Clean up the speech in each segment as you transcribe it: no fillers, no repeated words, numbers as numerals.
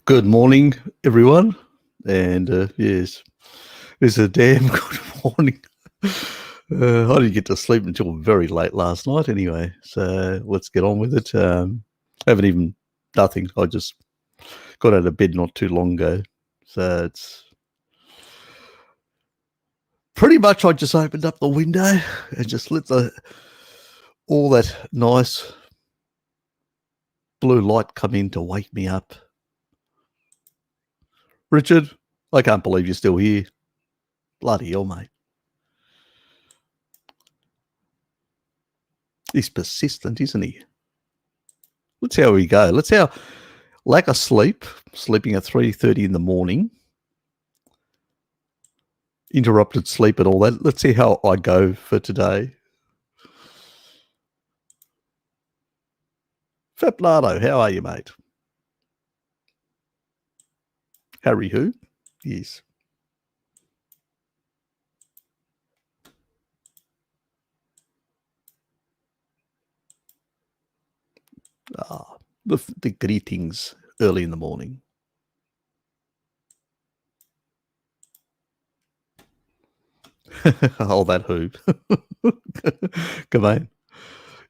Good morning, everyone. And yes, it's a damn good morning. I didn't get to sleep until very late last night anyway. So let's get on with it. Haven't even, nothing. I just got out of bed not too long ago. So it's pretty much, I just opened up the window and just let all that nice blue light come in to wake me up. Richard, I can't believe you're still here. Bloody hell, mate. He's persistent, isn't he? Let's see how we go. Let's see how lack of sleep, sleeping at 3:30 in the morning, interrupted sleep and all that. Let's see how I go for today. Fablado, how are you, mate? Harry who? Yes. The greetings early in the morning. Oh, that who? Come on.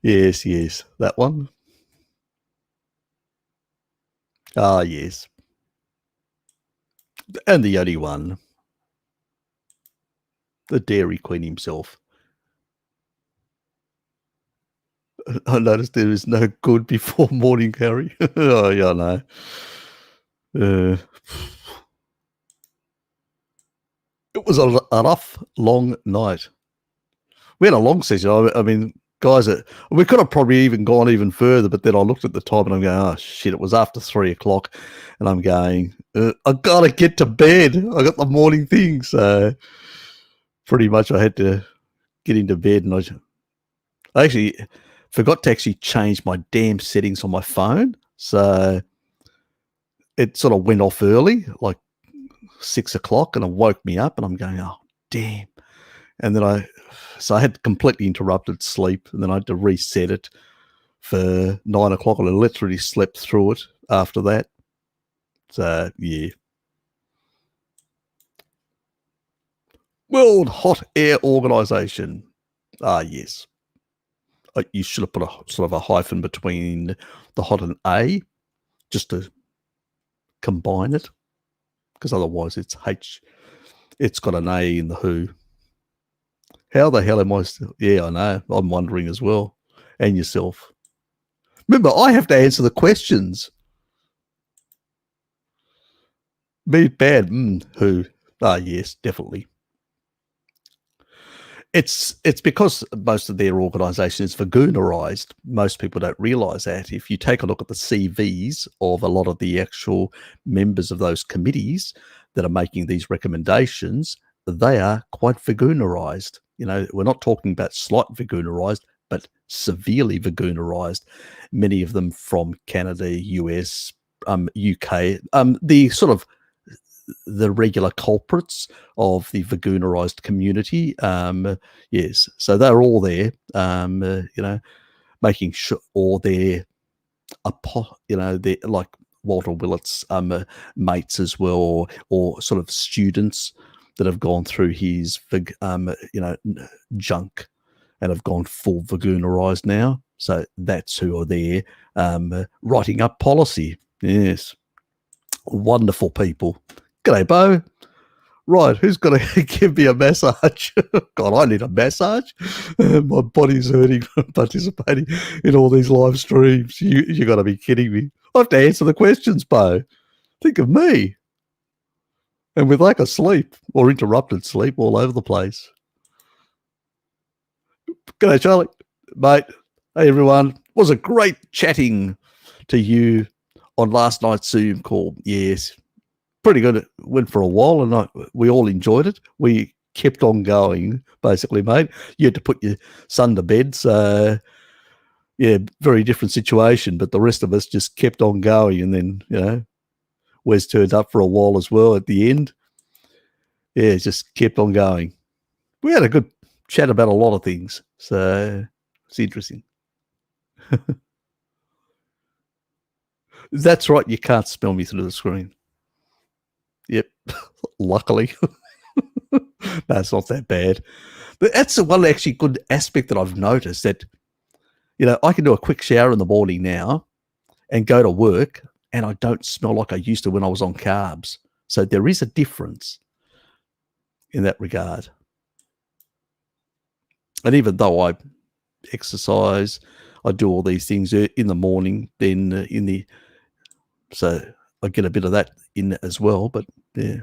Yes, yes. That one? Ah, yes. And the only one. The Dairy Queen himself. I noticed there is no good before morning, Harry. Oh, yeah, I know. It was a rough, long night. We had a long session. I mean, guys, we could have probably even gone even further, but then I looked at the time and I'm going, oh, shit, it was after 3 o'clock. And I'm going, I've got to get to bed. I got the morning thing. So pretty much I had to get into bed. And I actually forgot to actually change my damn settings on my phone. So it sort of went off early, like 6 o'clock, and it woke me up and I'm going, oh, damn. And then I had completely interrupted sleep, and then I had to reset it for 9 o'clock, and I literally slept through it after that. So, yeah. World Hot Air Organization. Ah, yes. You should have put a sort of a hyphen between the hot and A, just to combine it, because otherwise it's H. It's got an A in the who. How the hell am I still? Yeah, I know. I'm wondering as well. And yourself. Remember, I have to answer the questions. Me bad. Who? Ah, yes, definitely. It's because most of their organisation is vagoonerised. Most people don't realise that. If you take a look at the CVs of a lot of the actual members of those committees that are making these recommendations, they are quite vagoonerised. You know, we're not talking about slight vagoonerised, but severely vagoonerised. Many of them from Canada, US, UK, the sort of the regular culprits of the vagoonerised community. Yes, so they're all there, you know, making sure, or they're, you know, they're like Walter Willett's mates as well, or sort of students that have gone through his, you know, junk and have gone full vagoonerised now. So that's who are there writing up policy. Yes. Wonderful people. G'day, Bo. Right, who's going to give me a massage? God, I need a massage. My body's hurting from participating in all these live streams. You got to be kidding me. I have to answer the questions, Bo. Think of me. And with lack of sleep or interrupted sleep all over the place. G'day, Charlie. Mate. Hey, everyone. Was it great chatting to you on last night's Zoom call? Yes. Pretty good. It went for a while, and we all enjoyed it. We kept on going, basically, mate. You had to put your son to bed, so yeah, very different situation. But the rest of us just kept on going, and then, you know, Wes turned up for a while as well at the end. Yeah, just kept on going. We had a good chat about a lot of things, so it's interesting. That's right. You can't smell me through the screen. Yep. Luckily. No, it's not that bad. But that's the one actually good aspect that I've noticed, that, I can do a quick shower in the morning now and go to work, and I don't smell like I used to when I was on carbs. So there is a difference in that regard. And even though I exercise, I do all these things in the morning, then so I get a bit of that in as well. But yeah,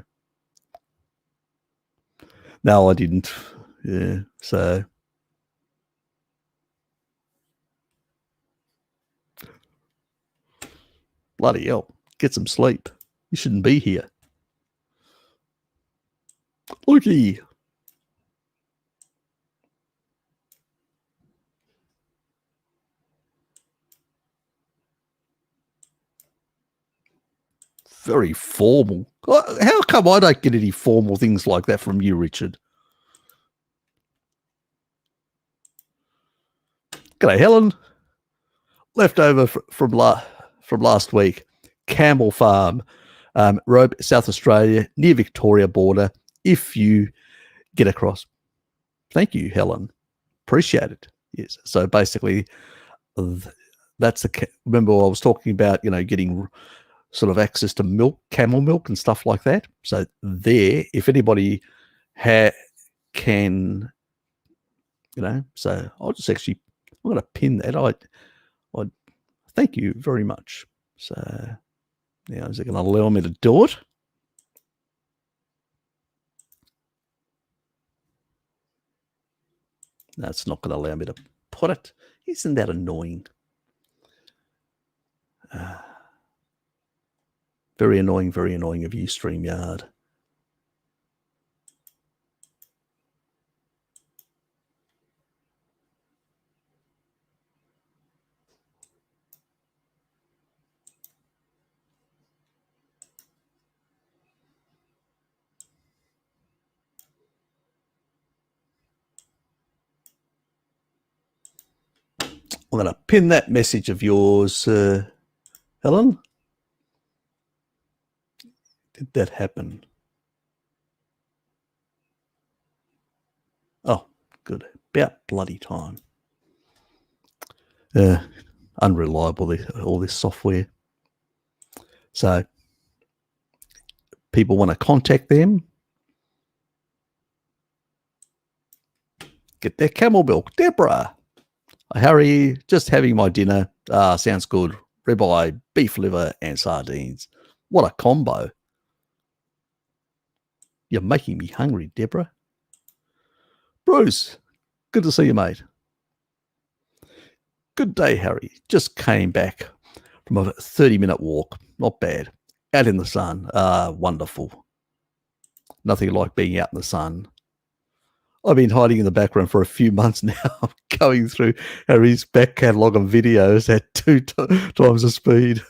no, I didn't. Yeah, so bloody hell, get some sleep. You shouldn't be here. Looky. Very formal. How come I don't get any formal things like that from you, Richard? G'day, Helen. Leftover from last week. Camel Farm, South Australia, near Victoria border. If you get across, thank you, Helen. Appreciate it. Yes. So basically, that's remember I was talking about, getting sort of access to milk, camel milk and stuff like that. So there, if anybody can, so I'm going to pin that. I thank you very much. So now, is it going to allow me to do it? No, it's not going to allow me to put it. Isn't that annoying? Very annoying of you, StreamYard. I'm going to pin that message of yours, Helen. Did that happen? Oh, good. About bloody time. Unreliable, all this software. So people want to contact them, get their camel milk. Deborah, Harry, just having my dinner. Sounds good. Ribeye, beef liver, and sardines. What a combo. You're making me hungry, Deborah. Bruce, good to see you, mate. Good day, Harry. Just came back from a 30-minute walk. Not bad. Out in the sun. Wonderful. Nothing like being out in the sun. I've been hiding in the background for a few months now, going through Harry's back catalogue of videos at 2 times the speed.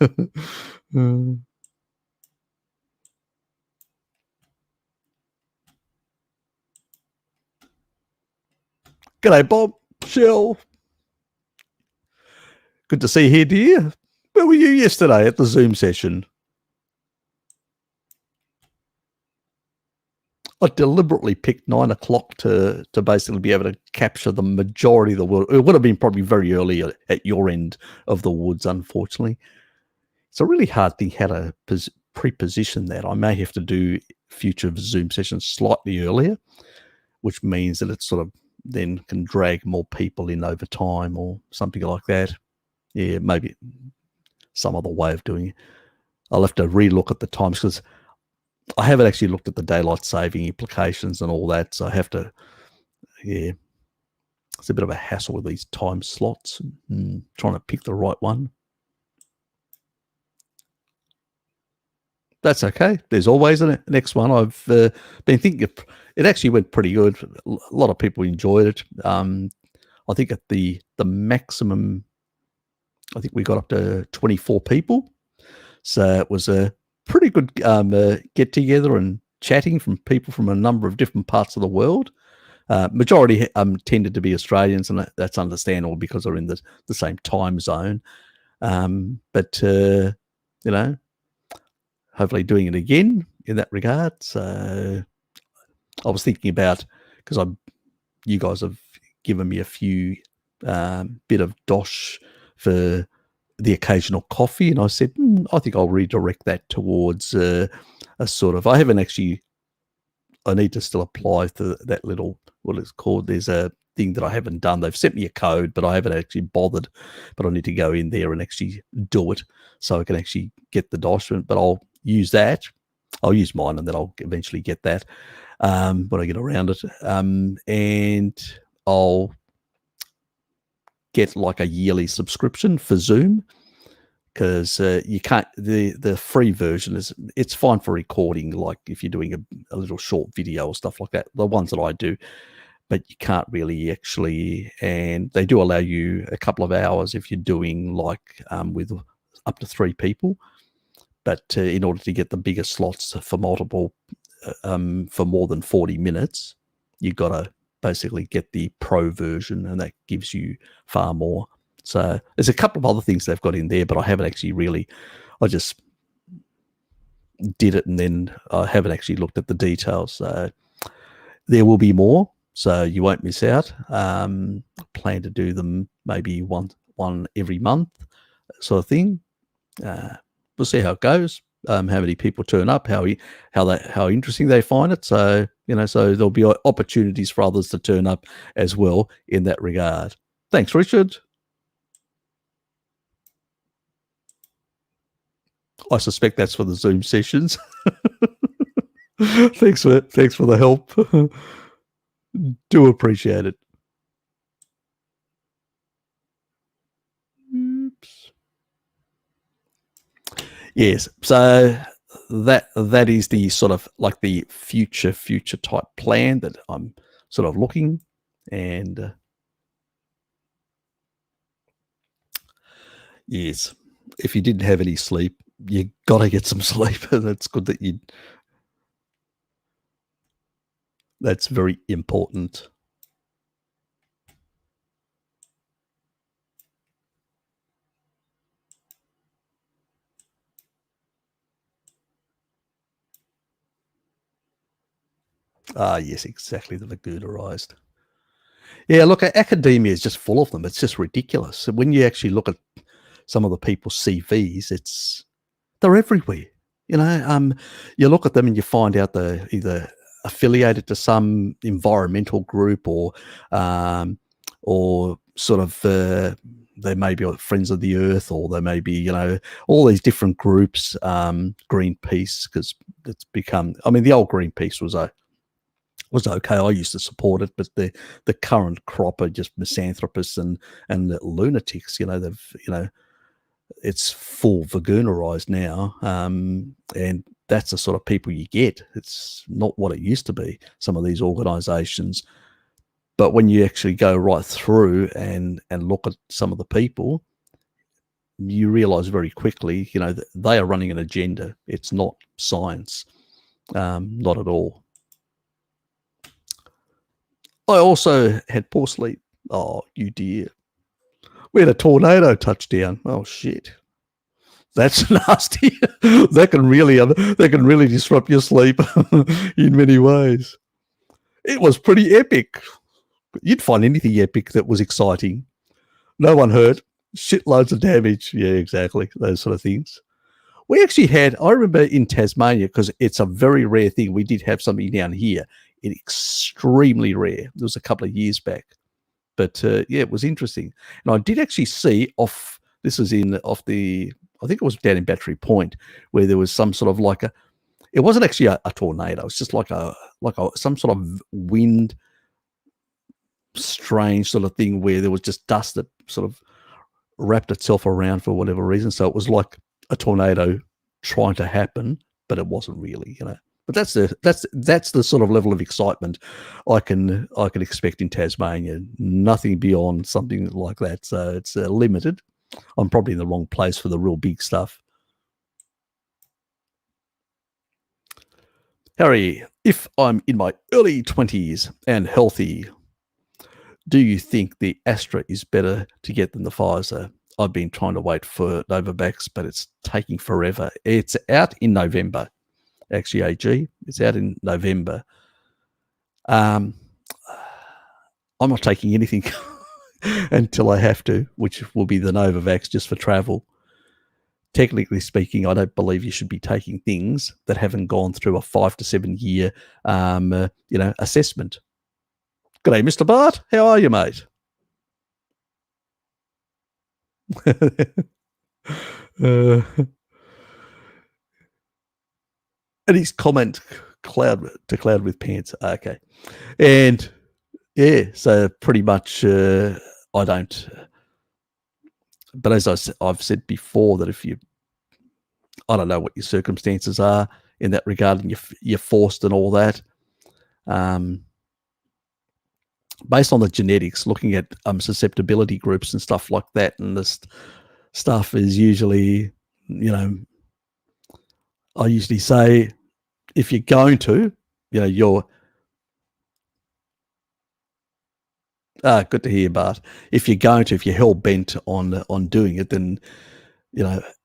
G'day, Bob. Shell. Good to see you here, dear. Where were you yesterday at the Zoom session? I deliberately picked 9 o'clock to basically be able to capture the majority of the world. It would have been probably very early at your end of the woods, unfortunately. It's a really hard thing how to pre-position that. I may have to do future Zoom sessions slightly earlier, which means that it sort of then can drag more people in over time or something like that. Yeah, maybe some other way of doing it. I'll have to relook at the times because I haven't actually looked at the daylight saving implications and all that. So I have to, yeah, it's a bit of a hassle with these time slots, trying to pick the right one. That's okay. There's always a next one. I've been thinking it actually went pretty good. A lot of people enjoyed it. I think at the maximum, I think we got up to 24 people. So it was a pretty good get together and chatting from people from a number of different parts of the world. Majority tended to be Australians, and that's understandable because they're in the same time zone. But you know, hopefully doing it again in that regard. So I was thinking about, because you guys have given me a few bit of dosh for the occasional coffee, and I said, I think I'll redirect that towards a sort of, I need to still apply to that little, what it's called. There's a thing that I haven't done. They've sent me a code, but I haven't actually bothered. But I need to go in there and actually do it so I can actually get the dosh. But I'll use that. I'll use mine, and then I'll eventually get that when I get around it. And I'll get like a yearly subscription for Zoom, because you can't, the free version it's fine for recording, like if you're doing a little short video or stuff like that, the ones that I do, but you can't really actually, and they do allow you a couple of hours if you're doing like with up to 3 people, but in order to get the bigger slots for multiple for more than 40 minutes, you've got to basically get the pro version, and that gives you far more. So there's a couple of other things they've got in there, but I haven't actually really, I just did it and then I haven't actually looked at the details. So there will be more, so you won't miss out. Plan to do them maybe one every month sort of thing. We'll see how it goes. How many people turn up, how interesting they find it. So, so there'll be opportunities for others to turn up as well in that regard. Thanks, Richard. I suspect that's for the Zoom sessions. Thanks for the help. Do appreciate it. Oops. Yes, so that is the sort of like the future type plan that I'm sort of looking, and yes, if you didn't have any sleep, you got to get some sleep. That's good that that's very important. Yes, exactly, the vagularized. Yeah, look, academia is just full of them. It's just ridiculous. When you actually look at some of the people's CVs, they're everywhere. You look at them and you find out they're either affiliated to some environmental group, or sort of they may be Friends of the Earth, or they may be, all these different groups, Greenpeace, because it's become, the old Greenpeace was okay. I used to support it, but the current crop are just misanthropists and lunatics. It's full vagularized now, and that's the sort of people you get. It's not what it used to be, some of these organizations. But when you actually go right through and look at some of the people, you realize very quickly, that they are running an agenda. It's not science, not at all. I also had poor sleep. Oh, you dear. We had a tornado touchdown. Oh, shit. That's nasty. That can really disrupt your sleep in many ways. It was pretty epic. You'd find anything epic that was exciting. No one hurt. Shitloads of damage. Yeah, exactly. Those sort of things. We actually had, I remember in Tasmania, because it's a very rare thing. We did have something down here. It's extremely rare. It was a couple of years back. But yeah, it was interesting. And I did actually see I think it was down in Battery Point, where there was some sort of it wasn't actually a tornado. It's just like some sort of wind, strange sort of thing, where there was just dust that sort of wrapped itself around for whatever reason. So it was like a tornado trying to happen, but it wasn't really, But that's the sort of level of excitement I can expect in Tasmania. Nothing beyond something like that. So it's limited. I'm probably in the wrong place for the real big stuff. Harry, if I'm in my early 20s and healthy, do you think the Astra is better to get than the Pfizer? I've been trying to wait for Novavax, but it's taking forever. It's out in November, actually, AG. It's out in November. I'm not taking anything until I have to, which will be the Novavax just for travel. Technically speaking, I don't believe you should be taking things that haven't gone through a 5 to 7 year, assessment. G'day, Mr. Bart. How are you, mate? And his comment, cloud with pants. Okay. And yeah, so pretty much I don't. But as I've said before, that if I don't know what your circumstances are in that regard, and you're forced and all that. Based on the genetics, looking at susceptibility groups and stuff like that, and this stuff is usually, I usually say, if you're going to, you're good to hear, Bart. If you're hell bent on doing it, then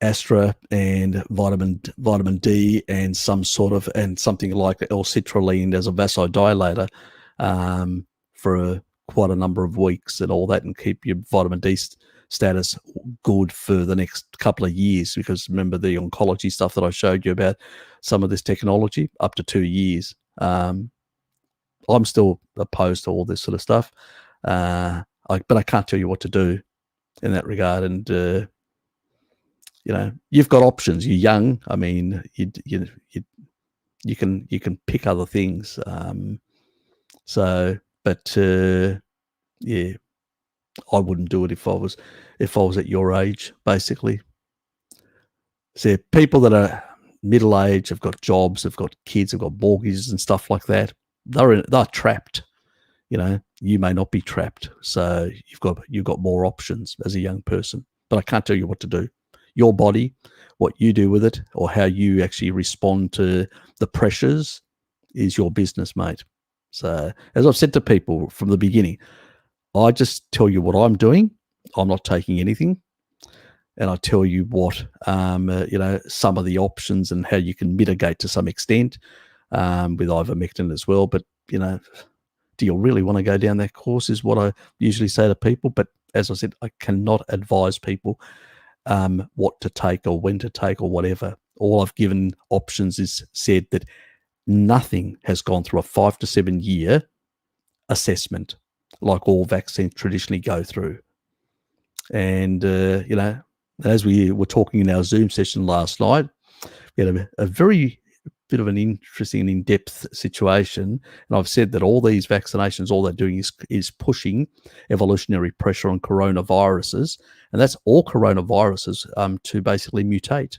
Astra and vitamin D and something like L-citrulline as a vasodilator for quite a number of weeks and all that, and keep your vitamin D status good for the next couple of years. Because remember the oncology stuff that I showed you about, some of this technology up to 2 years. I'm still opposed to all this sort of stuff, but I can't tell you what to do in that regard. And you've got options. You're young. I mean, you can pick other things. Yeah, I wouldn't do it if I was at your age, basically. So people that are middle age, have got jobs, have got kids, have got mortgages and stuff like that, they're trapped. You may not be trapped, so you've got more options as a young person. But I can't tell you what to do. Your body, what you do with it, or how you actually respond to the pressures, is your business, mate. So, as I've said to people from the beginning, I just tell you what I'm doing. I'm not taking anything, and I tell you what, some of the options and how you can mitigate to some extent with ivermectin as well. But do you really want to go down that course? Is what I usually say to people. But as I said, I cannot advise people what to take or when to take or whatever. All I've given options is said that nothing has gone through a 5 to 7 year assessment like all vaccines traditionally go through. And, as we were talking in our Zoom session last night, we had a very bit of an interesting and in-depth situation. And I've said that all these vaccinations, all they're doing is pushing evolutionary pressure on coronaviruses. And that's all coronaviruses to basically mutate.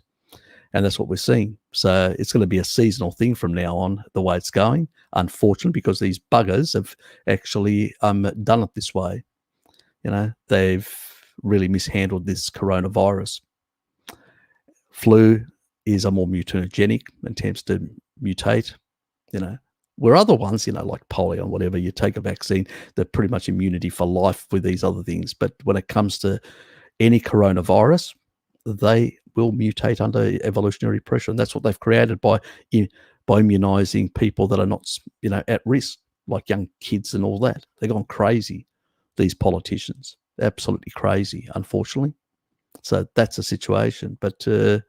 And that's what we're seeing. So it's going to be a seasonal thing from now on, the way it's going, unfortunately, because these buggers have actually done it this way. They've really mishandled this coronavirus. Flu is a more mutagenic and tends to mutate, where other ones, like polio and whatever, you take a vaccine, they're pretty much immunity for life with these other things. But when it comes to any coronavirus, they will mutate under evolutionary pressure. And that's what they've created by immunizing people that are not, at risk, like young kids and all that. They've gone crazy, these politicians. Absolutely crazy, unfortunately. So that's a situation. But I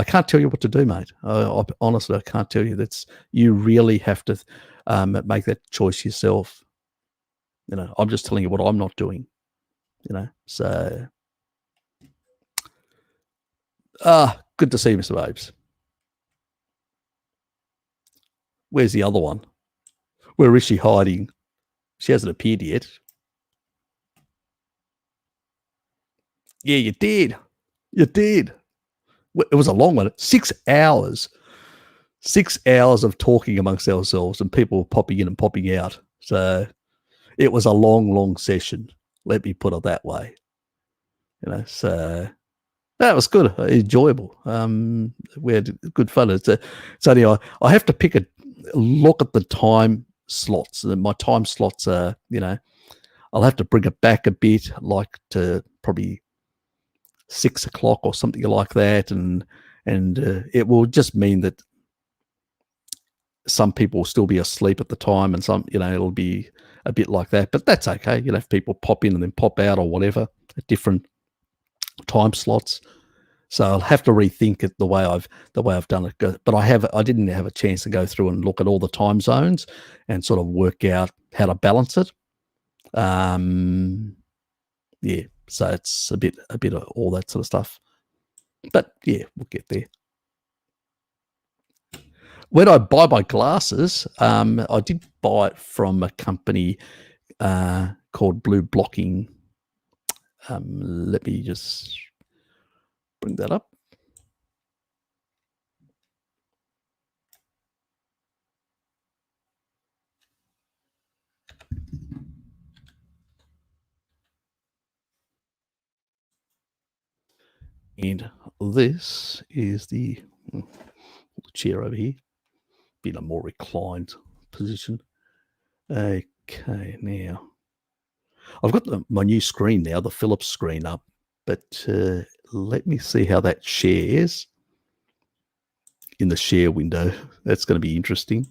can't tell you what to do, mate. Honestly, I can't tell you. You really have to make that choice yourself. I'm just telling you what I'm not doing. So good to see you, Mr. Babes. Where's the other one? Where is she hiding? She hasn't appeared yet. Yeah, you did. You did. It was a long one. 6 hours. 6 hours of talking amongst ourselves, and people were popping in and popping out. So it was a long, long session. Let me put it that way. So that was good, enjoyable. We had good fun. So anyway, I have to look at the time slots. My time slots are, I'll have to bring it back a bit, like to probably 6 o'clock or something like that, and it will just mean that some people will still be asleep at the time, and some, it'll be a bit like that. But that's okay. You'll have people pop in and then pop out or whatever at different time slots. So I'll have to rethink it the way I've done it. But I didn't have a chance to go through and look at all the time zones and sort of work out how to balance it. Yeah, so it's a bit of all that sort of stuff. But yeah, we'll get there. When I buy my glasses, I did buy it from a company called Blue Blocking. Let me just bring that up. And this is the chair over here, in a more reclined position. Okay, now I've got my new screen now, the Philips screen up, but let me see how that shares in the share window. That's going to be interesting.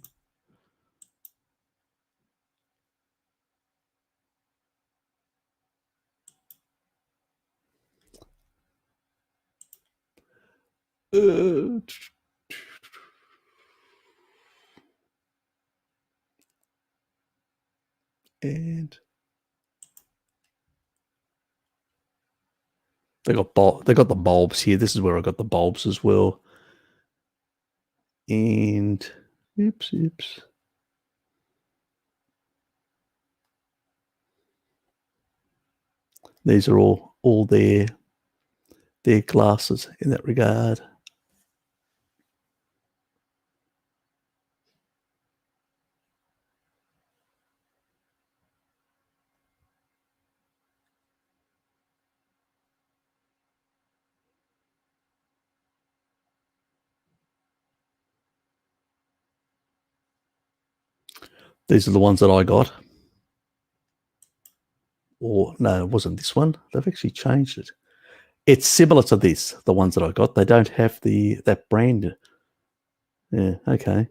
And they got the bulbs here. This is where I got the bulbs as well. And oops. These are all their glasses in that regard. These are the ones that I got. Or no, it wasn't this one. They've actually changed it. It's similar to this, the ones that I got. They don't have that brand. Yeah, okay.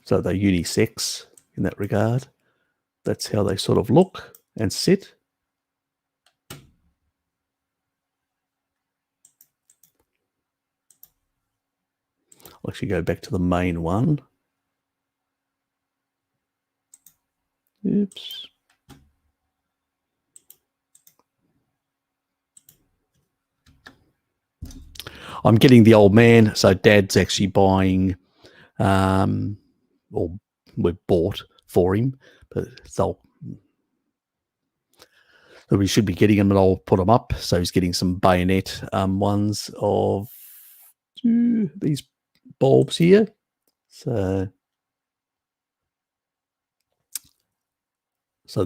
So they're unisex in that regard. That's how they sort of look and sit. I'll actually go back to the main one. Oops. I'm getting the old man, so Dad's actually buying, or we've bought for him, but so we should be getting them, and I'll put them up. So he's getting some bayonet ones of these bulbs here. So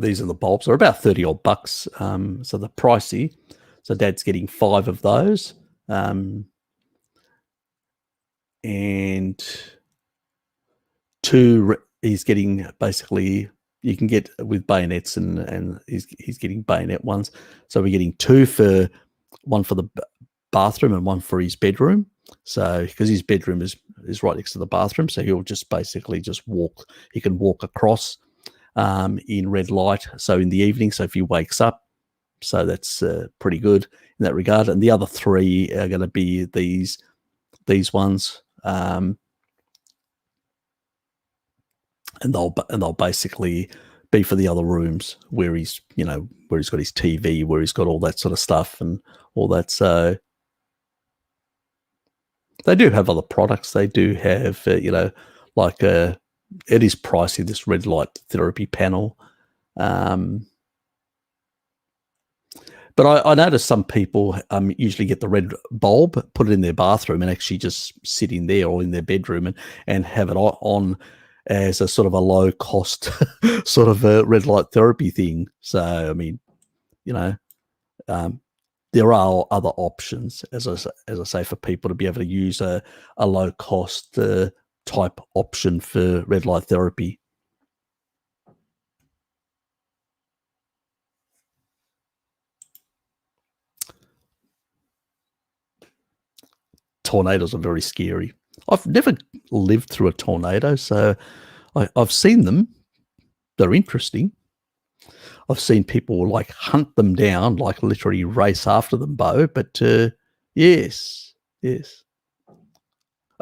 these are the bulbs. They're about 30 odd bucks. So they're pricey. So Dad's getting 5 of those. And 2 he's getting, basically you can get with bayonets, and he's getting bayonet ones. So we're getting 2 one for the bathroom and one for his bedroom. So because his bedroom is right next to the bathroom, so he'll just basically just walk. He can walk across in red light. So in the evening, so if he wakes up, so that's pretty good in that regard. And the other 3 are going to be these ones. And they'll basically be for the other rooms where he's got his TV, where he's got all that sort of stuff and all that. So they do have other products. They do have like it is pricey, this red light therapy panel. But I noticed some people usually get the red bulb, put it in their bathroom, and actually just sit in there or in their bedroom and have it on as a sort of a low cost sort of a red light therapy thing. So, I mean, there are other options, as I say, for people to be able to use a low cost type option for red light therapy. Tornadoes are very scary. I've never lived through a tornado, so I've seen them. They're interesting. I've seen people like hunt them down, like literally race after them, Bo. But yes, yes.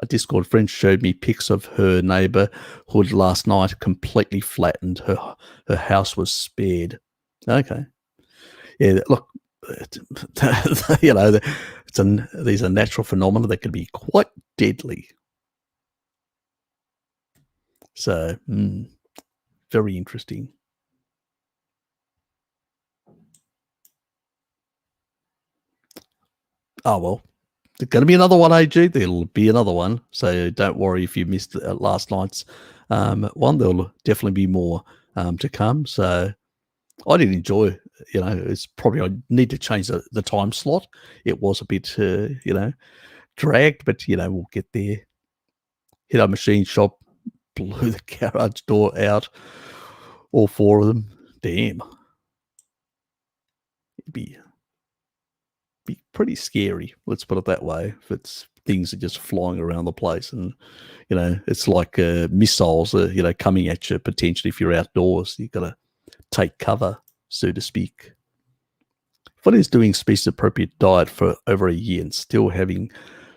A Discord friend showed me pics of her neighborhood last night, completely flattened. Her house was spared. Okay. Yeah, look, you know, these are natural phenomena that can be quite deadly. So, very interesting. Oh, well, there's going to be another one, AG. There'll be another one. So don't worry if you missed last night's one. There'll definitely be more to come. So I did enjoy, it's probably I need to change the time slot. It was a bit, dragged, but, we'll get there. Hit our machine shop, blew the garage door out, all four of them. Damn. It'd be pretty scary, let's put it that way, if it's things are just flying around the place and, it's like missiles, coming at you potentially if you're outdoors. You've got to take cover, so to speak. What is doing species-appropriate diet for over a year and still having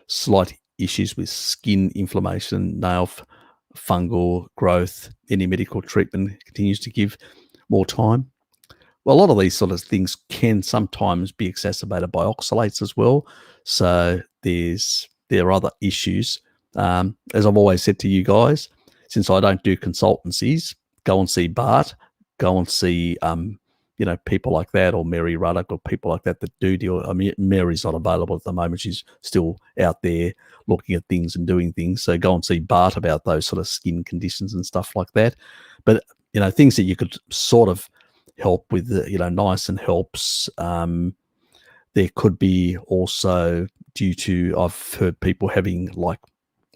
slight issues with skin inflammation, nail fungal growth, any medical treatment continues to give more time? Well, a lot of these sort of things can sometimes be exacerbated by oxalates as well. So there are other issues. As I've always said to you guys, since I don't do consultancies, go and see Bart, go and see people like that, or Mary Ruddock, or people like that do deal. I mean, Mary's not available at the moment. She's still out there looking at things and doing things. So go and see Bart about those sort of skin conditions and stuff like that. But, things that you could sort of help with, niacin helps. There could be also due to, I've heard people having like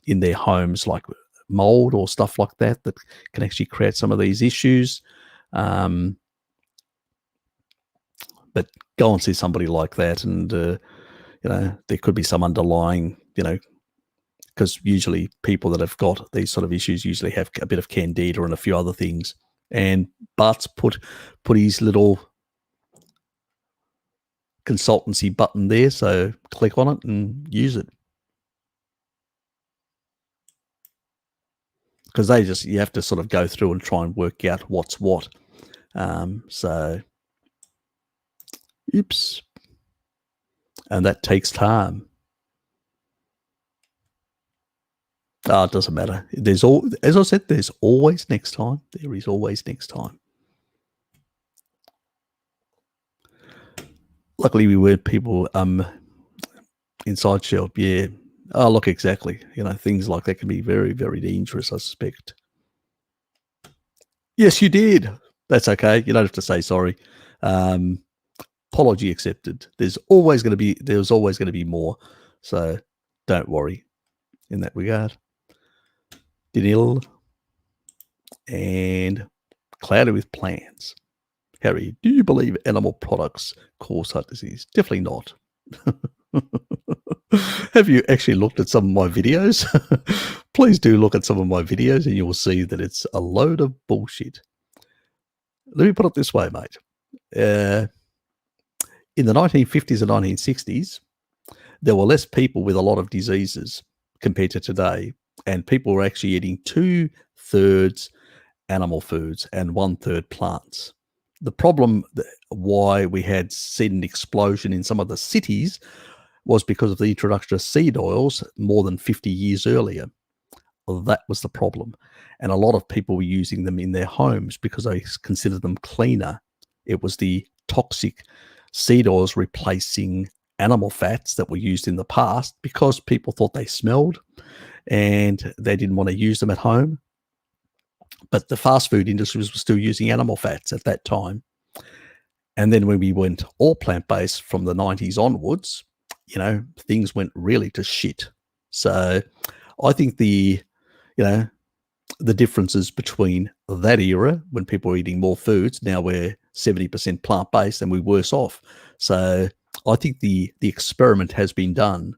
in their homes, like mold or stuff like that can actually create some of these issues. But go and see somebody like that, and there could be some underlying, because usually people that have got these sort of issues usually have a bit of candida and a few other things. And Bart's put his little consultancy button there, so click on it and use it. Because you have to sort of go through and try and work out what's what. So, oops. And that takes time. It doesn't matter. As I said, there's always next time. There is always next time. Luckily, we weren't people inside shelf. Yeah. Oh, look, exactly. Things like that can be very, very dangerous, I suspect. Yes, you did. That's okay. You don't have to say sorry. Apology accepted. There's always going to be more. So don't worry in that regard. Daniel and Cloudy with Plans. Harry, do you believe animal products cause heart disease? Definitely not. Have you actually looked at some of my videos? Please do look at some of my videos and you will see that it's a load of bullshit. Let me put it this way, mate. In the 1950s and 1960s, there were less people with a lot of diseases compared to today, and people were actually eating 2/3 animal foods and 1/3 plants. The problem why we had seen an explosion in some of the cities was because of the introduction of seed oils more than 50 years earlier. Well, that was the problem. And a lot of people were using them in their homes because they considered them cleaner. It was the toxic seed oils replacing animal fats that were used in the past because people thought they smelled and they didn't want to use them at home. But the fast food industries were still using animal fats at that time. And then when we went all plant-based from the 90s onwards, things went really to shit. So I think the differences between that era when people were eating more foods, now we're 70% plant-based and we're worse off. So I think the experiment has been done,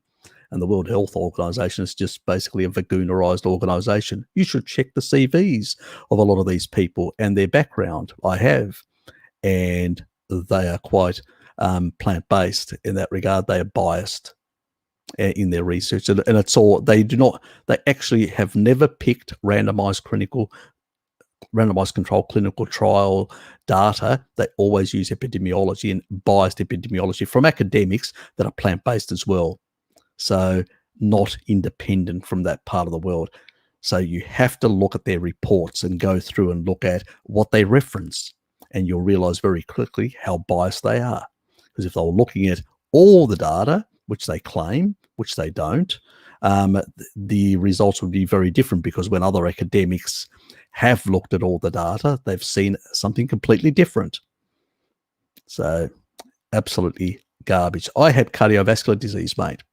and the World Health Organization is just basically a vagoonerized organization. You should check the CVs of a lot of these people and their background. I have, and they are quite plant-based in that regard. They are biased in their research, and it's all, they actually have never picked randomized control clinical trial data. They always use epidemiology and biased epidemiology from academics that are plant-based as well. So not independent from that part of the world. So you have to look at their reports and go through and look at what they reference, and you'll realize very quickly how biased they are. Because if they were looking at all the data, which they claim, which they don't, the results would be very different, because when other academics have looked at all the data, they've seen something completely different. So absolutely garbage. I had cardiovascular disease, mate.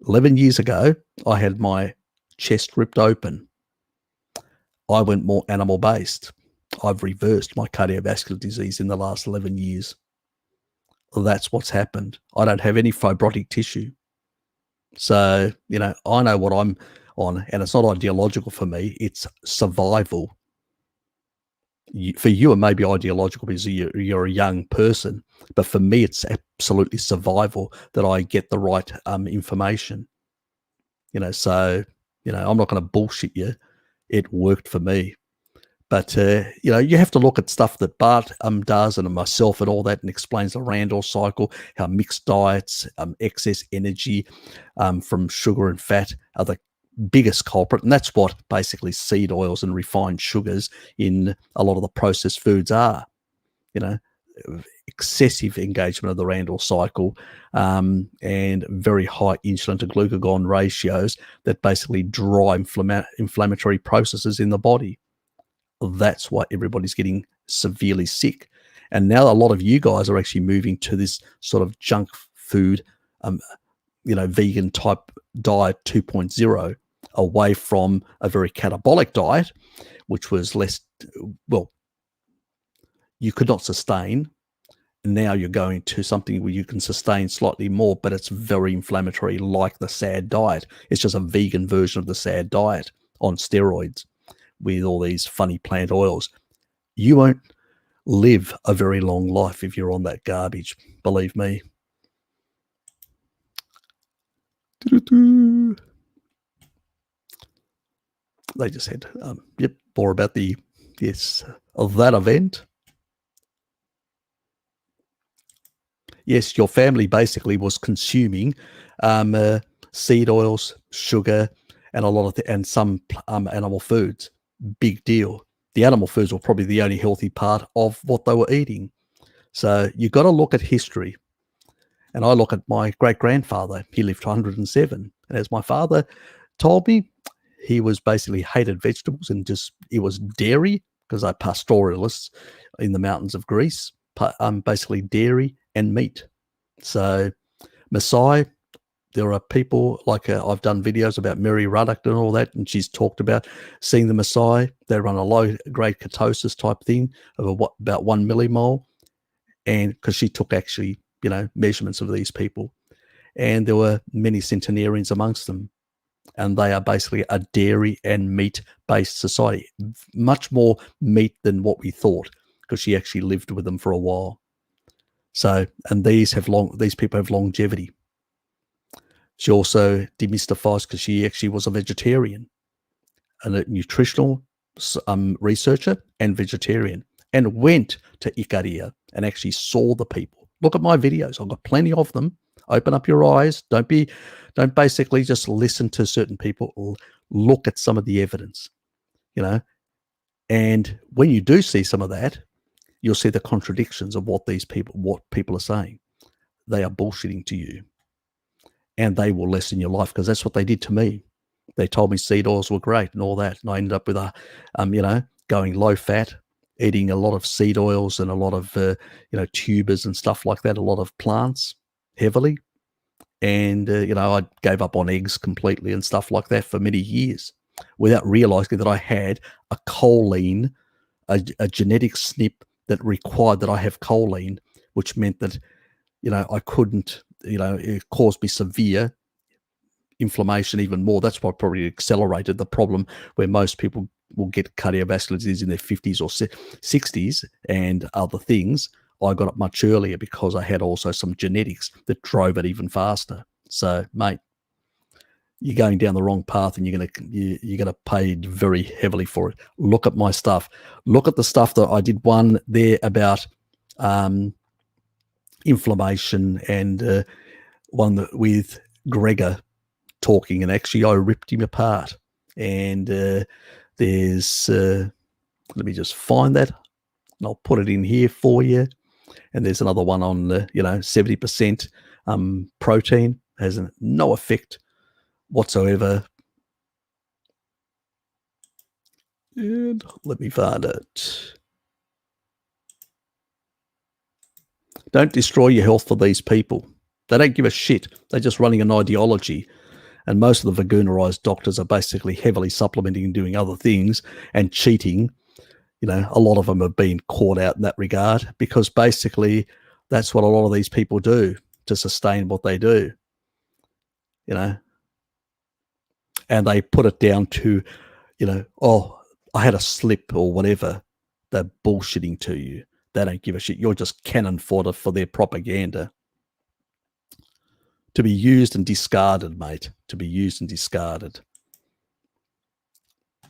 11 years ago, I had my chest ripped open. I went more animal-based. I've reversed my cardiovascular disease in the last 11 years. That's what's happened. I don't have any fibrotic tissue. So, I know what I'm on, and it's not ideological for me. It's survival. For you, it may be ideological because you're a young person, but for me, it's absolutely survival that I get the right information. So, I'm not going to bullshit you. It worked for me. But, you have to look at stuff that Bart does, and myself and all that, and explains the Randall cycle, how mixed diets, excess energy from sugar and fat are the biggest culprit. And that's what basically seed oils and refined sugars in a lot of the processed foods are. Excessive engagement of the Randall cycle and very high insulin to glucagon ratios that basically draw inflammatory processes in the body. That's why everybody's getting severely sick. And now a lot of you guys are actually moving to this sort of junk food, vegan type diet 2.0, away from a very catabolic diet, which was less, you could not sustain. And now you're going to something where you can sustain slightly more, but it's very inflammatory, like the SAD diet. It's just a vegan version of the SAD diet on steroids with all these funny plant oils. You won't live a very long life if you're on that garbage, believe me. They just had, more about of that event. Yes, your family basically was consuming seed oils, sugar, and a lot of and some animal foods. Big deal. The animal foods were probably the only healthy part of what they were eating. So you got to look at history. And I look at my great-grandfather. He lived to 107. And as my father told me, he was basically hated vegetables, and it was dairy, because they're pastoralists in the mountains of Greece, basically dairy and meat. So Maasai, there are people like I've done videos about Mary Ruddock and all that, and she's talked about seeing the Maasai. They run a low-grade ketosis type thing of about 1 millimole, and because she took actually measurements of these people, and there were many centenarians amongst them, and they are basically a dairy and meat-based society, much more meat than what we thought, because she actually lived with them for a while. So, and these people have longevity. She also demystifies, because she actually was a vegetarian and a nutritional researcher and vegetarian, and went to Ikaria and actually saw the people. Look at my videos. I've got plenty of them. Open up your eyes. Don't basically just listen to certain people. Look at some of the evidence, and when you do see some of that, you'll see the contradictions of what people are saying. They are bullshitting to you, and they will lessen your life, because that's what they did to me. They told me seed oils were great and all that, and I ended up with going low fat, eating a lot of seed oils and a lot of, tubers and stuff like that, a lot of plants heavily. And, I gave up on eggs completely and stuff like that for many years without realizing that I had a choline, a genetic SNP that required that I have choline, which meant that, I couldn't, it caused me severe inflammation even more. That's why probably accelerated the problem where most people will get cardiovascular disease in their 50s or 60s and other things. I got it much earlier because I had also some genetics that drove it even faster. So, mate, you're going down the wrong path, and you're gonna pay very heavily for it. Look at my stuff. Look at the stuff that I did. One there about inflammation, and one with Gregor talking, and actually I ripped him apart. And there's let me just find that, and I'll put it in here for you. And there's another one on 70% protein has no effect whatsoever. And let me find it. Don't destroy your health for these people. They don't give a shit. They're just running an ideology. And most of the veganerized doctors are basically heavily supplementing and doing other things and cheating. A lot of them have been caught out in that regard, because basically that's what a lot of these people do to sustain what they do, and they put it down to, oh, I had a slip or whatever. They're bullshitting to you. They don't give a shit. You're just cannon fodder for their propaganda. To be used and discarded, mate. To be used and discarded.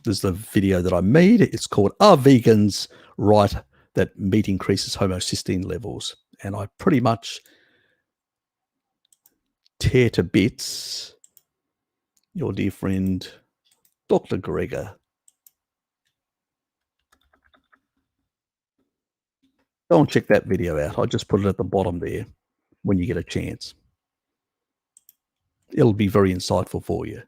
There's the video that I made. It's called "Are Vegans Right That Meat Increases Homocysteine Levels?" And I pretty much tear to bits your dear friend, Dr. Gregor. Go and check that video out. I just put it at the bottom there when you get a chance. It'll be very insightful for you.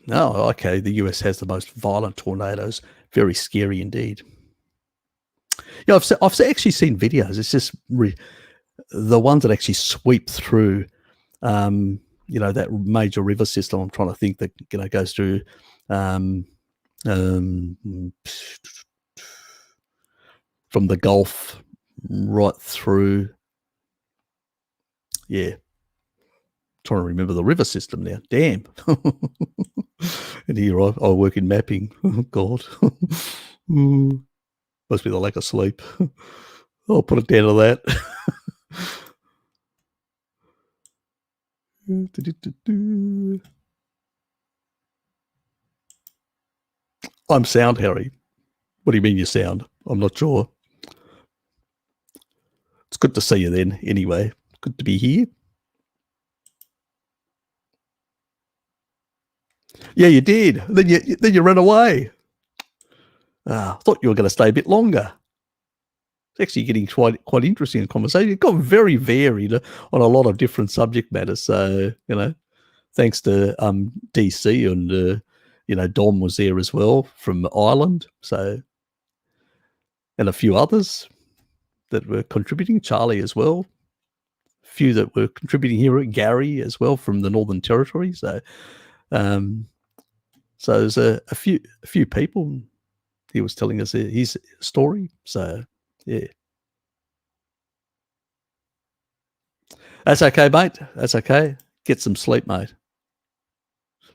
Oh, okay. The US has the most violent tornadoes. Very scary indeed. Yeah, I've actually seen videos. It's just the ones that actually sweep through, that major river system. I'm trying to think that goes through from the Gulf right through. Yeah, trying to remember the river system now. Damn. And here I work in mapping. Oh, God. Must be the lack of sleep. I'll put it down to that. I'm sound, Harry. What do you mean you sound? I'm not sure. It's good to see you then, anyway. Good to be here. Yeah, you did. Then you ran away. I thought you were going to stay a bit longer. It's actually getting quite interesting in conversation. It got very varied on a lot of different subject matters. So, thanks to DC and, Dom was there as well from Ireland. So, and a few others that were contributing. Charlie as well. A few that were contributing here. Gary as well from the Northern Territory. So, so there's a few people. He was telling us his story. So, yeah. That's okay, mate. That's okay. Get some sleep, mate.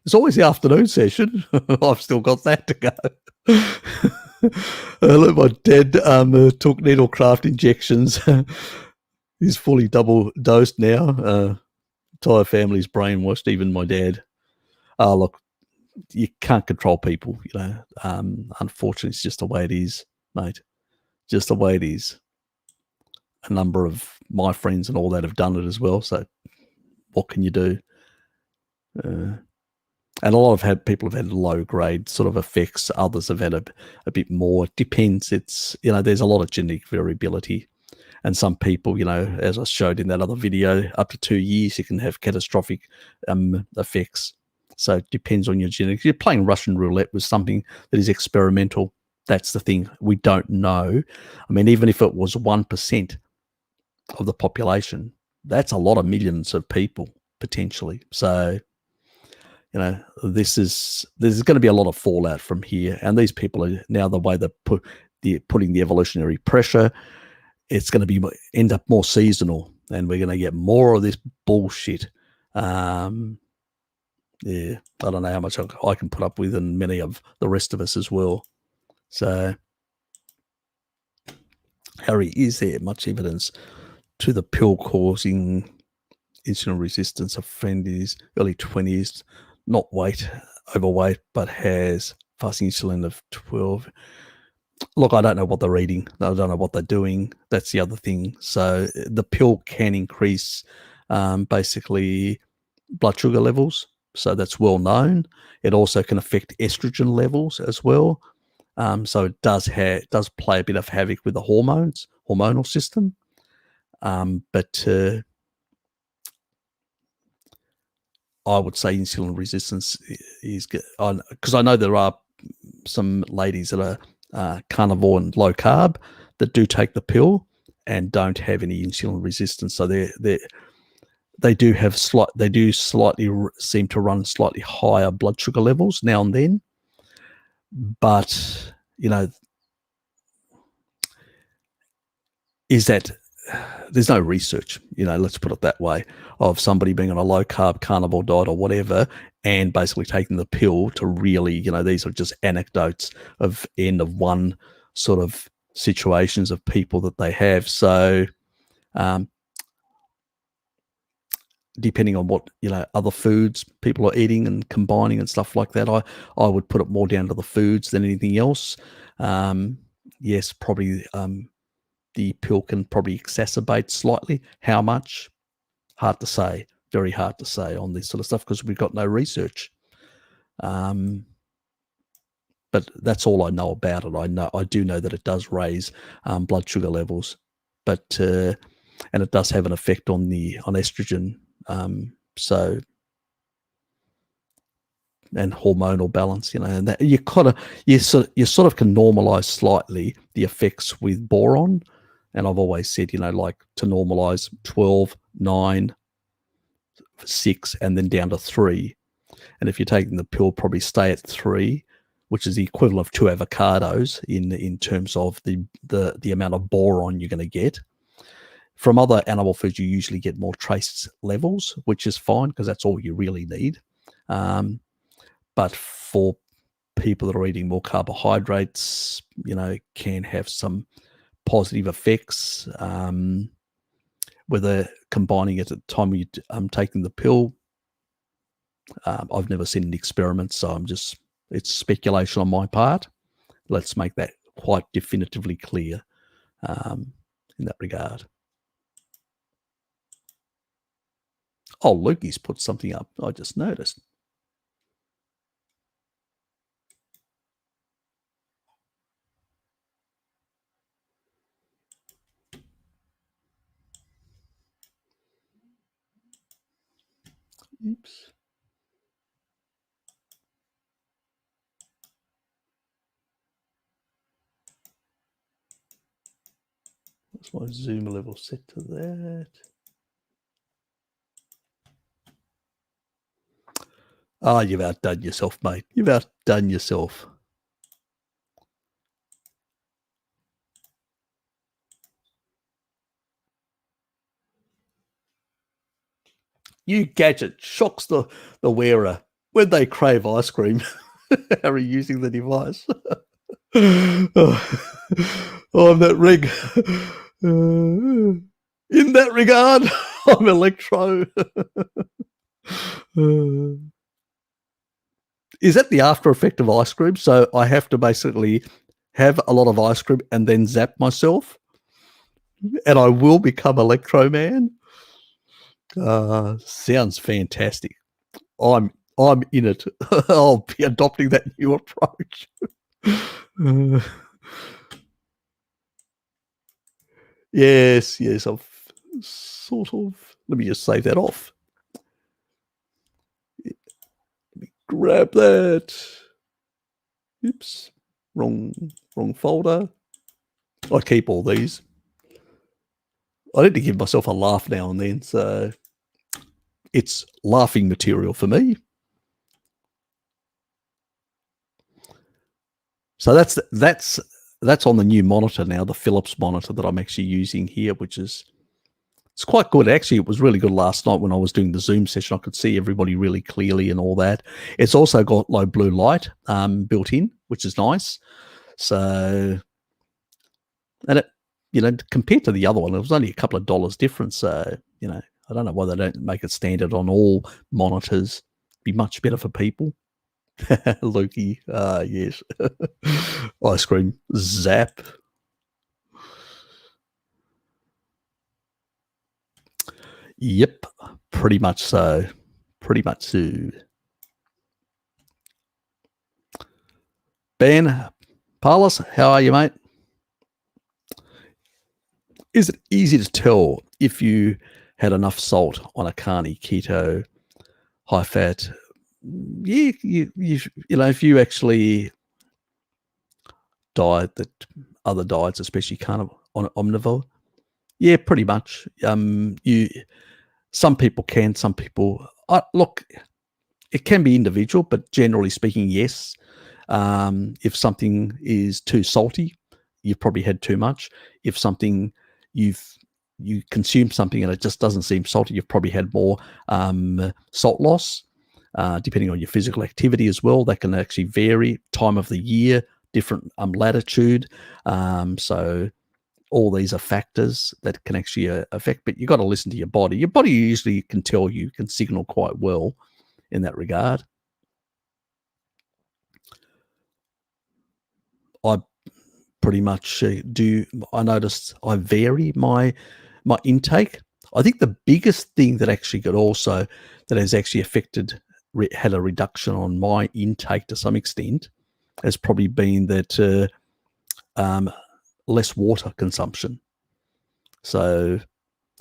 It's always the afternoon session. I've still got that to go. My dad took needlecraft injections. He's fully double dosed now. Entire family's brainwashed, even my dad. Look, you can't control people, unfortunately, it's just the way it is, mate. Just the way it is. A number of my friends and all that have done it as well. So what can you do? And a lot of people have had low grade sort of effects. Others have had a bit more. It depends. It's, there's a lot of genetic variability. And some people, as I showed in that other video, up to 2 years, you can have catastrophic effects. So it depends on your genetics. You're playing Russian roulette with something that is experimental. That's the thing. We don't know. I mean, even if it was 1% of the population, that's a lot of millions of people potentially. So, there's going to be a lot of fallout from here. And these people are now, the way they're putting the evolutionary pressure, it's going to end up more seasonal, and we're going to get more of this bullshit. Yeah, I don't know how much I can put up with, and many of the rest of us as well. So, Harry, is there much evidence to the pill causing insulin resistance? A friend in his early 20s, not overweight, but has fasting insulin of 12. Look, I don't know what they're eating. I don't know what they're doing. That's the other thing. So the pill can increase basically blood sugar levels. So that's well known. It also can affect estrogen levels as well. So it does play a bit of havoc with the hormonal system. But I would say insulin resistance is good, because I know there are some ladies that are carnivore and low carb that do take the pill and don't have any insulin resistance. So they do slightly seem to run slightly higher blood sugar levels now and then, but is that there's no research, let's put it that way, of somebody being on a low carb carnivore diet or whatever and basically taking the pill to really, these are just anecdotes of end of one sort of situations of people that they have. So depending on what, other foods people are eating and combining and stuff like that, I would put it more down to the foods than anything else. Yes, probably the pill can probably exacerbate slightly. How much? Hard to say. Very hard to say on this sort of stuff because we've got no research. But that's all I know about it. I do know that it does raise blood sugar levels, but and it does have an effect on estrogen. So and hormonal balance, and that you sort of can normalize slightly the effects with boron. And I've always said, like to normalize 12, 9, 6, and then down to 3. And if you're taking the pill, probably stay at 3, which is the equivalent of 2 avocados in terms of the amount of boron you're going to get. From other animal foods, you usually get more trace levels, which is fine because that's all you really need. But for people that are eating more carbohydrates, can have some positive effects. Whether combining it at the time you taking the pill, I've never seen an experiment, so it's speculation on my part. Let's make that quite definitively clear in that regard. Oh, Lukey's put something up. I just noticed. Oops. That's my Zoom level set to that. Oh, you've outdone yourself, mate. You've outdone yourself. New gadget shocks the wearer when they crave ice cream. Are you using the device? I'm that rig. In that regard, I'm electro. Is that the after effect of ice cream? So I have to basically have a lot of ice cream and then zap myself, and I will become Electro Man. Sounds fantastic. I'm in it. I'll be adopting that new approach. Yes, yes, I've sort of. Let me just save that off. Let me grab that. Oops, wrong folder. I keep all these. I need to give myself a laugh now and then, so it's laughing material for me. So that's on the new monitor now, the Philips monitor that I'm actually using here, which is it's quite good. Actually, it was really good last night when I was doing the Zoom session. I could see everybody really clearly and all that. It's also got low blue light built in, which is nice. So, and it, compared to the other one, it was only a couple of dollars difference. So, I don't know why they don't make it standard on all monitors. Be much better for people. Lukey, yes. Ice cream zap. Yep, pretty much so. Pretty much so. Ben Paulus, how are you, mate? Is it easy to tell if you had enough salt on a carny, keto, high fat? Yeah, if you actually diet that other diets, especially carnivore, on omnivore, yeah, pretty much. Some people can, some people look. It can be individual, but generally speaking, yes. If something is too salty, you've probably had too much. If something you consume something and it just doesn't seem salty, you've probably had more salt loss. Depending on your physical activity as well, that can actually vary. Time of the year, different latitude. So all these are factors that can actually affect. But you've got to listen to your body. Your body usually can tell you, can signal quite well in that regard. I pretty much I noticed I vary my intake. I think the biggest thing that actually that has actually affected, had a reduction on my intake to some extent, has probably been that less water consumption. So,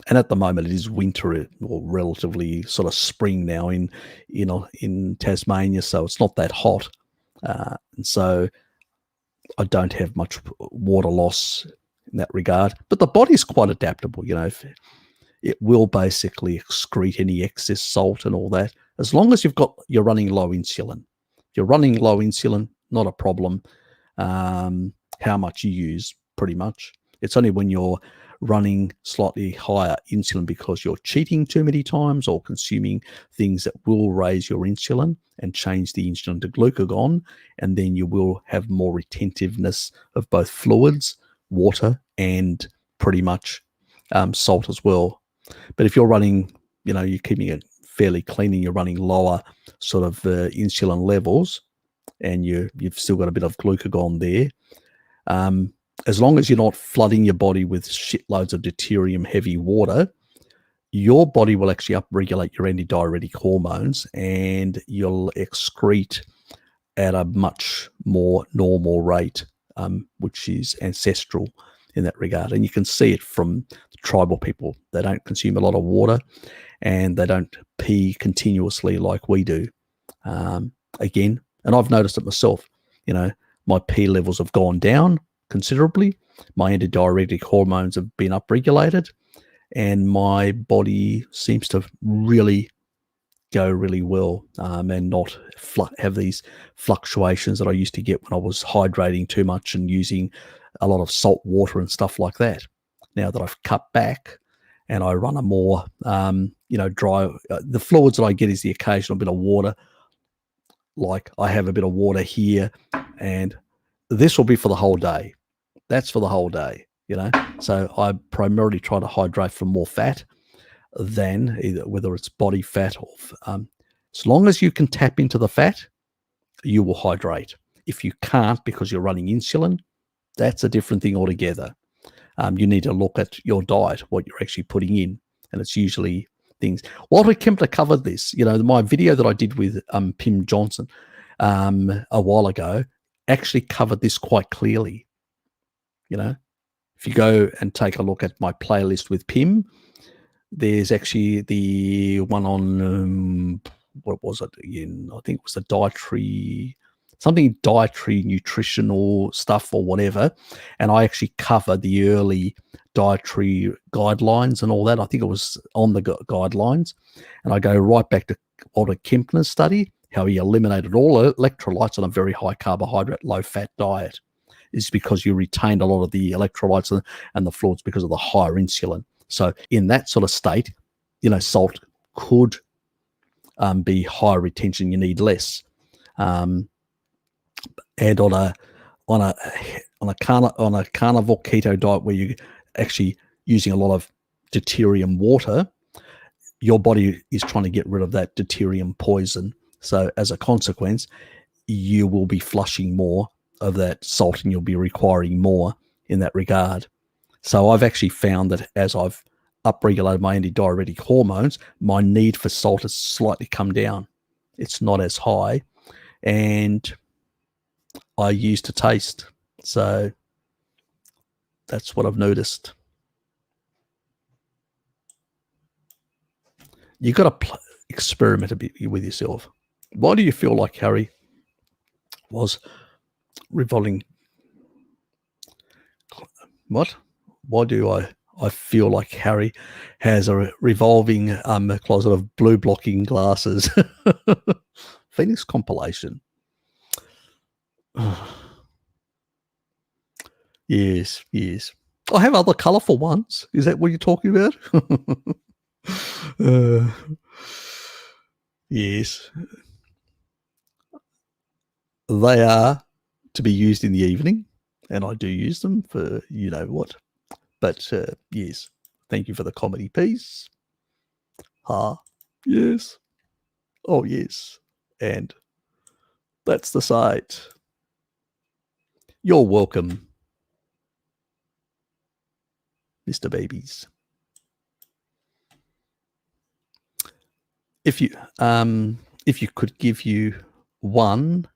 and at the moment it is winter or relatively sort of spring now in Tasmania, so it's not that hot, and so I don't have much water loss in that regard. But the body's quite adaptable, it will basically excrete any excess salt and all that, as long as you're running low insulin. If you're running low insulin, not a problem. How much you use, pretty much. It's only when you're running slightly higher insulin because you're cheating too many times or consuming things that will raise your insulin and change the insulin to glucagon, and then you will have more retentiveness of both fluids, water, and pretty much salt as well. But if you're running, you're keeping it fairly clean and you're running lower sort of insulin levels, and you've still got a bit of glucagon there, as long as you're not flooding your body with shitloads of deuterium heavy water, your body will actually upregulate your antidiuretic hormones and you'll excrete at a much more normal rate, which is ancestral in that regard. And you can see it from the tribal people. They don't consume a lot of water and they don't pee continuously like we do. Again, and I've noticed it myself, my pee levels have gone down considerably. My antidiuretic hormones have been upregulated, and my body seems to really go really well, and not have these fluctuations that I used to get when I was hydrating too much and using a lot of salt water and stuff like that. Now that I've cut back and I run a more, dry, the fluids that I get is the occasional bit of water. Like I have a bit of water here, and this will be for the whole day. That's for the whole day, So I primarily try to hydrate from more fat than whether it's body fat or as long as you can tap into the fat, you will hydrate. If you can't because you're running insulin, that's a different thing altogether. You need to look at your diet, what you're actually putting in, and it's usually things. Walter Kempler covered this. My video that I did with Pim Johnson a while ago actually covered this quite clearly. If if you go and take a look at my playlist with Pim, there's actually the one on, what was it again? I think it was the dietary nutritional stuff or whatever. And I actually cover the early dietary guidelines and all that. I think it was on the guidelines. And I go right back to Walter Kempner's study, how he eliminated all electrolytes on a very high carbohydrate, low fat diet. Is because you retained a lot of the electrolytes and the fluids because of the higher insulin. So in that sort of state, salt could be higher retention. You need less. And on a carnivore keto diet where you're actually using a lot of deuterium water, your body is trying to get rid of that deuterium poison. So as a consequence, you will be flushing more of that salt and you'll be requiring more in that regard. So I've actually found that as I've upregulated my antidiuretic hormones, my need for salt has slightly come down. It's not as high, and I used to taste. So that's what I've noticed. You got to experiment a bit with yourself. Why do you feel like Harry was revolving? What? Why do I feel like Harry has a revolving closet of blue blocking glasses? Phoenix compilation. Yes. I have other colourful ones. Is that what you're talking about? Yes. They are to be used in the evening, and I do use them for you know what. But yes, thank you for the comedy piece. Yes. Oh, yes. And that's the site. You're welcome, Mr. Babies. If you could give you one,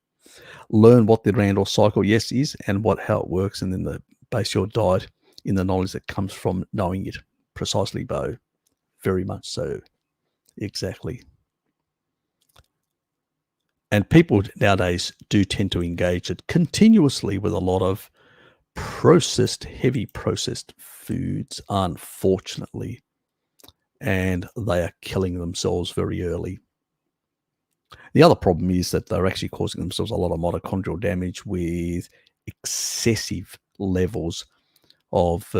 learn what the Randall cycle, yes, is, and how it works, and then base your diet in the knowledge that comes from knowing it. Precisely, Bo. Very much so. Exactly. And people nowadays do tend to engage it continuously with a lot of heavy processed foods, unfortunately. And they are killing themselves very early. The other problem is that they're actually causing themselves a lot of mitochondrial damage with excessive levels of,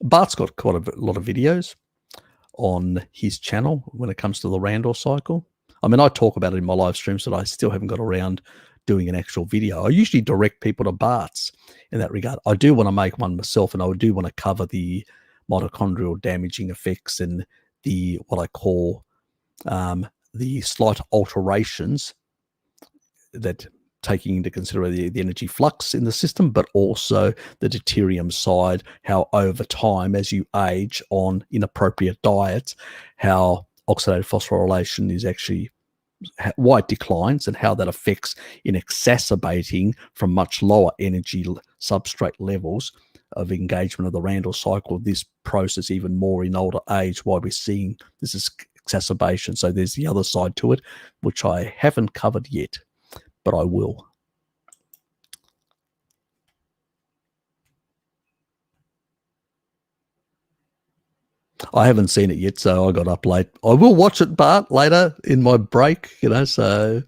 Bart's got quite a lot of videos on his channel when it comes to the Randall cycle. I mean, I talk about it in my live streams, but I still haven't got around doing an actual video. I usually direct people to Bart's in that regard. I do want to make one myself, and I do want to cover the mitochondrial damaging effects and what I call the slight alterations that taking into consideration the energy flux in the system, but also the deuterium side, how over time, as you age on inappropriate diets, how oxidative phosphorylation is actually, why it declines and how that affects in exacerbating from much lower energy substrate levels of engagement of the Randall cycle, this process even more in older age, why we're seeing this is exacerbation. So there's the other side to it, which I haven't covered yet, but I will. I haven't seen it yet, so I got up late. I will watch it, Bart, later in my break, so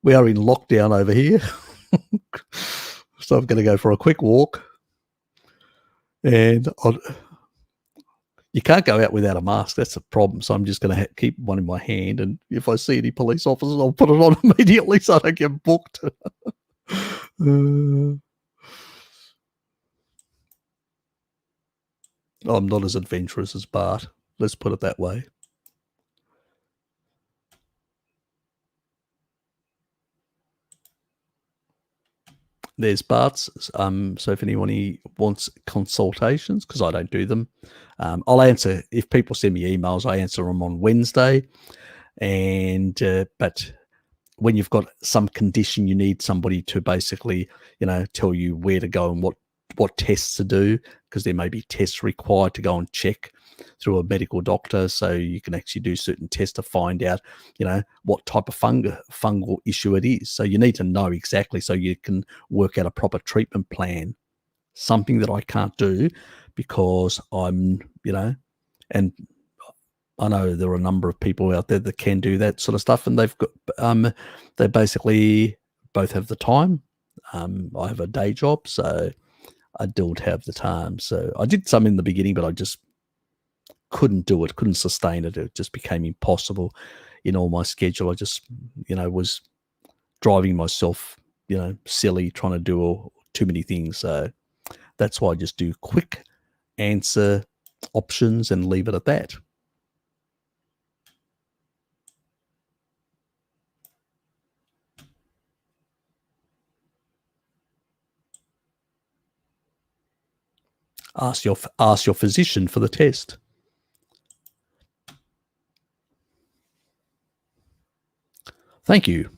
we are in lockdown over here. So I'm going to go for a quick walk. And you can't go out without a mask. That's the problem. So I'm just going to keep one in my hand. And if I see any police officers, I'll put it on immediately so I don't get booked. I'm not as adventurous as Bart. Let's put it that way. There's Bart's. So if anyone wants consultations, because I don't do them, I'll answer. If people send me emails, I answer them on Wednesday. And but when you've got some condition, you need somebody to basically, tell you where to go and what tests to do, because there may be tests required to go and check through a medical doctor. So you can actually do certain tests to find out, what type of fungal issue it is. So you need to know exactly so you can work out a proper treatment plan, something that I can't do because I'm, and I know there are a number of people out there that can do that sort of stuff, and they've got, they basically both have the time. I have a day job, so I don't have the time. So I did some in the beginning, but I just couldn't do it, couldn't sustain it. It just became impossible in all my schedule. I just, was driving myself, silly, trying to do too many things. So that's why I just do quick answer options and leave it at that. Ask your physician for the test. Thank you.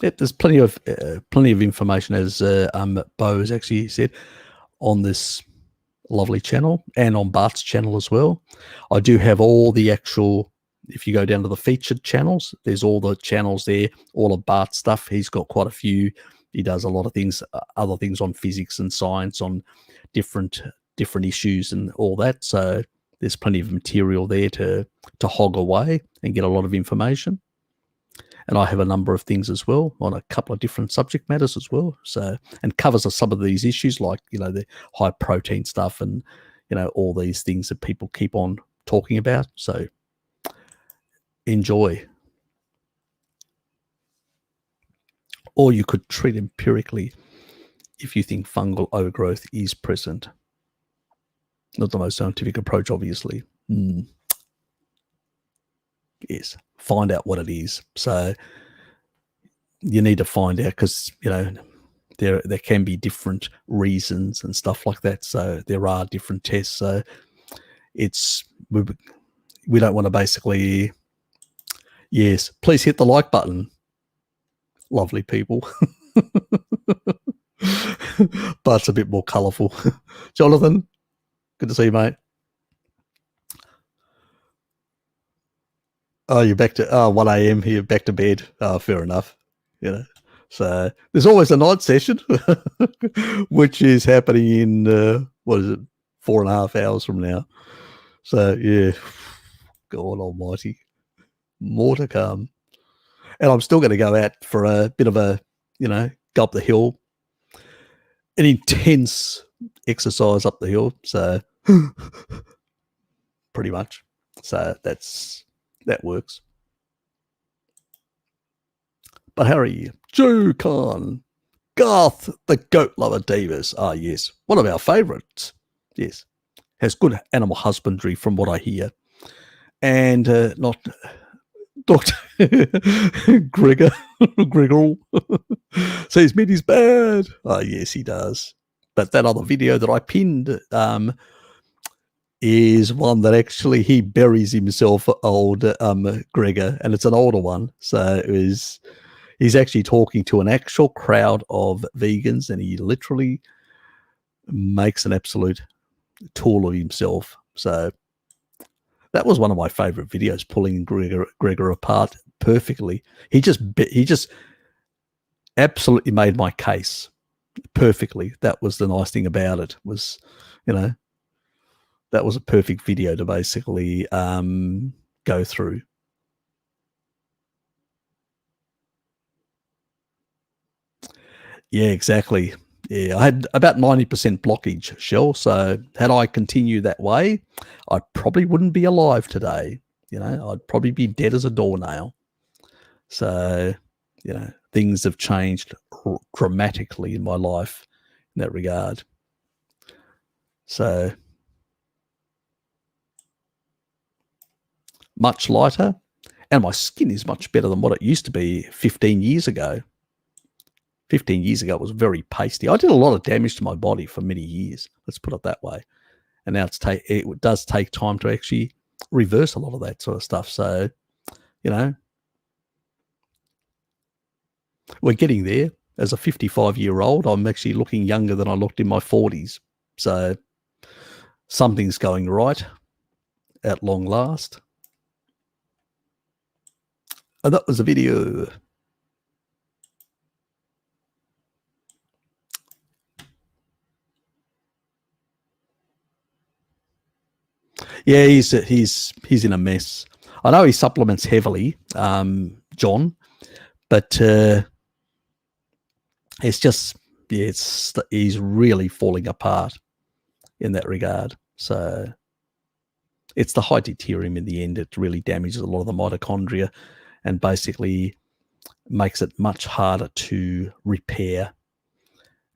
Yep, there's plenty of information, as Bo has actually said, on this lovely channel and on Bart's channel as well. I do have all the actual, if you go down to the featured channels, there's all the channels there, all of Bart's stuff. He's got quite a few. He does a lot of things, other things on physics and science, on different issues and all that. So there's plenty of material there to hog away and get a lot of information. And I have a number of things as well on a couple of different subject matters as well. So, and covers some of these issues like, the high protein stuff and, all these things that people keep on talking about. So enjoy. Or you could treat empirically if you think fungal overgrowth is present. Not the most scientific approach, obviously. Yes, find out what it is. So you need to find out, because there can be different reasons and stuff like that. So there are different tests. So it's, we don't want to basically, yes, please hit the like button, lovely people. But it's a bit more colourful. Jonathan, good to see you, mate. Oh, you're back to 1 a.m. here, back to bed. Oh, fair enough. So there's always a night session, which is happening in 4.5 hours from now. So yeah, God Almighty, more to come. And I'm still going to go out for a bit of a, go up the hill, an intense exercise up the hill. So pretty much. So that works. But how are you? Joe Khan, Garth, the goat lover Davis. Ah, yes, one of our favourites. Yes, has good animal husbandry from what I hear. And not Dr. Gregor. Says meat is bad. Ah, yes, he does. But that other video that I pinned is one that actually he buries himself, old Gregor, and it's an older one. So he's actually talking to an actual crowd of vegans, and he literally makes an absolute tool of himself. So that was one of my favorite videos, pulling Gregor apart perfectly. He just absolutely made my case perfectly. That was the nice thing about it, was, that was a perfect video to basically go through. Yeah, exactly. Yeah, I had about 90% blockage, Shell. So had I continued that way, I probably wouldn't be alive today. I'd probably be dead as a doornail. So, things have changed dramatically in my life in that regard. So much lighter, and my skin is much better than what it used to be 15 years ago. 15 years ago, it was very pasty. I did a lot of damage to my body for many years. Let's put it that way. And now it does take time to actually reverse a lot of that sort of stuff. So, you know, we're getting there. As a 55-year-old, I'm actually looking younger than I looked in my 40s. So something's going right at long last. And that was a video. Yeah, he's in a mess. I know he supplements heavily, John, but it's just, yeah, he's really falling apart in that regard. So it's the high deuterium in the end. It really damages a lot of the mitochondria and basically makes it much harder to repair.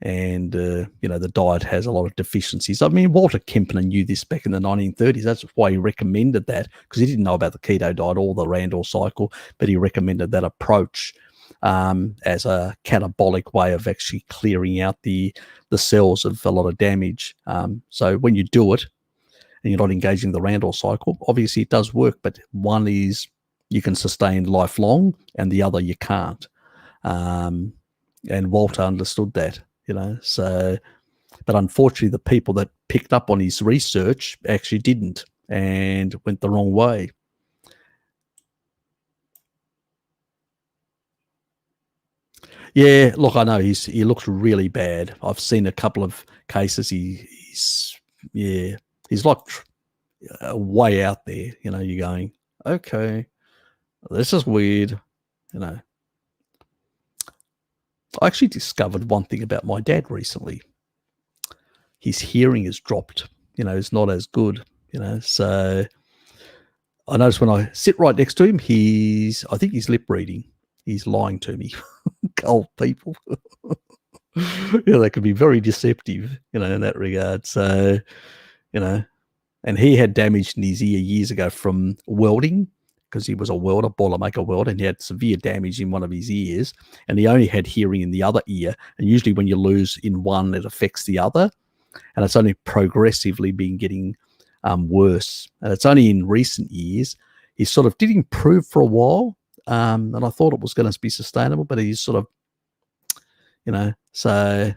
And, you know, the diet has a lot of deficiencies. I mean, Walter Kempner knew this back in the 1930s. That's why he recommended that, because he didn't know about the keto diet or the Randall cycle, but he recommended that approach as a catabolic way of actually clearing out the cells of a lot of damage. So when you do it and you're not engaging the Randall cycle, obviously it does work, but one is you can sustain lifelong and the other you can't. And Walter understood that. You know, so, but unfortunately, the people that picked up on his research actually didn't and went the wrong way. Yeah, look, I know he looks really bad. I've seen a couple of cases. He's like way out there. You know, you're going, okay, this is weird. You know, I actually discovered one thing about my dad recently. His hearing has dropped. You know, it's not as good. You know, so I notice when I sit right next to him, I think he's lip reading. He's lying to me. Old people. Yeah, they can be very deceptive, you know, in that regard. So, you know, and he had damage in his ear years ago from welding, because he was a welder, boilermaker welder, and he had severe damage in one of his ears, and he only had hearing in the other ear. And usually when you lose in one, it affects the other, and it's only progressively been getting worse. And it's only in recent years he sort of did improve for a while, and I thought it was going to be sustainable, but he's sort of, you know, so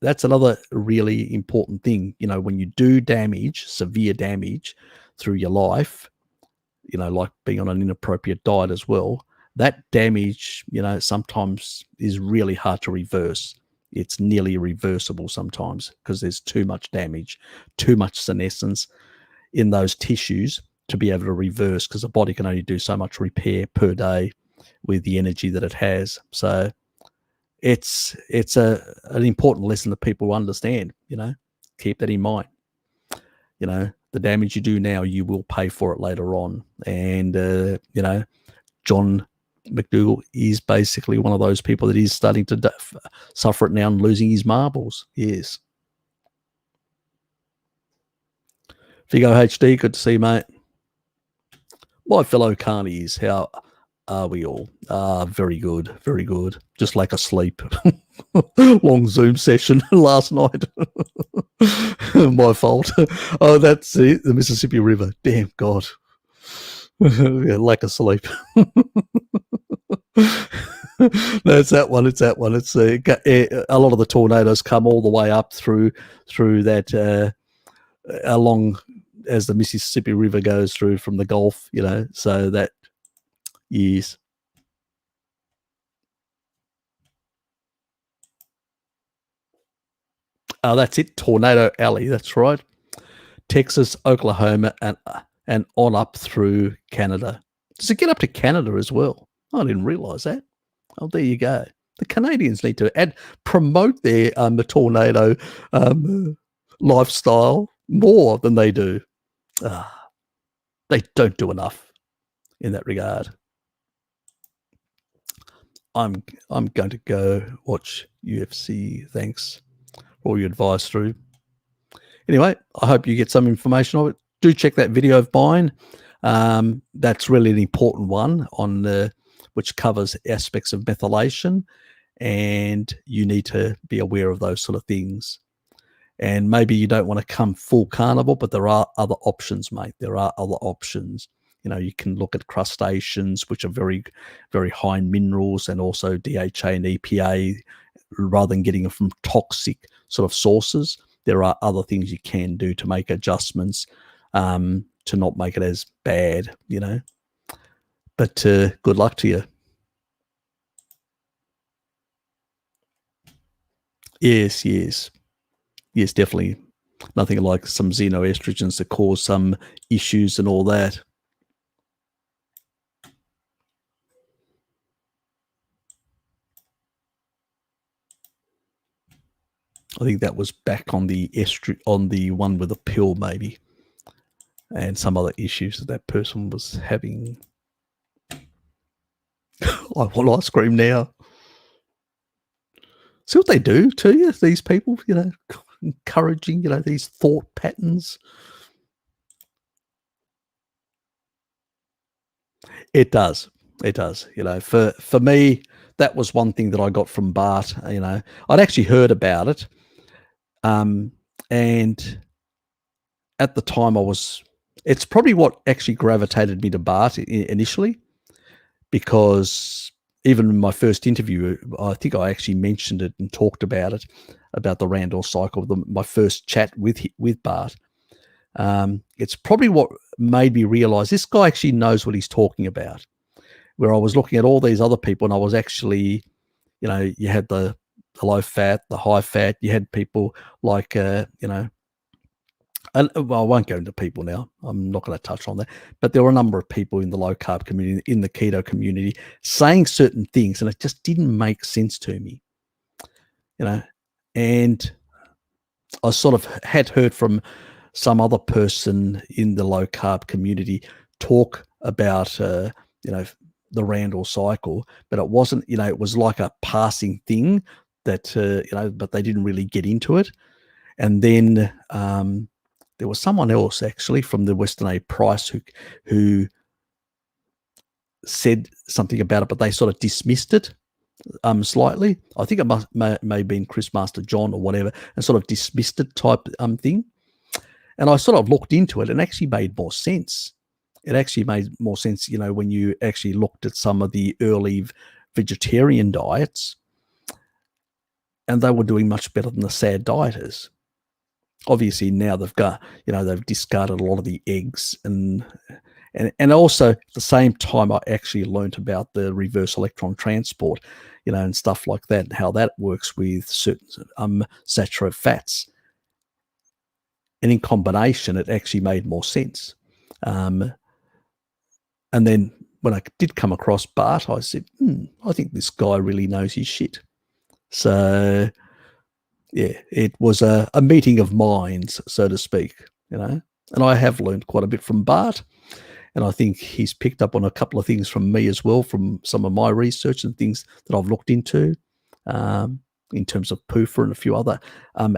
that's another really important thing. You know, when you do damage, severe damage through your life, you know, like being on an inappropriate diet as well, that damage, you know, sometimes is really hard to reverse. It's nearly irreversible sometimes because there's too much damage, too much senescence in those tissues to be able to reverse, because the body can only do so much repair per day with the energy that it has. So it's an important lesson that people understand. You know, keep that in mind. You know, the damage you do now, you will pay for it later on. And you know, John McDougall is basically one of those people that is starting to suffer it now and losing his marbles. Yes. Vigo HD, good to see you, mate. My fellow carnies, how are we all? Very good, very good. Just like asleep. Long Zoom session last night. My fault. Oh, that's it. The Mississippi River. Damn God. Yeah, lack of sleep. No, it's that one. It's that one. It's a lot of the tornadoes come all the way up through that along as the Mississippi River goes through from the Gulf. You know, so that yes. Oh, that's it. Tornado Alley. That's right. Texas, Oklahoma, and on up through Canada. Does it get up to Canada as well? I didn't realize that. Oh, there you go. The Canadians need to promote their the tornado lifestyle more than they do. They don't do enough in that regard. I'm going to go watch UFC. Thanks for all your advice, through. Anyway, I hope you get some information of it. Do check that video of mine. That's really an important one on which covers aspects of methylation, and you need to be aware of those sort of things. And maybe you don't want to come full carnivore, but there are other options, mate. There are other options. You can look at crustaceans, which are very, very high in minerals and also DHA and EPA, rather than getting them from toxic sort of sources. There are other things you can do to make adjustments to not make it as bad, But good luck to you. Yes, definitely. Nothing like some xenoestrogens that cause some issues and all that. I think that was back on the one with the pill, maybe, and some other issues that person was having. I want ice cream now. See what they do to you, these people, encouraging, these thought patterns. It does. It does. For me, that was one thing that I got from Bart. I'd actually heard about it. And at the time it's probably what actually gravitated me to Bart initially, because even in my first interview, I think I actually mentioned it and talked about it, about the Randall cycle, my first chat with Bart. It's probably what made me realize this guy actually knows what he's talking about, where I was looking at all these other people and I was actually, you had the low fat, the high fat, you had people like, and well, I won't go into people now. I'm not going to touch on that. But there were a number of people in the low carb community, in the keto community, saying certain things, and it just didn't make sense to me. And I sort of had heard from some other person in the low carb community talk about, the Randall cycle, but it wasn't, it was like a passing thing that, but they didn't really get into it. And then, there was someone else actually from the Western A Price who said something about it, but they sort of dismissed it slightly. I think it may have been Chris Master John or whatever, and sort of dismissed it type thing. And I sort of looked into it and actually made more sense. It actually made more sense, when you actually looked at some of the early vegetarian diets, and they were doing much better than the SAD dieters. Obviously now they've got, they've discarded a lot of the eggs and also at the same time I actually learned about the reverse electron transport, and stuff like that, and how that works with certain saturated fats. And in combination, it actually made more sense. And then when I did come across Bart, I said, I think this guy really knows his shit. So yeah, it was a meeting of minds, so to speak, and I have learned quite a bit from Bart, and I think he's picked up on a couple of things from me as well, from some of my research and things that I've looked into, in terms of PUFA and a few other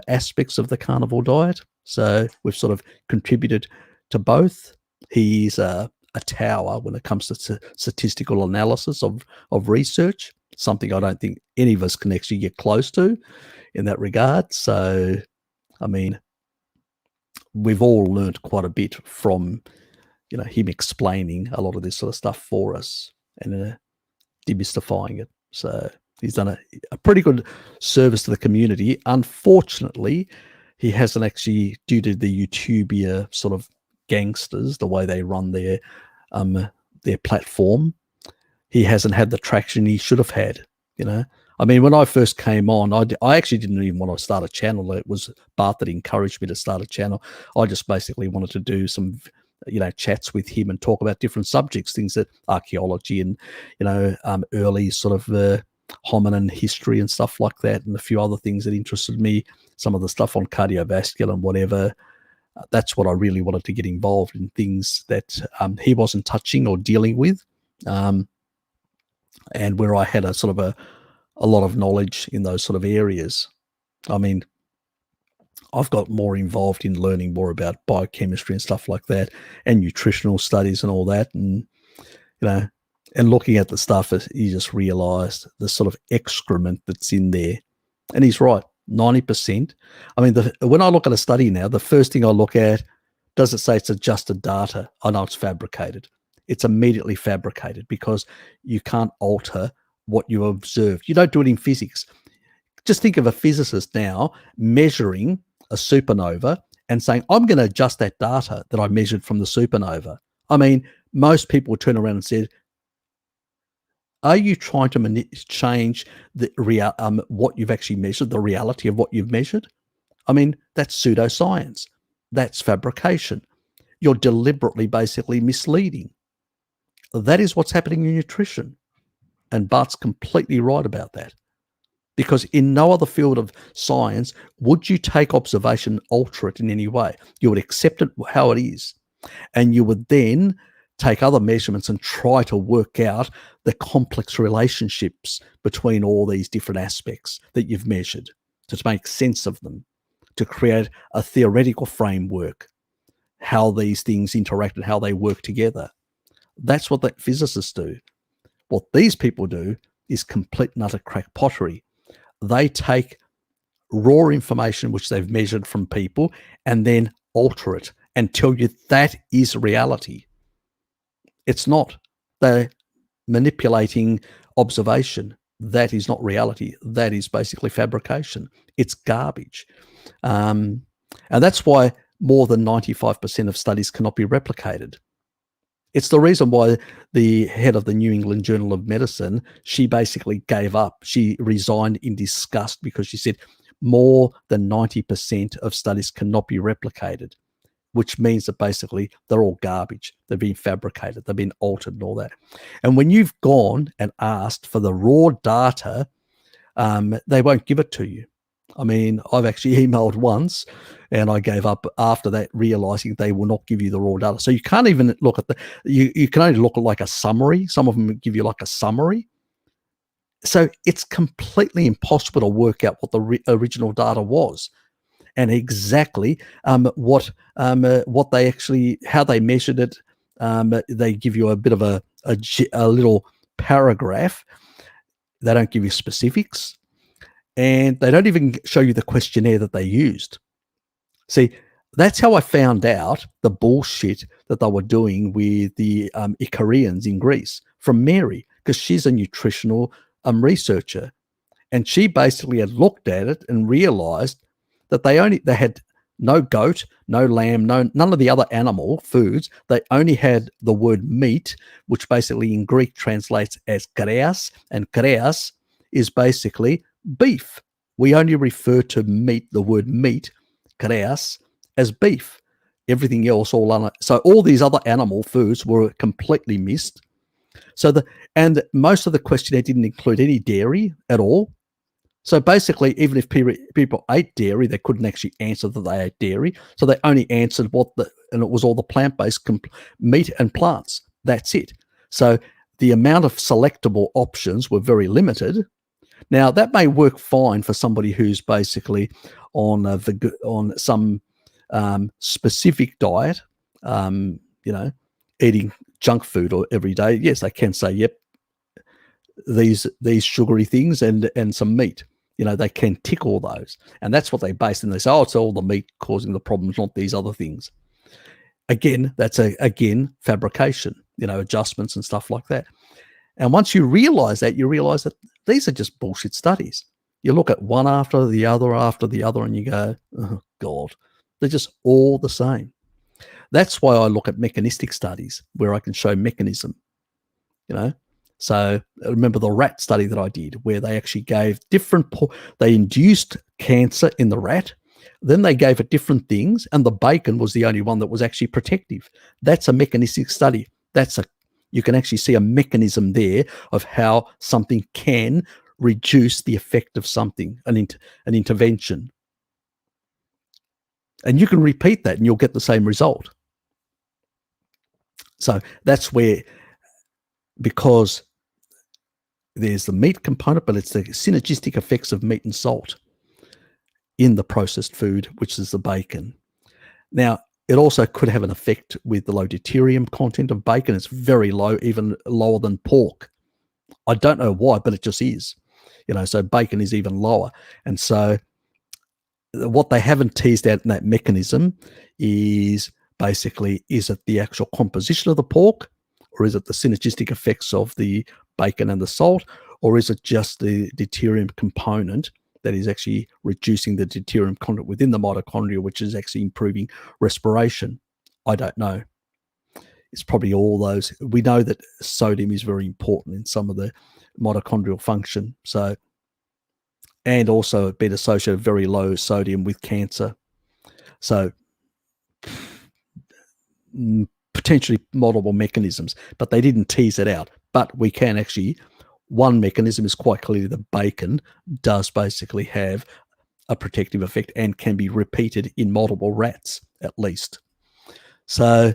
aspects of the carnivore diet. So we've sort of contributed to both. He's a tower when it comes to statistical analysis of research, something I don't think any of us can actually get close to in that regard. So, I mean, we've all learned quite a bit from, him explaining a lot of this sort of stuff for us and demystifying it. So he's done a pretty good service to the community. Unfortunately, he hasn't actually, due to the YouTubia sort of gangsters, the way they run their platform, he hasn't had the traction he should have had, I mean, when I first came on, I actually didn't even want to start a channel. It was Bart that encouraged me to start a channel. I just basically wanted to do some, chats with him and talk about different subjects, things that archaeology and, early sort of hominin history and stuff like that, and a few other things that interested me, some of the stuff on cardiovascular and whatever. That's what I really wanted to get involved in, things that he wasn't touching or dealing with, and where I had a sort of a lot of knowledge in those sort of areas. I mean, I've got more involved in learning more about biochemistry and stuff like that, and nutritional studies and all that. And, and looking at the stuff, you just realized the sort of excrement that's in there. And he's right. 90%. I mean, when I look at a study now, the first thing I look at, does it say it's adjusted data? I know it's fabricated. It's immediately fabricated because you can't alter what you observed. You don't do it in physics. Just think of a physicist now measuring a supernova and saying, I'm going to adjust that data that I measured from the supernova. I mean, most people would turn around and say, are you trying to change the what you've actually measured, the reality of what you've measured? I mean, that's pseudoscience. That's fabrication. You're deliberately basically misleading. That is what's happening in nutrition. And Bart's completely right about that. Because in no other field of science would you take observation, alter it in any way. You would accept it how it is. And you would then take other measurements and try to work out the complex relationships between all these different aspects that you've measured, to make sense of them, to create a theoretical framework, how these things interact and how they work together. That's what the physicists do. What these people do is complete and utter crack pottery. They take raw information which they've measured from people and then alter it and tell you that is reality. It's not. They're manipulating observation. That is not reality. That is basically fabrication. It's garbage. And that's why more than 95% of studies cannot be replicated. It's the reason why the head of the New England Journal of Medicine, she basically gave up. She resigned in disgust because she said more than 90% of studies cannot be replicated, which means that basically they're all garbage. They've been fabricated. They've been altered and all that. And when you've gone and asked for the raw data, they won't give it to you. I mean, I've actually emailed once and I gave up after that, realizing they will not give you the raw data. So you can't even look at you can only look at like a summary. Some of them give you like a summary. So it's completely impossible to work out what the original data was and exactly what they actually, how they measured it. They give you a bit of a little paragraph. They don't give you specifics. And they don't even show you the questionnaire that they used. See, that's how I found out the bullshit that they were doing with the Icarians in Greece from Mary, because she's a nutritional researcher. And she basically had looked at it and realized that they had no goat, no lamb, none of the other animal foods. They only had the word meat, which basically in Greek translates as kreas, and kreas is basically beef. We only refer to meat, the word meat, kreas, as beef. Everything else, so all these other animal foods were completely missed. And most of the questionnaire didn't include any dairy at all. So basically, even if people ate dairy, they couldn't actually answer that they ate dairy. So they only answered and it was all the plant-based meat and plants. That's it. So the amount of selectable options were very limited. Now, that may work fine for somebody who's basically on some specific diet, eating junk food every day. Yes, they can say, yep, these sugary things and some meat. They can tick all those. And that's what they base. And they say, it's all the meat causing the problems, not these other things. Again, that's fabrication, adjustments and stuff like that. And once you realize that these are just bullshit studies. You look at one after the other, and you go, oh, God, they're just all the same. That's why I look at mechanistic studies where I can show mechanism, So I remember the rat study that I did where they actually gave they induced cancer in the rat. Then they gave it different things, and the bacon was the only one that was actually protective. That's a mechanistic study. You can actually see a mechanism there of how something can reduce the effect of something, an intervention. And you can repeat that and you'll get the same result. So that's where, because there's the meat component, but it's the synergistic effects of meat and salt in the processed food, which is the bacon. Now, it also could have an effect with the low deuterium content of bacon. It's very low, even lower than pork. I don't know why, but it just is. So bacon is even lower. And so what they haven't teased out in that mechanism is basically, is it the actual composition of the pork, or is it the synergistic effects of the bacon and the salt, or is it just the deuterium component that is actually reducing the deuterium content within the mitochondria, which is actually improving respiration? I don't know. It's probably all those. We know that sodium is very important in some of the mitochondrial function. So, and also been associated with very low sodium with cancer. So potentially multiple mechanisms, but they didn't tease it out. But we can actually, one mechanism is quite clearly the bacon does basically have a protective effect and can be repeated in multiple rats at least. So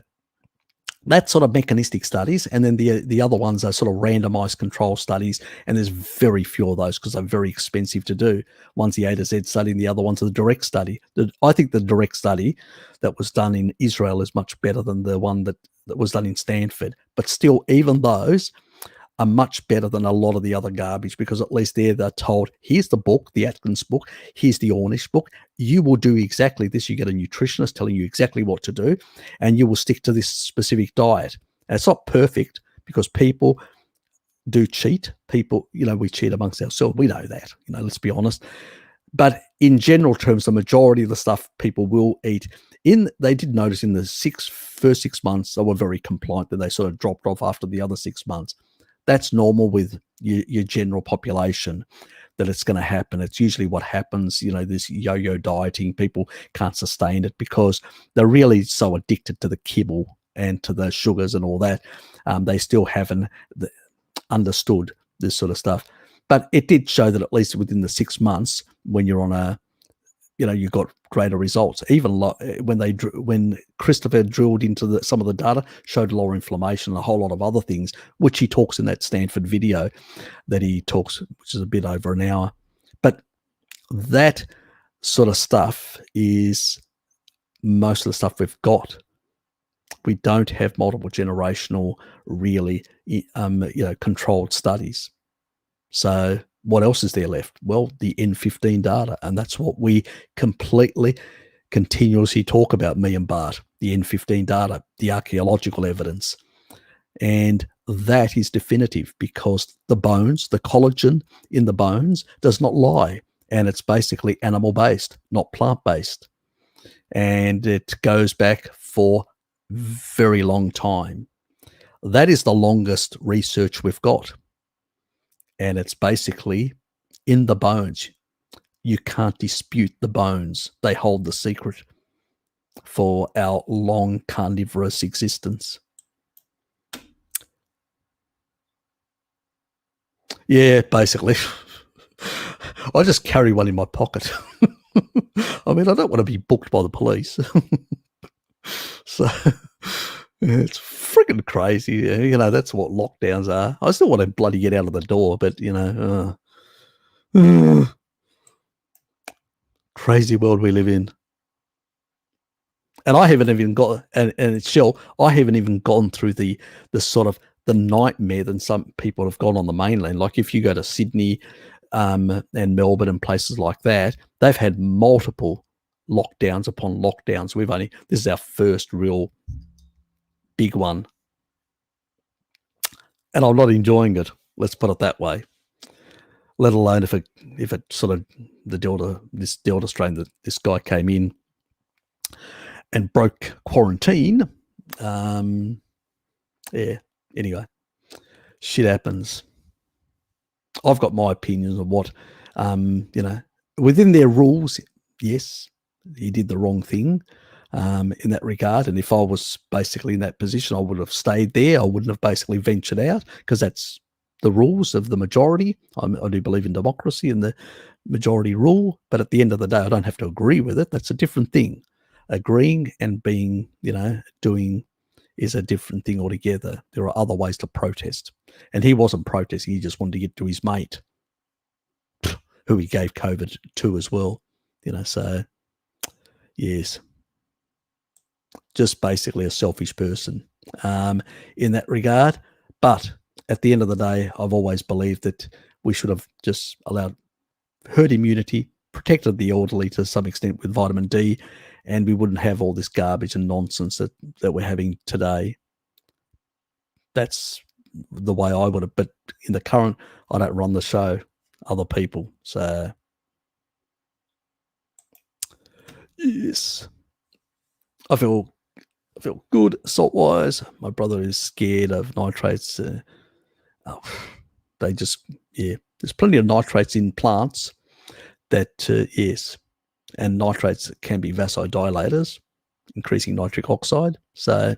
that's sort of mechanistic studies. And then the other ones are sort of randomized control studies. And there's very few of those because they're very expensive to do. One's the A to Z study and the other one's the direct study. I think the direct study that was done in Israel is much better than the one that was done in Stanford. But still, even those are much better than a lot of the other garbage, because at least they're told, here's the book, the Atkins book, here's the Ornish book. You will do exactly this. You get a nutritionist telling you exactly what to do, and you will stick to this specific diet. And it's not perfect because people do cheat. People, we cheat amongst ourselves. We know that, let's be honest. But in general terms, the majority of the stuff people will eat, they did notice in the first 6 months, they were very compliant, then they sort of dropped off after the other 6 months. That's normal with your general population, that it's going to happen. It's usually what happens, this yo-yo dieting. People can't sustain it because they're really so addicted to the kibble and to the sugars and all that. They still haven't understood this sort of stuff. But it did show that at least within the 6 months, when you're on you got greater results. Even when Christopher drilled into some of the data, showed lower inflammation and a whole lot of other things, which he talks in that Stanford video that he talks, which is a bit over an hour. But that sort of stuff is most of the stuff we've got. We don't have multiple generational, really, controlled studies. So what else is there left? Well, the N15 data, and that's what we continuously talk about, me and Bart, the N15 data, the archaeological evidence. And that is definitive because the bones, the collagen in the bones does not lie. And it's basically animal-based, not plant-based. And it goes back for a very long time. That is the longest research we've got. And it's basically in the bones. You can't dispute the bones. They hold the secret for our long carnivorous existence. Yeah, basically. I just carry one in my pocket. I mean, I don't want to be booked by the police. So it's freaking crazy. That's what lockdowns are. I still want to bloody get out of the door, but crazy world we live in. And I haven't even got, and it's Shell, I haven't even gone through the sort of the nightmare that some people have gone on the mainland. Like if you go to Sydney and Melbourne and places like that, they've had multiple lockdowns upon lockdowns. This is our first real big one. And I'm not enjoying it. Let's put it that way. Let alone if it sort of this Delta strain that this guy came in and broke quarantine. Yeah. Anyway, shit happens. I've got my opinions on what, within their rules. Yes, he did the wrong thing in that regard. And if I was basically in that position, I would have stayed there. I wouldn't have basically ventured out because that's the rules of the majority. I do believe in democracy and the majority rule. But at the end of the day, I don't have to agree with it. That's a different thing. Agreeing and being, doing is a different thing altogether. There are other ways to protest. And he wasn't protesting. He just wanted to get to his mate, who he gave COVID to as well. So yes, just basically a selfish person in that regard. But at the end of the day, I've always believed that we should have just allowed herd immunity, protected the elderly to some extent with vitamin D, and we wouldn't have all this garbage and nonsense that we're having today. That's the way I would have. But in the current, I don't run the show, other people. So yes, I feel good salt wise. My brother is scared of nitrates. They just, there's plenty of nitrates in plants that, yes, and nitrates can be vasodilators, increasing nitric oxide. So,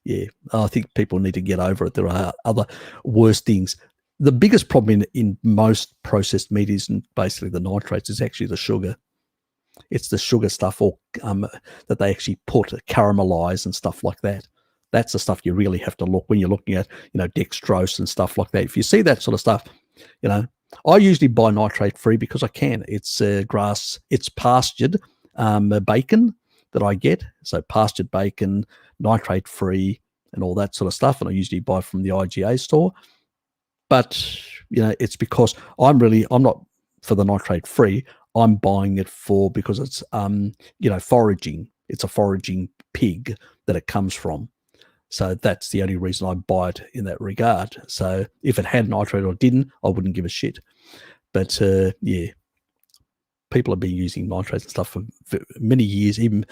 yeah, I think people need to get over it. There are other worse things. The biggest problem in most processed meat isn't basically the nitrates, it's actually the sugar. It's the sugar stuff or that they actually put, caramelize and stuff like that. That's the stuff you really have to look when you're looking at, dextrose and stuff like that. If you see that sort of stuff, I usually buy nitrate free because I can. It's grass, it's pastured bacon that I get. So pastured bacon, nitrate free and all that sort of stuff. And I usually buy from the IGA store. But, it's because I'm not for the nitrate free. I'm buying it because it's, foraging. It's a foraging pig that it comes from. So that's the only reason I buy it in that regard. So if it had nitrate or didn't, I wouldn't give a shit. But, people have been using nitrates and stuff for many years, even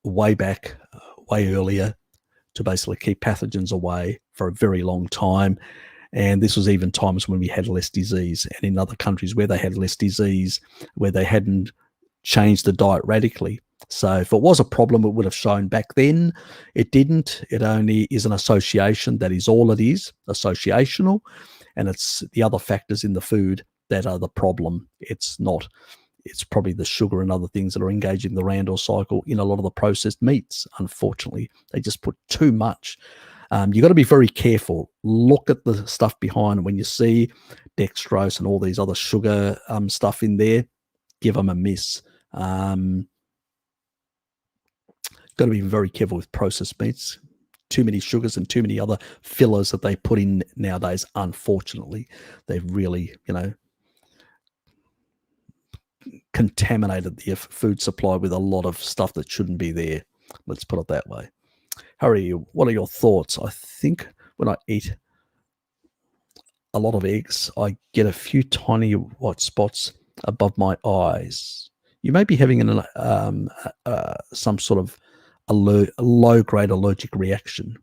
way back, way earlier, to basically keep pathogens away for a very long time. And this was even times when we had less disease, and in other countries where they had less disease, where they hadn't changed the diet radically. So if it was a problem, it would have shown back then. It didn't. It only is an association. That is all it is, associational. And it's the other factors in the food that are the problem. It's not. It's probably the sugar and other things that are engaging the Randall cycle in a lot of the processed meats. Unfortunately, they just put too much. You got to be very careful. Look at the stuff behind. When you see dextrose and all these other sugar stuff in there, give them a miss. Got to be very careful with processed meats. Too many sugars and too many other fillers that they put in nowadays. Unfortunately, they've really, contaminated the food supply with a lot of stuff that shouldn't be there. Let's put it that way. Harry, what are your thoughts? I think when I eat a lot of eggs, I get a few tiny white spots above my eyes. You may be having some sort of a low-grade allergic reaction.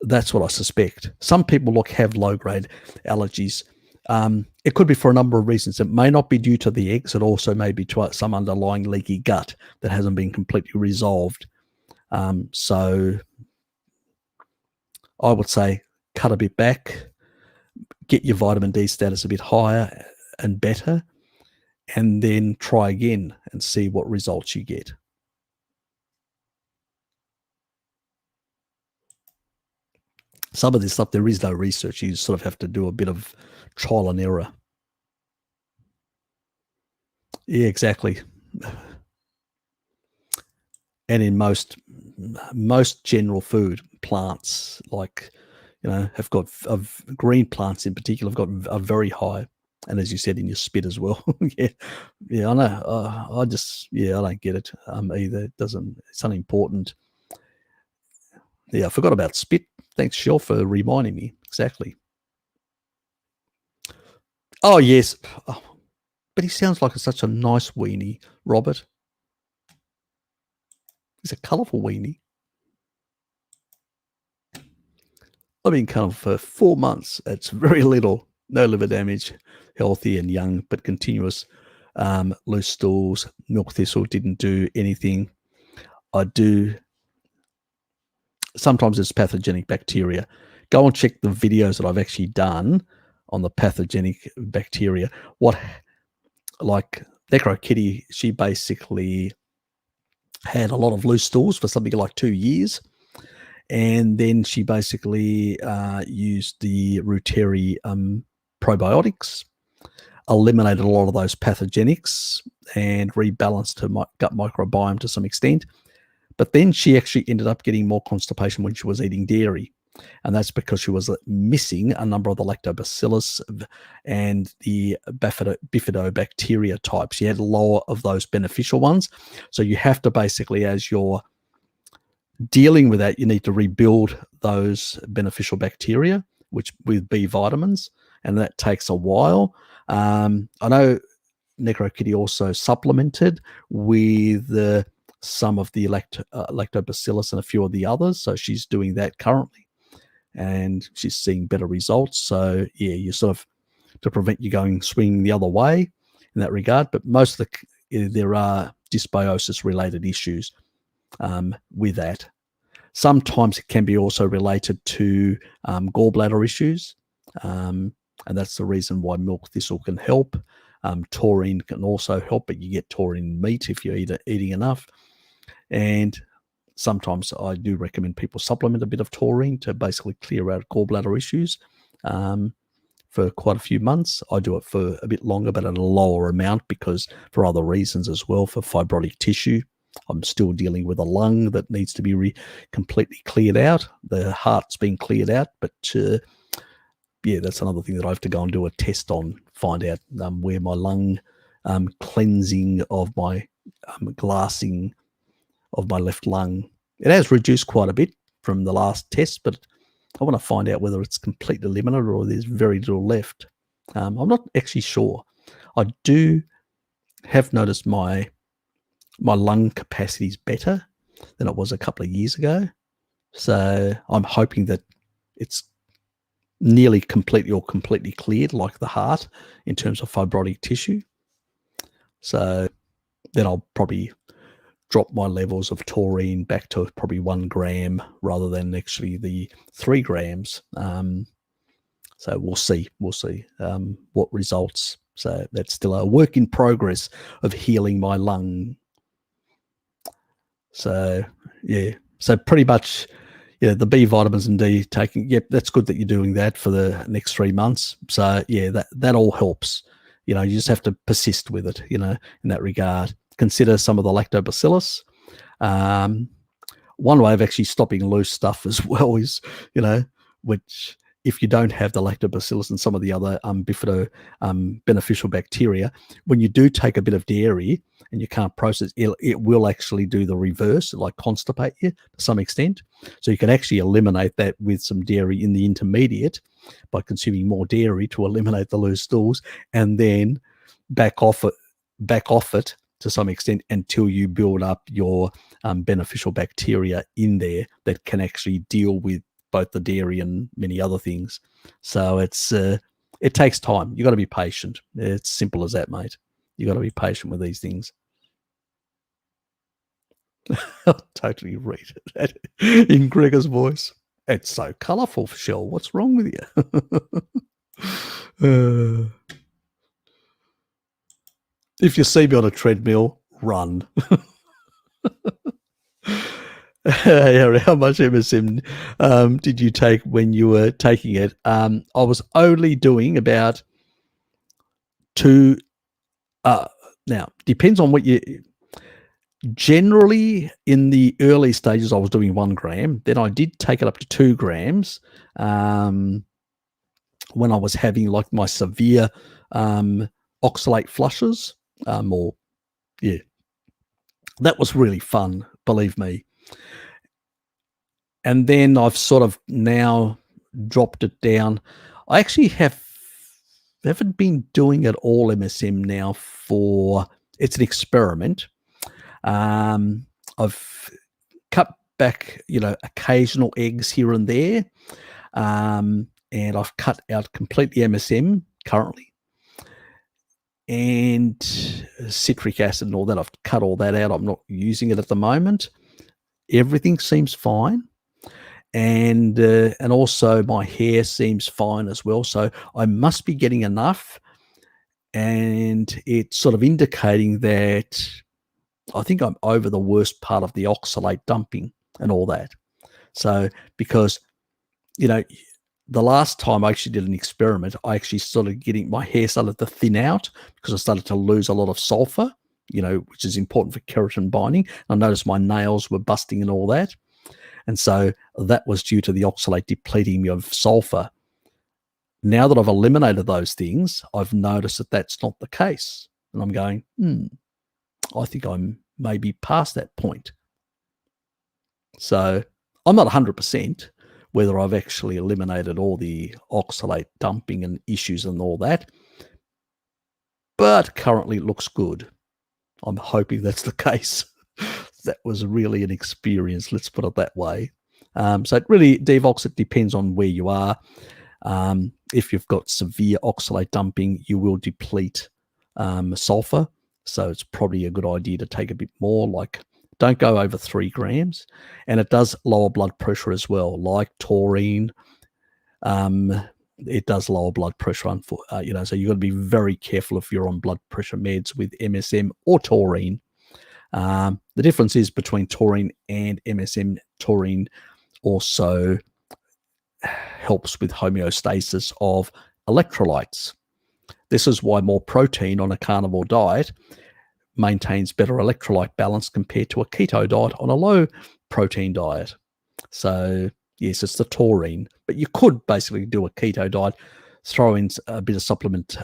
That's what I suspect. Some people have low-grade allergies. It could be for a number of reasons. It may not be due to the eggs. It also may be to some underlying leaky gut that hasn't been completely resolved. So I would say cut a bit back, get your vitamin D status a bit higher and better, and then try again and see what results you get. Some of this stuff, there is no research. You sort of have to do a bit of trial and error. Yeah, exactly. And in most general food, plants have got green plants in particular are very high, and as you said, in your spit as well. yeah, I know. I don't get it either. It's unimportant. Yeah, I forgot about spit. Thanks, Shell, for reminding me. Exactly. Oh yes, but he sounds like such a nice weenie, Robert. He's a colourful weenie. I've been kind of for 4 months. It's very little, no liver damage, healthy and young, but continuous loose stools. Milk thistle didn't do anything. Sometimes it's pathogenic bacteria. Go and check the videos that I've actually done on the pathogenic bacteria. Like Necro Kitty, she basically had a lot of loose stools for something like 2 years. And then she basically used the Ruteri probiotics, eliminated a lot of those pathogenics, and rebalanced her gut microbiome to some extent. But then she actually ended up getting more constipation when she was eating dairy. And that's because she was missing a number of the lactobacillus, and missing a number of the lactobacillus and the bifidobacteria types. She had lower of those beneficial ones. So you have to basically, as you're dealing with that, you need to rebuild those beneficial bacteria, which with B vitamins, and that takes a while. I know NecroKitty also supplemented with some of the lactobacillus and a few of the others, so she's doing that currently, and she's seeing better results. So yeah, you sort of, to prevent you going swinging the other way in that regard. But most of there are dysbiosis related issues with that. Sometimes it can be also related to gallbladder issues, and that's the reason why milk thistle can help. Taurine can also help, but you get taurine in meat if you're eating enough. And sometimes I do recommend people supplement a bit of taurine to basically clear out gallbladder issues for quite a few months. I do it for a bit longer, but at a lower amount, because for other reasons as well, for fibrotic tissue. I'm still dealing with a lung that needs to be completely cleared out. The heart's been cleared out, but yeah, that's another thing that I have to go and do a test on, find out where my lung cleansing of my glassing of my left lung. It has reduced quite a bit from the last test, but I want to find out whether it's completely eliminated or there's very little left. I'm not actually sure. I do have noticed my lung capacity is better than it was a couple of years ago. So I'm hoping that it's nearly completely cleared, like the heart, in terms of fibrotic tissue. So then I'll probably drop my levels of taurine back to probably 1 gram rather than actually the 3 grams. So we'll see what results. So that's still a work in progress of healing my lung. So yeah, so pretty much, yeah, the B vitamins and D taking, yep, that's good that you're doing that for the next 3 months. So yeah, that all helps. You know, you just have to persist with it, you know, in that regard. Consider some of the lactobacillus. One way of actually stopping loose stuff as well is, you know, which if you don't have the lactobacillus and some of the other beneficial bacteria, when you do take a bit of dairy and you can't process it will actually do the reverse, like constipate you to some extent. So you can actually eliminate that with some dairy in the intermediate by consuming more dairy to eliminate the loose stools, and then back off it to some extent until you build up your beneficial bacteria in there that can actually deal with both the dairy and many other things. So it takes time. You got to be patient. It's simple as that, mate. You got to be patient with these things. I'll totally read it in Gregor's voice. It's so colourful, Shell. What's wrong with you? If you see me on a treadmill, run. How much MSM did you take when you were taking it? I was only doing about 2. Now, depends on what you... Generally, in the early stages, I was doing 1 gram. Then I did take it up to 2 grams when I was having like my severe oxalate flushes. Yeah, that was really fun, believe me. And then I've sort of now dropped it down. I actually haven't been doing it all MSM now for... It's an experiment. I've cut back, you know, occasional eggs here and there, and I've cut out completely MSM currently, and citric acid and all that. I've cut all that out. I'm not using it at the moment. Everything seems fine, and also my hair seems fine as well. So I must be getting enough, and it's sort of indicating that I think I'm over the worst part of the oxalate dumping and all that. So because, you know, the last time I actually did an experiment, I actually started getting, my hair started to thin out because I started to lose a lot of sulfur, you know, which is important for keratin binding. I noticed my nails were busting and all that. And so that was due to the oxalate depleting me of sulfur. Now that I've eliminated those things, I've noticed that that's not the case. And I'm going, I think I'm maybe past that point. So I'm not 100% whether I've actually eliminated all the oxalate dumping and issues and all that, but currently it looks good. I'm hoping that's the case. That was really an experience, let's put it that way. So it really, Devox, it depends on where you are. If you've got severe oxalate dumping, you will deplete sulfur. So it's probably a good idea to take a bit more, like don't go over 3 grams. And it does lower blood pressure as well, like taurine. It does lower blood pressure, so you've got to be very careful if you're on blood pressure meds with MSM or taurine. The difference is between taurine and MSM. Taurine also helps with homeostasis of electrolytes. This is why more protein on a carnivore diet maintains better electrolyte balance compared to a keto diet on a low protein diet. So yes, it's the taurine, but you could basically do a keto diet, throw in a bit of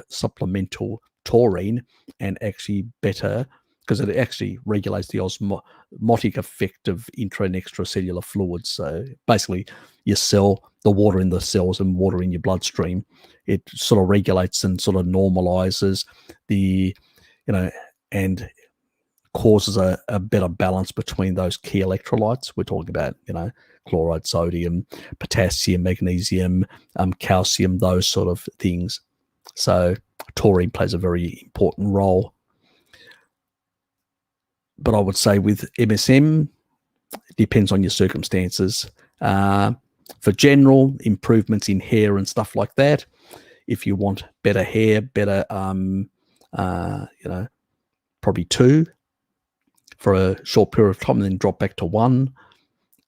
supplemental taurine, and actually better, because it actually regulates the osmotic effect of intra and extracellular fluids. So basically your cell, the water in the cells and water in your bloodstream, it sort of regulates and sort of normalizes the, and causes a better balance between those key electrolytes. We're talking about, chloride, sodium, potassium, magnesium, calcium, those sort of things. So taurine plays a very important role. But I would say with MSM, it depends on your circumstances. For general improvements in hair and stuff like that, if you want better hair, better, probably 2 for a short period of time, and then drop back to 1.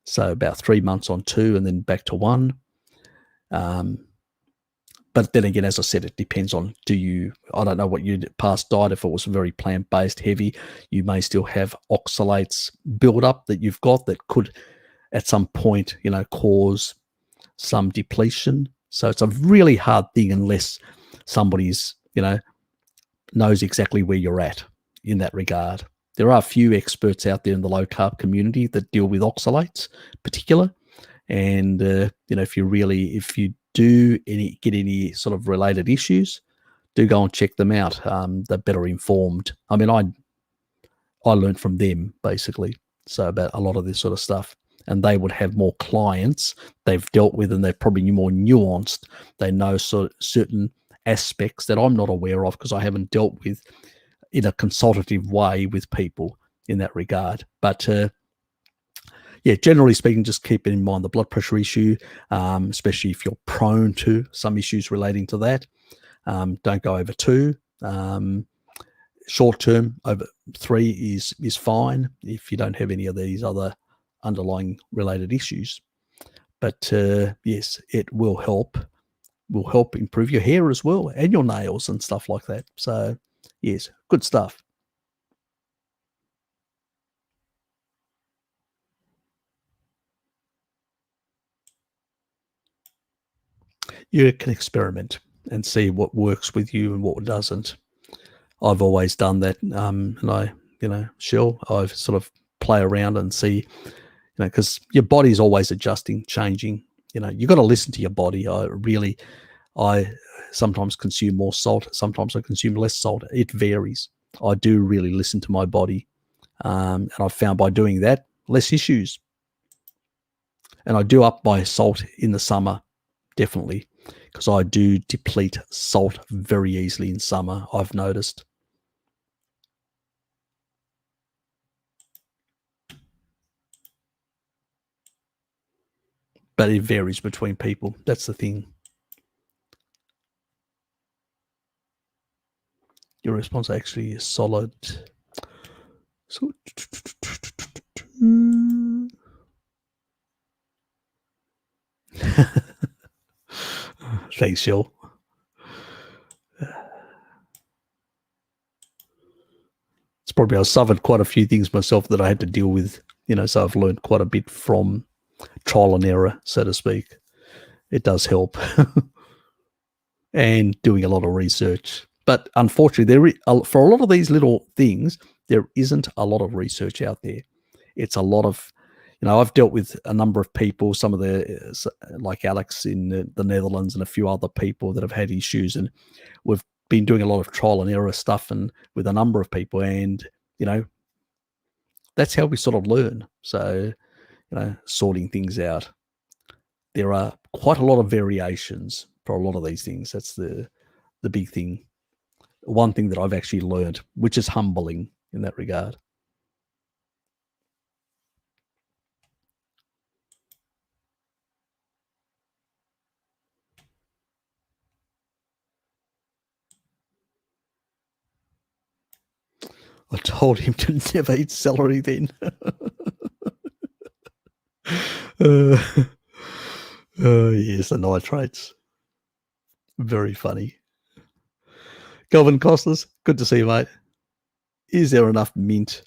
So about 3 months on 2 and then back to 1. But then again, as I said, it depends on, I don't know what your past diet, if it was very plant-based, heavy, you may still have oxalates build up that you've got that could at some point, cause some depletion. So it's a really hard thing unless somebody's, knows exactly where you're at in that regard. There are a few experts out there in the low-carb community that deal with oxalates in particular. And, if you do get any sort of related issues, do go and check them out. They're better informed. I mean, I learned from them basically, so about a lot of this sort of stuff, and they would have more clients they've dealt with, and they're probably more nuanced. They know certain aspects that I'm not aware of because I haven't dealt with in a consultative way with people in that regard. But generally speaking, just keep in mind the blood pressure issue, especially if you're prone to some issues relating to that. Don't go over 2. Short term, over 3 is fine if you don't have any of these other underlying related issues. But yes, it will help improve your hair as well, and your nails and stuff like that. So yes, good stuff. You can experiment and see what works with you and what doesn't. I've always done that, and I sort of play around and see, because your body's always adjusting, changing. You got to listen to your body. I sometimes consume more salt, sometimes I consume less salt. It varies. I do really listen to my body, and I've found by doing that, less issues. And I do up my salt in the summer, definitely, because I do deplete salt very easily in summer, I've noticed. But it varies between people. That's the thing. Your response actually is solid. So, thanks, Shell. It's probably, I suffered quite a few things myself that I had to deal with, so I've learned quite a bit from trial and error, so to speak. It does help. And doing a lot of research. But unfortunately, for a lot of these little things, there isn't a lot of research out there. It's a lot of, I've dealt with a number of people, some of the, like Alex in the Netherlands and a few other people that have had issues. And we've been doing a lot of trial and error stuff and with a number of people. And, that's how we sort of learn. So, sorting things out. There are quite a lot of variations for a lot of these things. That's the big thing. One thing that I've actually learned, which is humbling in that regard. I told him to never eat celery then. Yes, the nitrates. Very funny. Kelvin Costas, good to see you, mate. Is there enough mint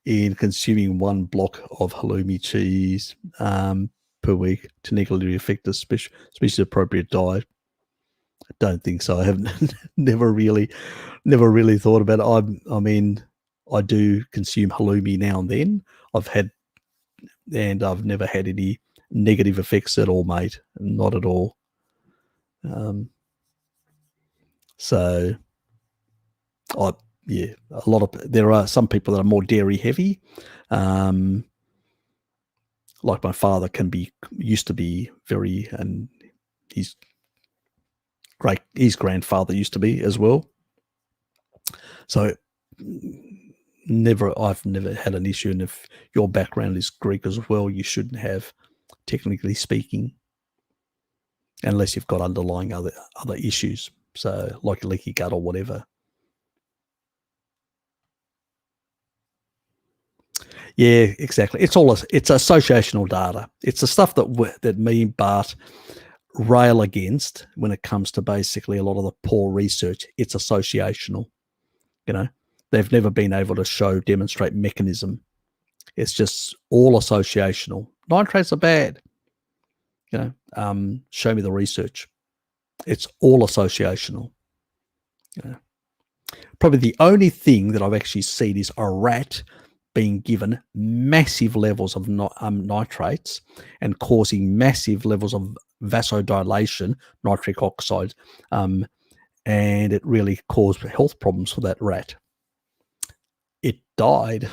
in consuming one block of halloumi cheese per week to negatively affect the species appropriate diet? I don't think so. I haven't never really thought about it. I mean, I do consume halloumi now and then. I've never had any negative effects at all, mate. Not at all. So, there are some people that are more dairy heavy. Like my father used to be very, and his grandfather used to be as well. So I've never had an issue. And if your background is Greek as well, you shouldn't have, technically speaking, unless you've got underlying other issues. So like leaky gut or whatever. Yeah, exactly. It's associational data. It's the stuff that me and Bart rail against when it comes to basically a lot of the poor research. It's associational. They've never been able to demonstrate mechanism. It's just all associational. Nitrates are bad. Show me the research. It's all associational. Probably the only thing that I've actually seen is a rat being given massive levels of nitrates and causing massive levels of vasodilation, nitric oxide, and it really caused health problems for that rat. It died.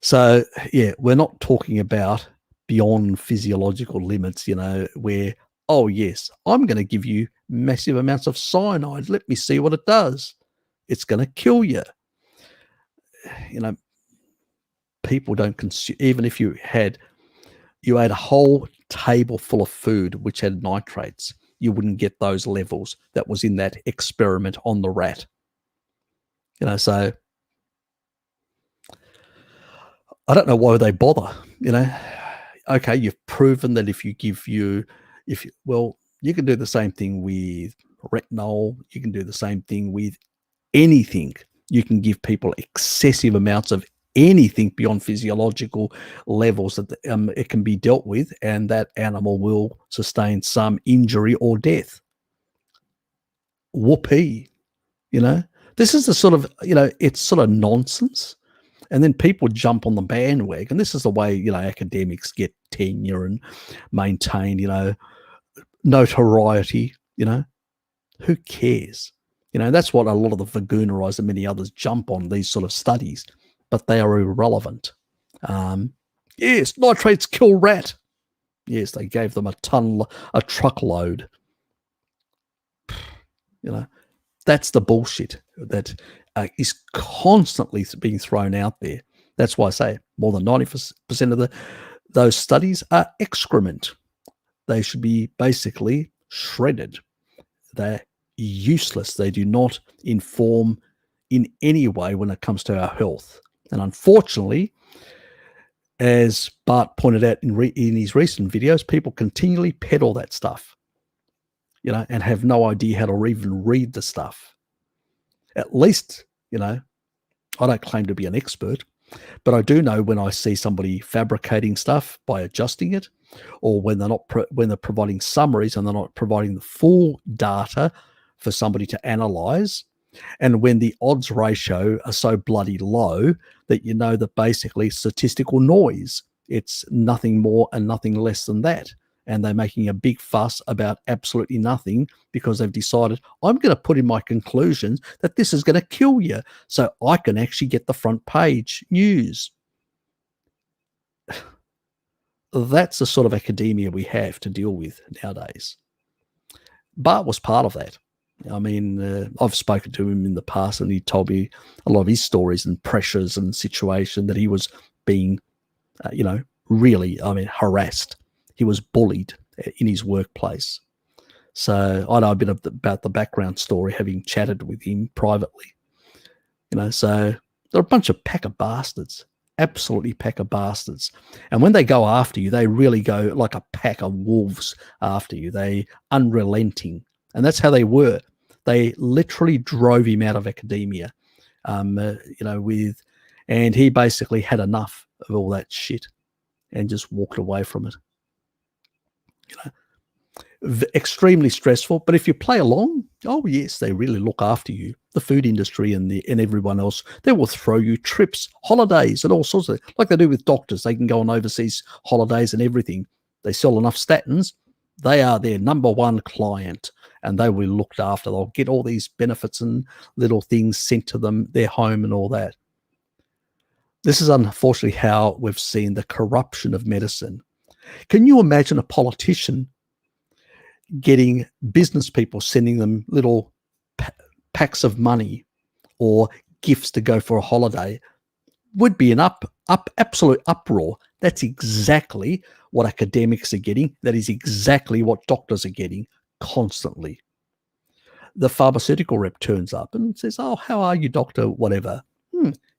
So, yeah, we're not talking about beyond physiological limits, where, oh, yes, I'm going to give you massive amounts of cyanide. Let me see what it does. It's going to kill you. People don't consume, even if you ate a whole table full of food which had nitrates, you wouldn't get those levels that was in that experiment on the rat. So I don't know why they bother, Okay, you've proven that you can do the same thing with retinol. You can do the same thing with anything. You can give people excessive amounts of anything beyond physiological levels that it can be dealt with, and that animal will sustain some injury or death. Whoopee. This is the sort of, it's sort of nonsense. And then people jump on the bandwagon. This is the way, academics get tenure and maintain, notoriety, who cares? That's what a lot of the Vagoonerites and many others jump on, these sort of studies, but they are irrelevant. Yes, nitrates kill rat. Yes, they gave them a truckload. That's the bullshit that is constantly being thrown out there. That's why I say more than 90% of those studies are excrement. They should be basically shredded. They're useless. They do not inform in any way when it comes to our health. And unfortunately, as Bart pointed out in his recent videos, people continually peddle that stuff, and have no idea how to even read the stuff. At least, I don't claim to be an expert, But I do know when I see somebody fabricating stuff by adjusting it, or when they're not when they're providing summaries and they're not providing the full data for somebody to analyze, and when the odds ratio are so bloody low that you know that basically statistical noise, it's nothing more and nothing less than that. And they're making a big fuss about absolutely nothing because they've decided, I'm going to put in my conclusions that this is going to kill you so I can actually get the front page news. That's the sort of academia we have to deal with nowadays. Bart was part of that. I mean, I've spoken to him in the past, and he told me a lot of his stories and pressures and situation that he was being, really, harassed. He was bullied in his workplace. So I know a bit about the background story, having chatted with him privately. So they're a bunch of pack of bastards, absolutely pack of bastards. And when they go after you, they really go like a pack of wolves after you. They unrelenting. And that's how they were. They literally drove him out of academia, and he basically had enough of all that shit and just walked away from it. Extremely stressful. But if you play along, oh yes, they really look after you. The food industry and everyone else, they will throw you trips, holidays, and all sorts of, like they do with doctors. They can go on overseas holidays and everything. They sell enough statins. They are their number one client, and they will be looked after. They'll get all these benefits and little things sent to them, their home and all that. This is unfortunately how we've seen the corruption of medicine. Can you imagine a politician getting business people, sending them little packs of money or gifts to go for a holiday? Would be an absolute uproar. That's exactly what academics are getting. That is exactly what doctors are getting constantly. The pharmaceutical rep turns up and says, "Oh, how are you, doctor? Whatever.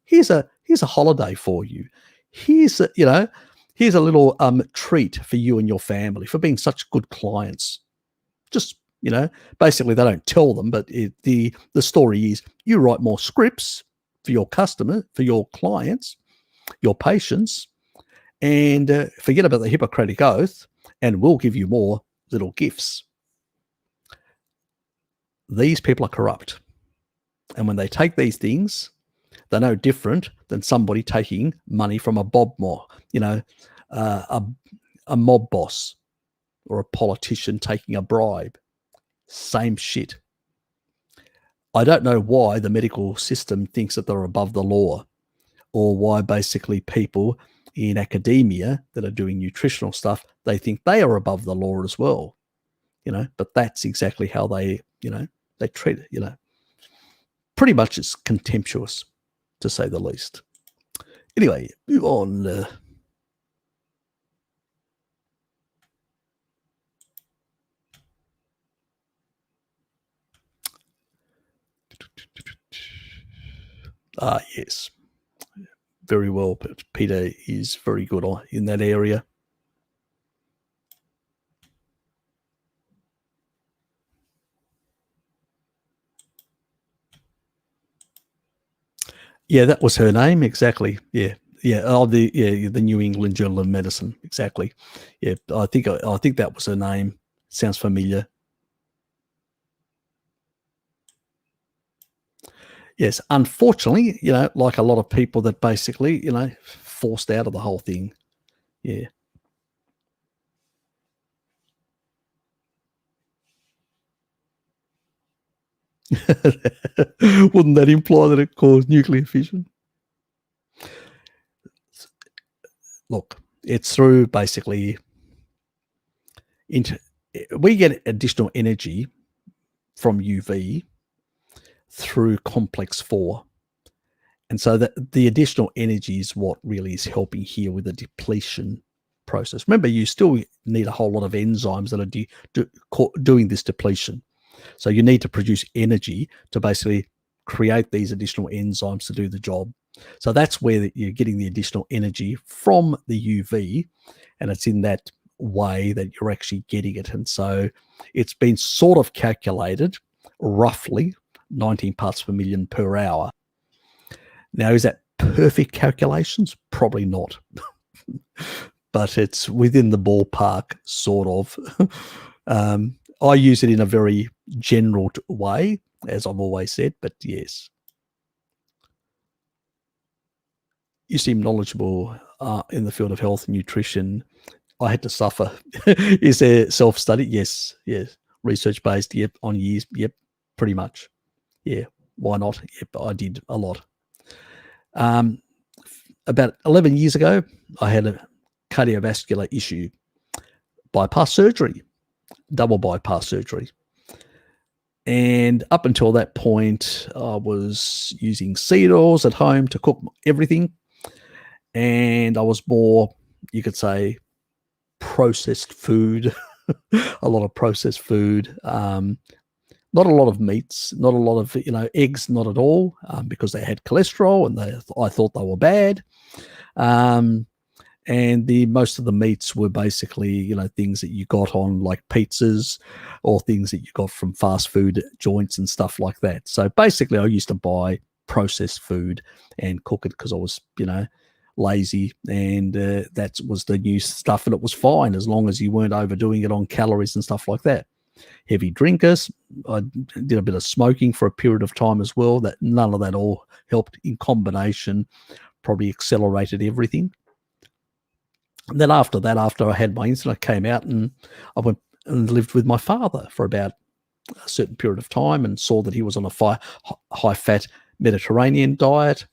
Here's a holiday for you. Here's a little treat for you and your family for being such good clients." Just, basically they don't tell them, but the story is you write more scripts for your customer, for your clients, your patients, and forget about the Hippocratic Oath, and we'll give you more little gifts. These people are corrupt. And when they take these things, they're no different than somebody taking money from a mob boss or a politician taking a bribe. Same shit. I don't know why the medical system thinks that they're above the law, or why basically people in academia that are doing nutritional stuff, they think they are above the law as well. But that's exactly how they treat it. Pretty much it's contemptuous, to say the least. Anyway, move on. Yes. Very well, but Peter is very good in that area. Yeah, that was her name, exactly. Yeah. Oh, the New England Journal of Medicine, exactly. Yeah, I think that was her name. Sounds familiar. Yes, unfortunately, like a lot of people that basically, forced out of the whole thing. Yeah. Wouldn't that imply that it caused nuclear fission? Look, it's through basically we get additional energy from UV through complex 4. And so the additional energy is what really is helping here with the depletion process. Remember, you still need a whole lot of enzymes that are doing this depletion. So you need to produce energy to basically create these additional enzymes to do the job. So that's where you're getting the additional energy from the UV, and it's in that way that you're actually getting it. And so it's been sort of calculated roughly 19 parts per million per hour. Now, is that perfect calculations? Probably not. But it's within the ballpark, sort of. I use it in a very general way, as I've always said, but yes. You seem knowledgeable in the field of health and nutrition. I had to suffer. Is there self-study? Yes. Research-based, yep. On years, yep, pretty much. Yeah, why not? Yep, I did a lot. About 11 years ago, I had a cardiovascular issue, bypass surgery, double bypass surgery. And up until that point, I was using seed oils at home to cook everything. And I was more, you could say, processed food, a lot of processed food, not a lot of meats, not a lot of, eggs, not at all, because they had cholesterol and I thought they were bad. And most of the meats were basically, things that you got on like pizzas or things that you got from fast food joints and stuff like that. So basically I used to buy processed food and cook it because I was, lazy, and that was the new stuff, and it was fine as long as you weren't overdoing it on calories and stuff like that. Heavy drinkers. I did a bit of smoking for a period of time as well. That none of that all helped in combination, probably accelerated everything. And then after that, after I had my incident, I came out and I went and lived with my father for about a certain period of time and saw that he was on a high-fat Mediterranean diet.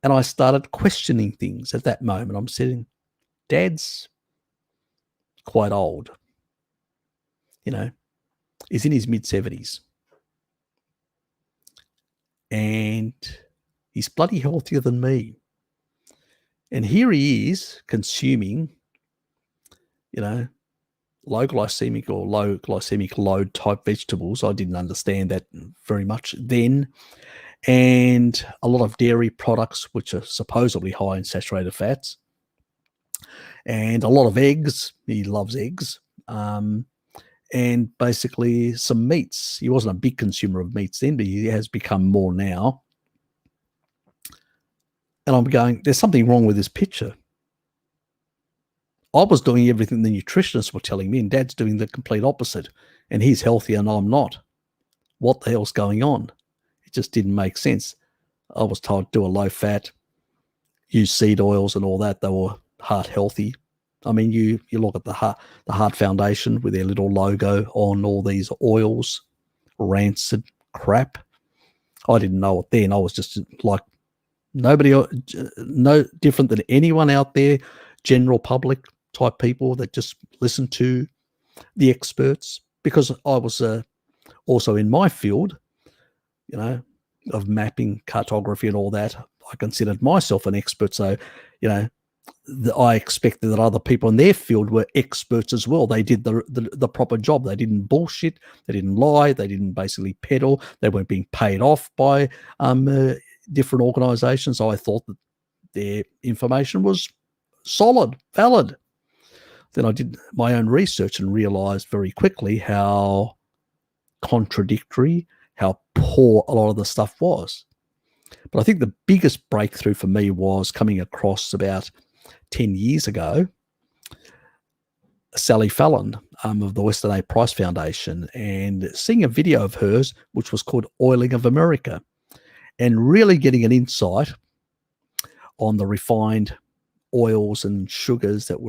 And I started questioning things at that moment. I'm sitting, Dad's quite old. He's in his mid-70s. And he's bloody healthier than me. And here he is consuming, low glycemic or low glycemic load type vegetables. I didn't understand that very much then. And a lot of dairy products, which are supposedly high in saturated fats. And a lot of eggs. He loves eggs. And basically some meats. He wasn't a big consumer of meats then, but he has become more now. And I'm going, there's something wrong with this picture. I was doing everything the nutritionists were telling me, and Dad's doing the complete opposite. And he's healthy and I'm not. What the hell's going on? It just didn't make sense. I was told do a low fat, use seed oils and all that. They were heart healthy. I mean, you look at the Heart Foundation with their little logo on all these oils, rancid crap. I didn't know it then. I was just like nobody, no different than anyone out there, general public type people that just listen to the experts, because I was also in my field, of mapping, cartography and all that. I considered myself an expert. So, I expected that other people in their field were experts as well. They did the proper job. They didn't bullshit. They didn't lie. They didn't basically peddle. They weren't being paid off by different organizations. So I thought that their information was solid, valid. Then I did my own research and realized very quickly how contradictory, how poor a lot of the stuff was. But I think the biggest breakthrough for me was coming across about 10 years ago, Sally Fallon of the Western A. Price Foundation, and seeing a video of hers, which was called Oiling of America, and really getting an insight on the refined oils and sugars that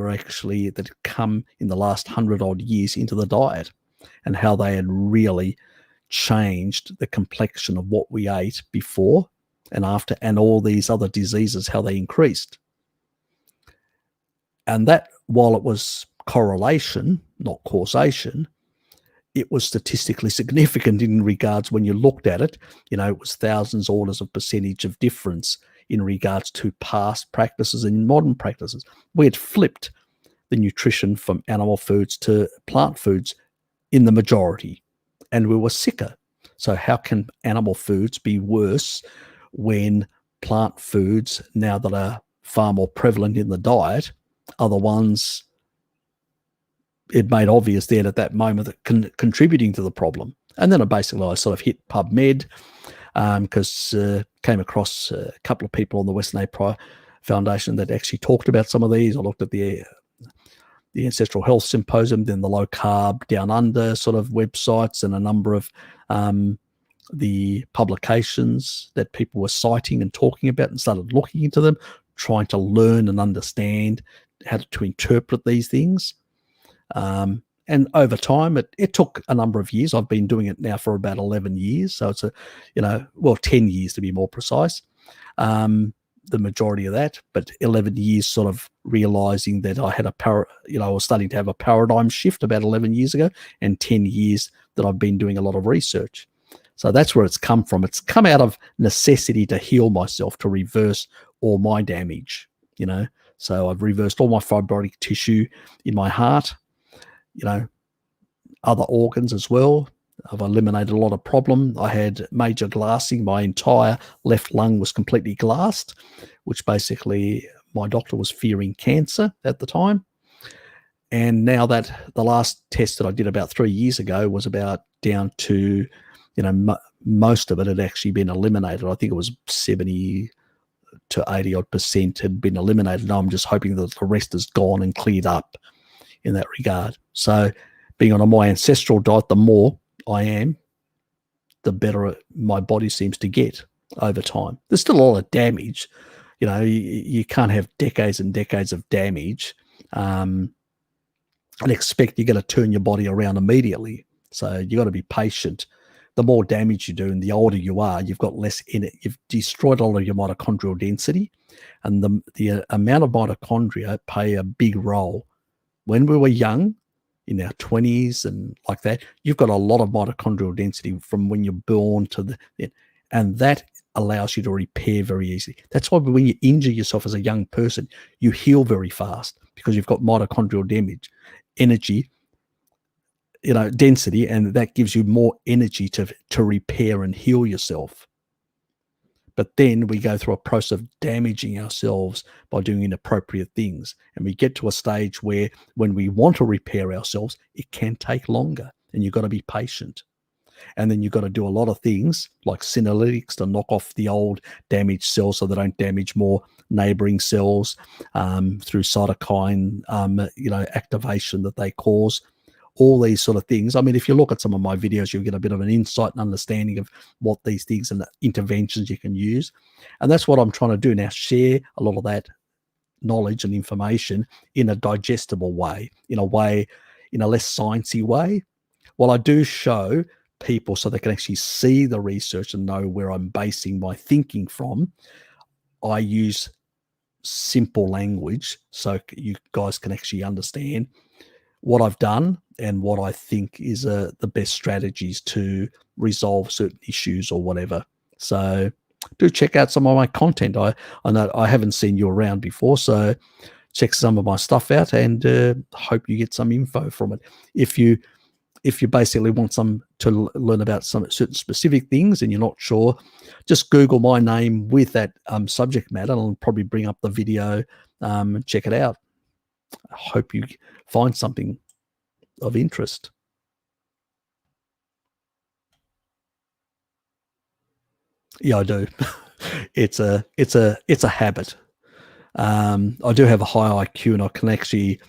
had come in the last 100-odd years into the diet, and how they had really changed the complexion of what we ate before and after, and all these other diseases, how they increased. And that, while it was correlation, not causation, it was statistically significant in regards when you looked at it. It was thousands orders of percentage of difference in regards to past practices and modern practices. We had flipped the nutrition from animal foods to plant foods in the majority, and we were sicker. So how can animal foods be worse when plant foods, now that are far more prevalent in the diet, are the ones it made obvious then at that moment that contributing to the problem? And then I sort of hit PubMed because came across a couple of people on the Western A Foundation that actually talked about some of these. I looked at the Ancestral Health Symposium, then the Low Carb Down Under sort of websites, and a number of the publications that people were citing and talking about, and started looking into them, trying to learn and understand how to interpret these things. And over time, it took a number of years. I've been doing it now for about 11 years. So it's 10 years to be more precise. The majority of that, but 11 years sort of realizing that I had I was starting to have a paradigm shift about 11 years ago, and 10 years that I've been doing a lot of research. So that's where it's come from. It's come out of necessity to heal myself, to reverse all my damage, So I've reversed all my fibrotic tissue in my heart, other organs as well. I've eliminated a lot of problem. I had major glassing. My entire left lung was completely glassed, which basically my doctor was fearing cancer at the time. And now that the last test that I did about 3 years ago was about down to, most of it had actually been eliminated. I think it was 70 to 80 odd % had been eliminated. Now I'm just hoping that the rest is gone and cleared up in that regard. So being on a more ancestral diet, the more I am, the better my body seems to get over time. There's still a lot of damage. You can't have decades and decades of damage and expect you're going to turn your body around immediately. So you got to be patient. The more damage you do and the older you are, you've got less in it. You've destroyed all of your mitochondrial density, and the amount of mitochondria play a big role. When we were young, in our 20s and like that, you've got a lot of mitochondrial density from when you're born to and that allows you to repair very easily. That's why when you injure yourself as a young person, you heal very fast, because you've got mitochondrial energy, density, and that gives you more energy to repair and heal yourself. But then we go through a process of damaging ourselves by doing inappropriate things. And we get to a stage where when we want to repair ourselves, it can take longer, and you've got to be patient. And then you've got to do a lot of things like senolytics to knock off the old damaged cells so they don't damage more neighboring cells through cytokine, activation that they cause. All these sort of things. I mean, if you look at some of my videos, you'll get a bit of an insight and understanding of what these things and the interventions you can use. And that's what I'm trying to do now, share a lot of that knowledge and information in a digestible way, in a less sciencey way. While I do show people so they can actually see the research and know where I'm basing my thinking from, I use simple language so you guys can actually understand what I've done and what I think is the best strategies to resolve certain issues or whatever. So do check out some of my content. I know I haven't seen you around before, so check some of my stuff out, and hope you get some info from it. If you basically want to learn about some certain specific things and you're not sure, just Google my name with that subject matter, and I'll probably bring up the video and check it out. I hope you find something of interest. Yeah, I do. It's a habit. I do have a high IQ, and I can actually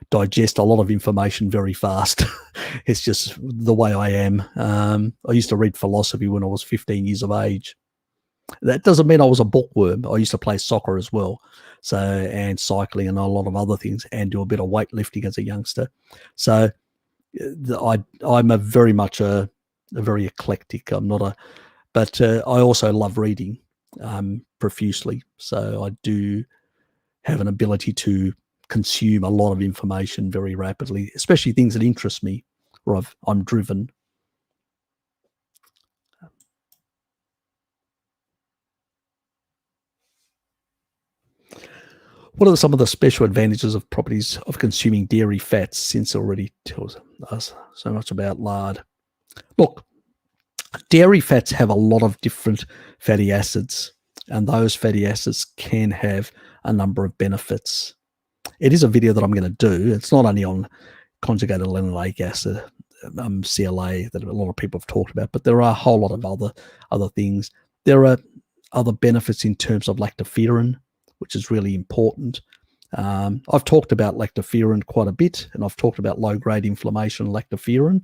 digest a lot of information very fast. It's just the way I am. I used to read philosophy when I was 15 years of age. That doesn't mean I was a bookworm. I used to play soccer as well, and cycling and a lot of other things, and do a bit of weightlifting as a youngster. So I'm very much a very eclectic. But I also love reading profusely. So I do have an ability to consume a lot of information very rapidly, especially things that interest me, or I'm driven. What are some of the special advantages of properties of consuming dairy fats, since it already tells us so much about lard? Look, dairy fats have a lot of different fatty acids, and those fatty acids can have a number of benefits. It is a video that I'm going to do. It's not only on conjugated linoleic acid, CLA, that a lot of people have talked about, but there are a whole lot of other things. There are other benefits in terms of lactoferrin, which is really important. I've talked about lactoferrin quite a bit, and I've talked about low-grade inflammation lactoferrin,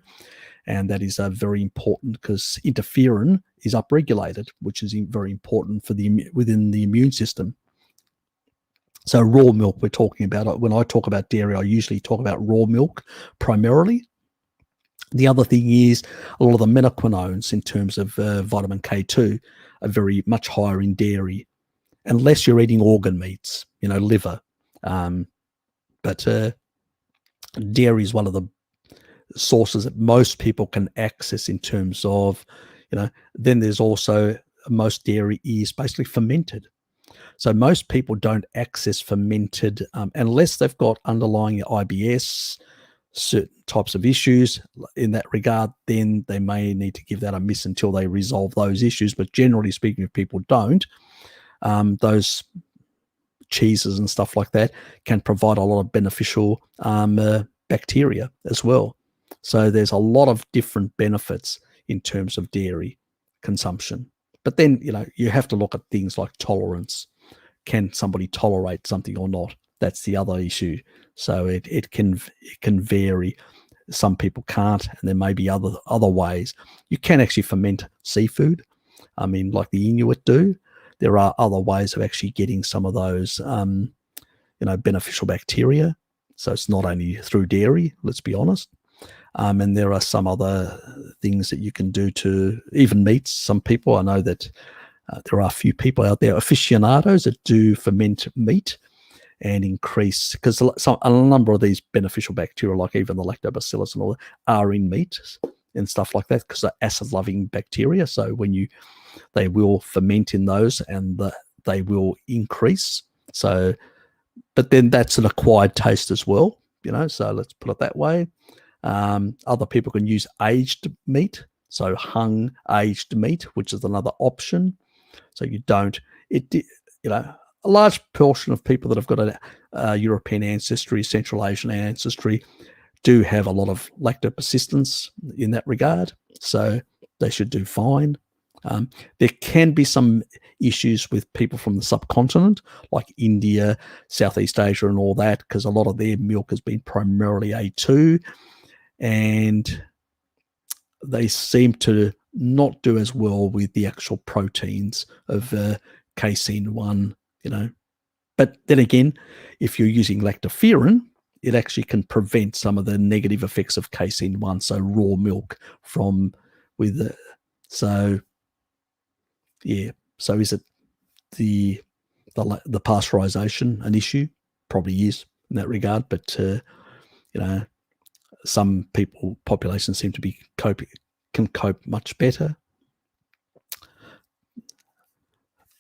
and that is very important because interferon is upregulated, which is very important for within the immune system. So raw milk we're talking about. When I talk about dairy, I usually talk about raw milk primarily. The other thing is a lot of the menaquinones in terms of vitamin K2 are very much higher in dairy, unless you're eating organ meats, liver. But dairy is one of the sources that most people can access in terms of, then there's also most dairy is basically fermented. So most people don't access fermented unless they've got underlying IBS, certain types of issues in that regard, then they may need to give that a miss until they resolve those issues. But generally speaking, if people don't, those cheeses and stuff like that can provide a lot of beneficial bacteria as well. So there's a lot of different benefits in terms of dairy consumption. But then, you have to look at things like tolerance. Can somebody tolerate something or not? That's the other issue. So it can vary. Some people can't, and there may be other ways. You can actually ferment seafood. I mean, like the Inuit do. There are other ways of actually getting some of those, beneficial bacteria. So it's not only through dairy, let's be honest. And there are some other things that you can do to even meats. Some people, I know that there are a few people out there, aficionados, that do ferment meat and increase, because a number of these beneficial bacteria, like even the lactobacillus and all that, are in meat and stuff like that because they're acid-loving bacteria. So they will ferment in those and they will increase. So, but then that's an acquired taste as well, so let's put it that way. Other people can use aged meat, so hung aged meat, which is another option. So you don't, a large portion of people that have got a European ancestry, Central Asian ancestry, do have a lot of lactopersistence in that regard. So they should do fine. There can be some issues with people from the subcontinent, like India, Southeast Asia, and all that, because a lot of their milk has been primarily A2, and they seem to not do as well with the actual proteins of casein 1, But then again, if you're using lactoferrin, it actually can prevent some of the negative effects of casein 1, so raw milk so yeah. So is it the pasteurization an issue? Probably is in that regard, but some populations seem to be can cope much better.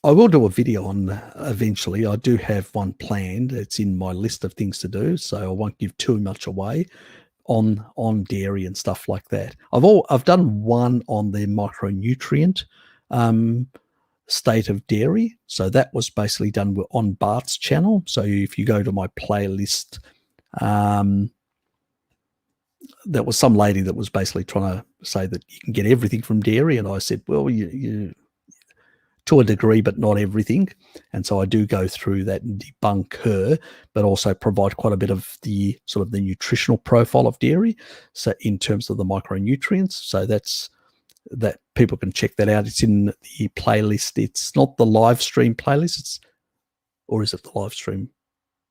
I will do a video on eventually. I do have one planned. It's in my list of things to do, so I won't give too much away on dairy and stuff like that. I've done one on the micronutrient state of dairy. So that was basically done on Bart's channel. So if you go to my playlist, there was some lady that was basically trying to say that you can get everything from dairy, and I said, well, you to a degree, but not everything. And so I do go through that and debunk her, but also provide quite a bit of the sort of the nutritional profile of dairy. So in terms of the micronutrients, so that people can check that out. It's in the playlist. It's not the live stream playlist. Or is it the live stream?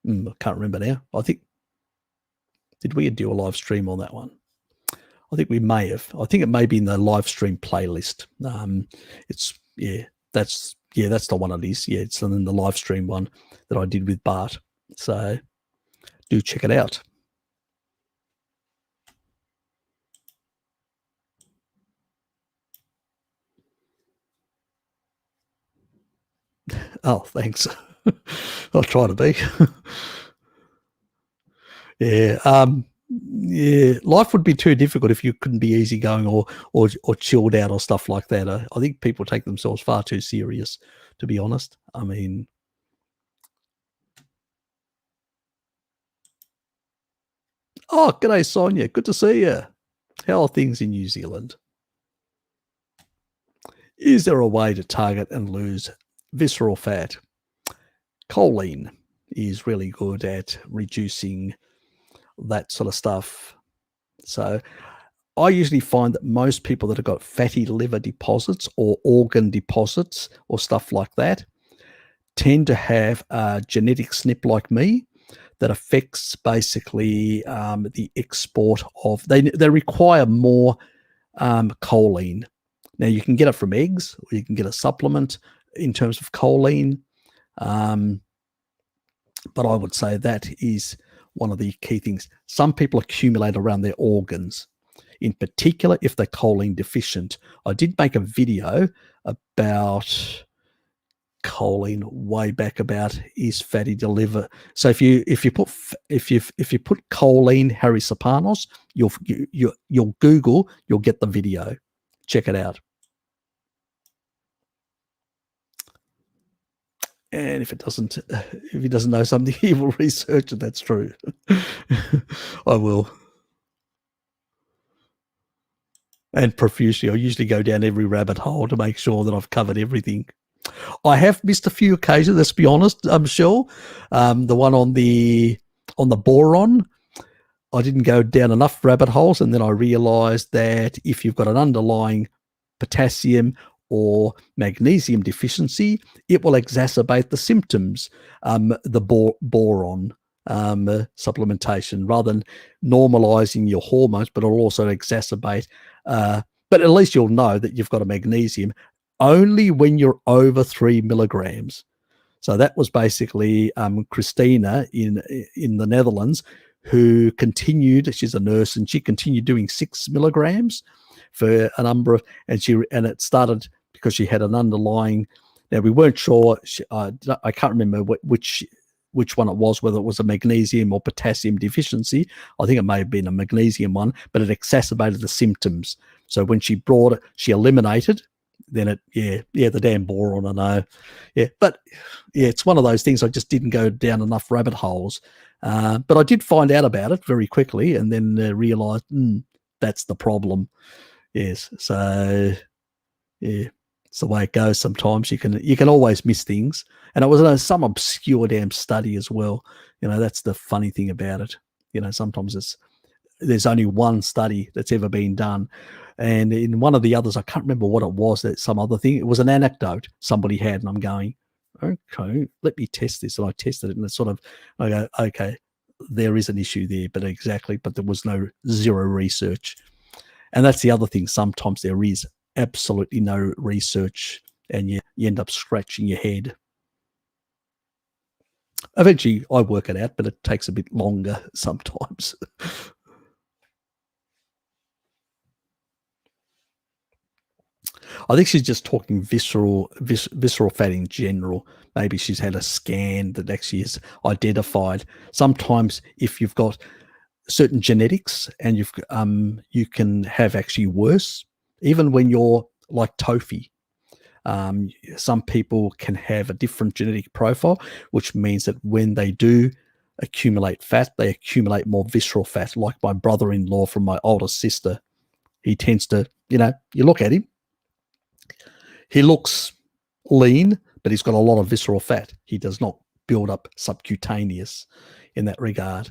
I can't remember now. I think, did we do a live stream on that one? I think we may have. I think it may be in the live stream playlist. That's the one it is. Yeah, it's in the live stream one that I did with Bart. So do check it out. Oh, thanks. I'll try to be. Yeah. Yeah, life would be too difficult if you couldn't be easygoing or chilled out or stuff like that. I think people take themselves far too serious, to be honest. I mean, oh, g'day, Sonia. Good to see you. How are things in New Zealand? Is there a way to target and lose visceral fat. Choline is really good at reducing that sort of stuff. So I usually find that most people that have got fatty liver deposits or organ deposits or stuff like that tend to have a genetic SNP like me that affects basically the export of, they require more choline. Now you can get it from eggs, or you can get a supplement in terms of choline. But I would say that is one of the key things. Some people accumulate around their organs, in particular if they're choline deficient. I did make a video about choline way back about is fatty to liver. So if you put choline Harry Serpanos, you'll Google, you'll get the video. Check it out. And if he doesn't know something, he will research it. That's true. I will. And profusely. I usually go down every rabbit hole to make sure that I've covered everything. I have missed a few occasions, let's be honest, I'm sure. The one on the boron, I didn't go down enough rabbit holes, and then I realized that if you've got an underlying potassium or magnesium deficiency, it will exacerbate the symptoms, the boron supplementation, rather than normalizing your hormones, but it'll also exacerbate. But at least you'll know that you've got a magnesium only when you're over 3 milligrams. So that was basically Christina in the Netherlands, who continued, she's a nurse, and she continued doing 6 milligrams for a number of, and it started because she had an underlying, now we weren't sure, I can't remember which one it was, whether it was a magnesium or potassium deficiency. I think it may have been a magnesium one, but it exacerbated the symptoms. So when she brought it, she eliminated, then the damn boron, I know. Yeah, but yeah, it's one of those things. I just didn't go down enough rabbit holes. But I did find out about it very quickly, and then realized that's the problem. Yes, so yeah, it's the way it goes. Sometimes you can always miss things, and it was some obscure damn study as well. That's the funny thing about it. Sometimes there's only one study that's ever been done, and in one of the others, I can't remember what it was. That some other thing. It was an anecdote somebody had, and I'm going, okay, let me test this. And I tested it, and it's sort of, I go, okay, there is an issue there, but there was zero research. And that's the other thing. Sometimes there is absolutely no research, and you end up scratching your head. Eventually, I work it out, but it takes a bit longer sometimes. I think she's just talking visceral fat in general. Maybe she's had a scan that actually is identified. Sometimes if you've got certain genetics, and you can have actually worse, even when you're like TOFI. Some people can have a different genetic profile, which means that when they do accumulate fat, they accumulate more visceral fat, like my brother-in-law from my older sister. He tends to, you look at him, he looks lean, but he's got a lot of visceral fat. He does not build up subcutaneous in that regard.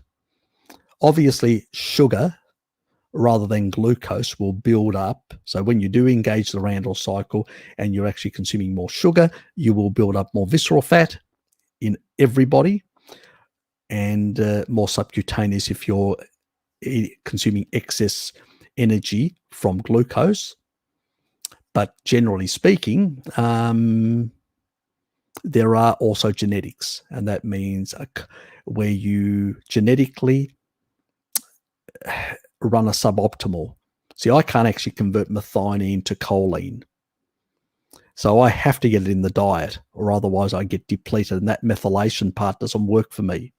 Obviously, sugar rather than glucose will build up. So when you do engage the Randall cycle and you're actually consuming more sugar, you will build up more visceral fat in everybody, and more subcutaneous if you're consuming excess energy from glucose. But generally speaking, there are also genetics, and that means where you genetically run a suboptimal. See, I can't actually convert methionine to choline. So I have to get it in the diet, or otherwise I get depleted, and that methylation part doesn't work for me.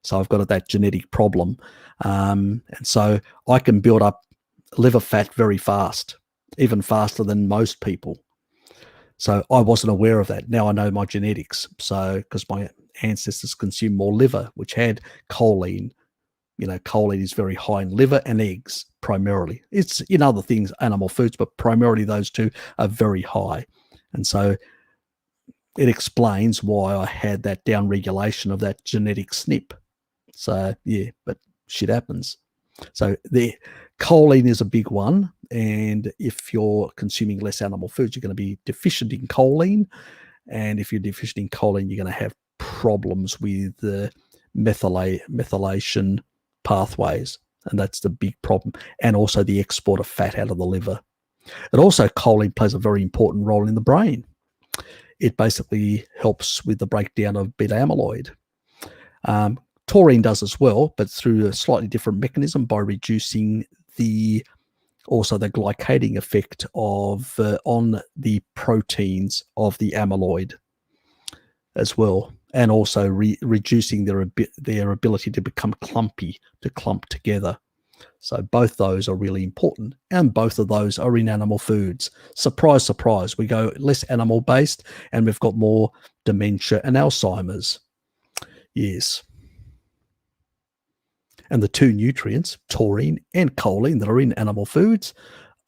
So I've got that genetic problem. And so I can build up liver fat very fast, even faster than most people. So I wasn't aware of that. Now I know my genetics. So because my ancestors consumed more liver, which had choline. Choline is very high in liver and eggs primarily. It's in other things, animal foods, but primarily those two are very high. And so it explains why I had that down regulation of that genetic SNP. So yeah, but shit happens. So the choline is a big one, and if you're consuming less animal foods, you're going to be deficient in choline, and if you're deficient in choline, you're going to have problems with the methylation pathways, and that's the big problem, and also the export of fat out of the liver. And also choline plays a very important role in the brain. It basically helps with the breakdown of beta amyloid. Taurine does as well, but through a slightly different mechanism by reducing the glycating effect of on the proteins of the amyloid as well, and also reducing their ability to become clumpy, to clump together. So both those are really important, and both of those are in animal foods. Surprise, surprise, we go less animal-based, and we've got more dementia and Alzheimer's. Yes. And the two nutrients, taurine and choline, that are in animal foods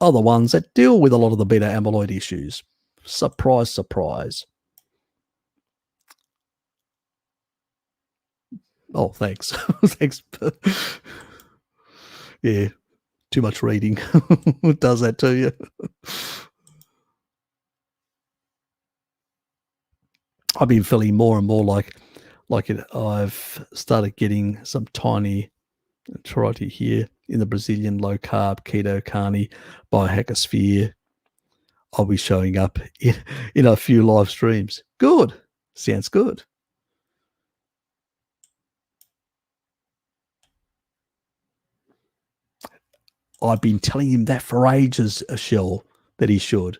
are the ones that deal with a lot of the beta amyloid issues. Surprise, surprise. Oh, thanks. Thanks. Yeah, too much reading does that to you. I've been feeling more and more like it. I've started getting some tiny, try to here in the Brazilian low carb keto carni biohacker sphere. I'll be showing up in a few live streams. Good. Sounds good. I've been telling him that for ages, Shell, that he should.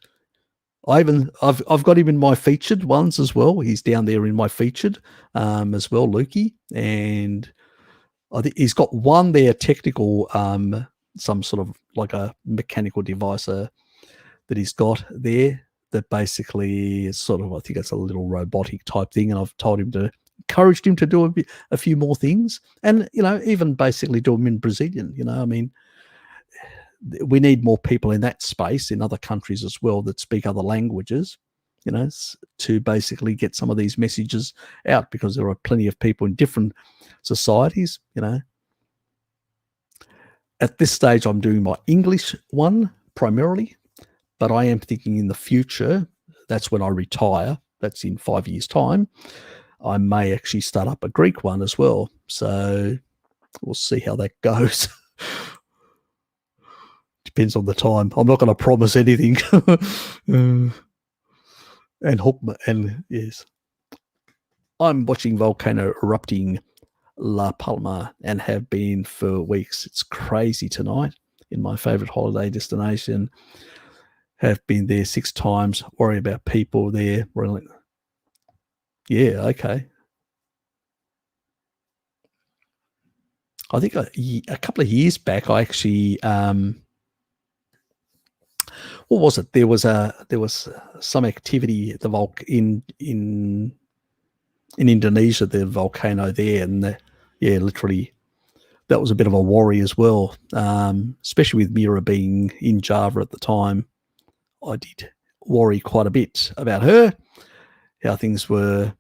I've got him in my featured ones as well. He's down there in my featured as well, Lukey. And I think he's got one there, technical, some sort of like a mechanical device that he's got there that basically is sort of, I think it's a little robotic type thing. And I've told him to, encouraged him to do a few more things. And, even basically do them in Brazilian, I mean, we need more people in that space in other countries as well that speak other languages, to basically get some of these messages out, because there are plenty of people in different societies, At this stage, I'm doing my English one primarily, but I am thinking in the future, that's when I retire, that's in 5 years' time, I may actually start up a Greek one as well. So we'll see how that goes. Depends on the time. I'm not going to promise anything. And yes, I'm watching volcano erupting La Palma and have been for weeks. It's crazy tonight in my favorite holiday destination. Have been there 6 times. Worry about people there. Yeah, okay. I think a couple of years back, I actually what was it? There was some activity at the in Indonesia, the volcano there, and literally that was a bit of a worry as well. Especially with Mira being in Java at the time, I did worry quite a bit about her, how things were.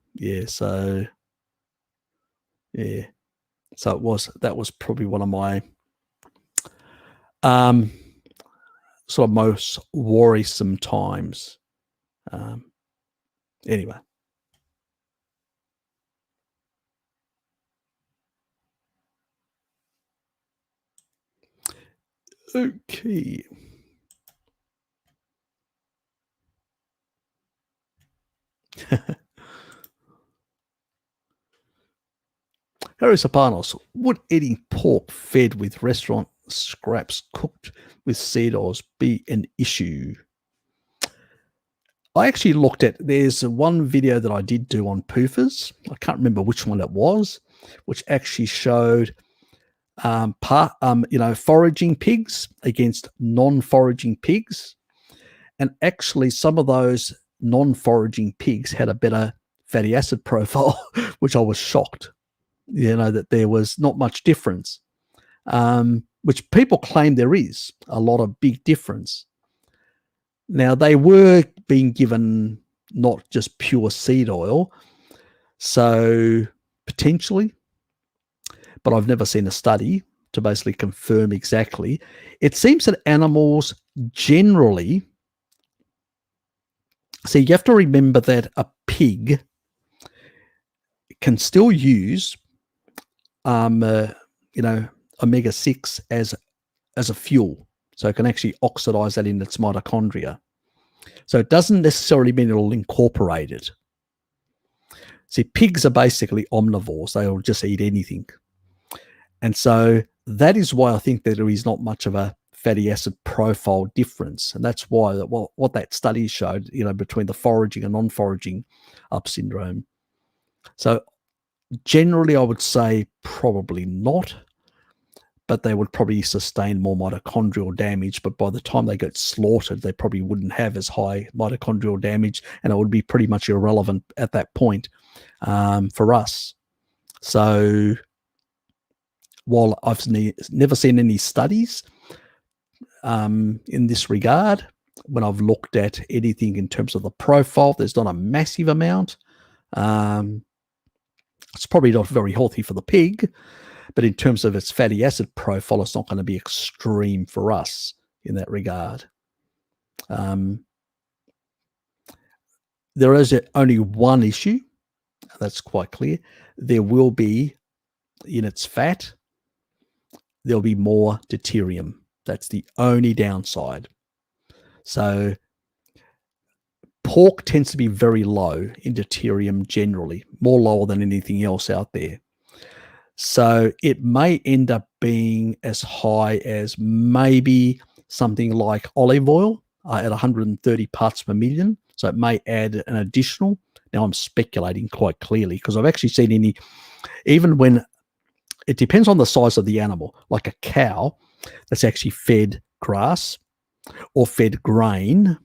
So that was probably one of my sort of most worrisome times. Anyway. Okay. Harry Serpanos, would eating pork fed with restaurant scraps cooked with seed oils be an issue? I actually looked at, there's one video that I did do on PUFAs. I can't remember which one it was, which actually showed foraging pigs against non-foraging pigs. And actually some of those non-foraging pigs had a better fatty acid profile, which I was shocked, that there was not much difference, which people claim there is a lot of big difference. Now, they were being given, not just pure seed oil. So potentially, but I've never seen a study to basically confirm exactly. It seems that animals generally, so you have to remember that a pig can still use, omega-6 as a fuel. So it can actually oxidize that in its mitochondria. So it doesn't necessarily mean it'll incorporate it. See, pigs are basically omnivores. They'll just eat anything. And so that is why I think that there is not much of a fatty acid profile difference. And that's why what that study showed, between the foraging and non-foraging up syndrome. So generally, I would say probably not, but they would probably sustain more mitochondrial damage. But by the time they get slaughtered, they probably wouldn't have as high mitochondrial damage, and it would be pretty much irrelevant at that point for us. So while I've never seen any studies in this regard, when I've looked at anything in terms of the profile, there's not a massive amount. It's probably not very healthy for the pig, but in terms of its fatty acid profile, it's not going to be extreme for us in that regard. There is only one issue, that's quite clear. There will be, in its fat, there'll be more deuterium. That's the only downside. So pork tends to be very low in deuterium generally, more lower than anything else out there. So it may end up being as high as maybe something like olive oil at 130 parts per million. So it may add an additional. Now I'm speculating quite clearly because I've actually seen even when it depends on the size of the animal, like a cow that's actually fed grass or fed grain,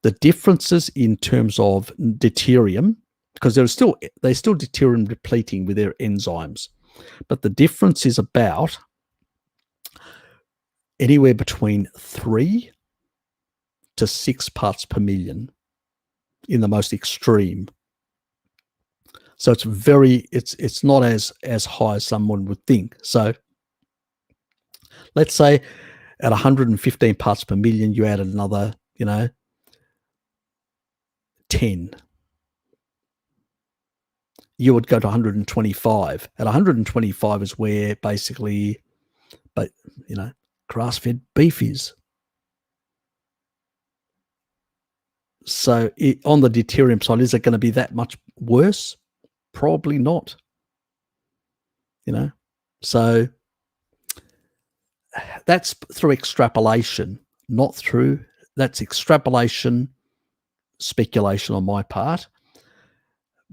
the differences in terms of deuterium, because they're still deuterium depleting with their enzymes, but the difference is about anywhere between 3 to 6 parts per million in the most extreme. So it's not as high as someone would think. So let's say at 115 parts per million, you added another, 10. You would go to 125. At 125 is where basically, grass-fed beef is. So on the deuterium side, is it going to be that much worse? Probably not. So that's through extrapolation, that's extrapolation, speculation on my part,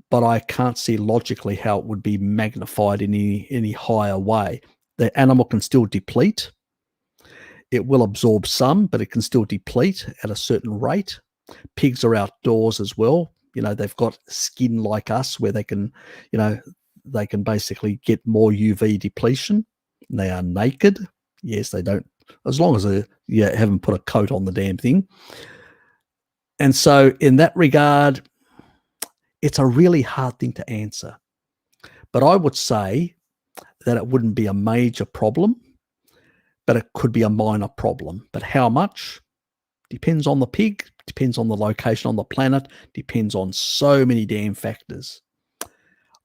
but I can't see logically how it would be magnified in any higher way. The animal can still deplete. It will absorb some, but it can still deplete at a certain rate. Pigs are outdoors as well. They've got skin like us where they can basically get more UV depletion. They are naked. Yes, they don't, as long as you haven't put a coat on the damn thing. And so in that regard, it's a really hard thing to answer. But I would say that it wouldn't be a major problem, but it could be a minor problem. But how much? Depends on the pig, depends on the location on the planet, depends on so many damn factors.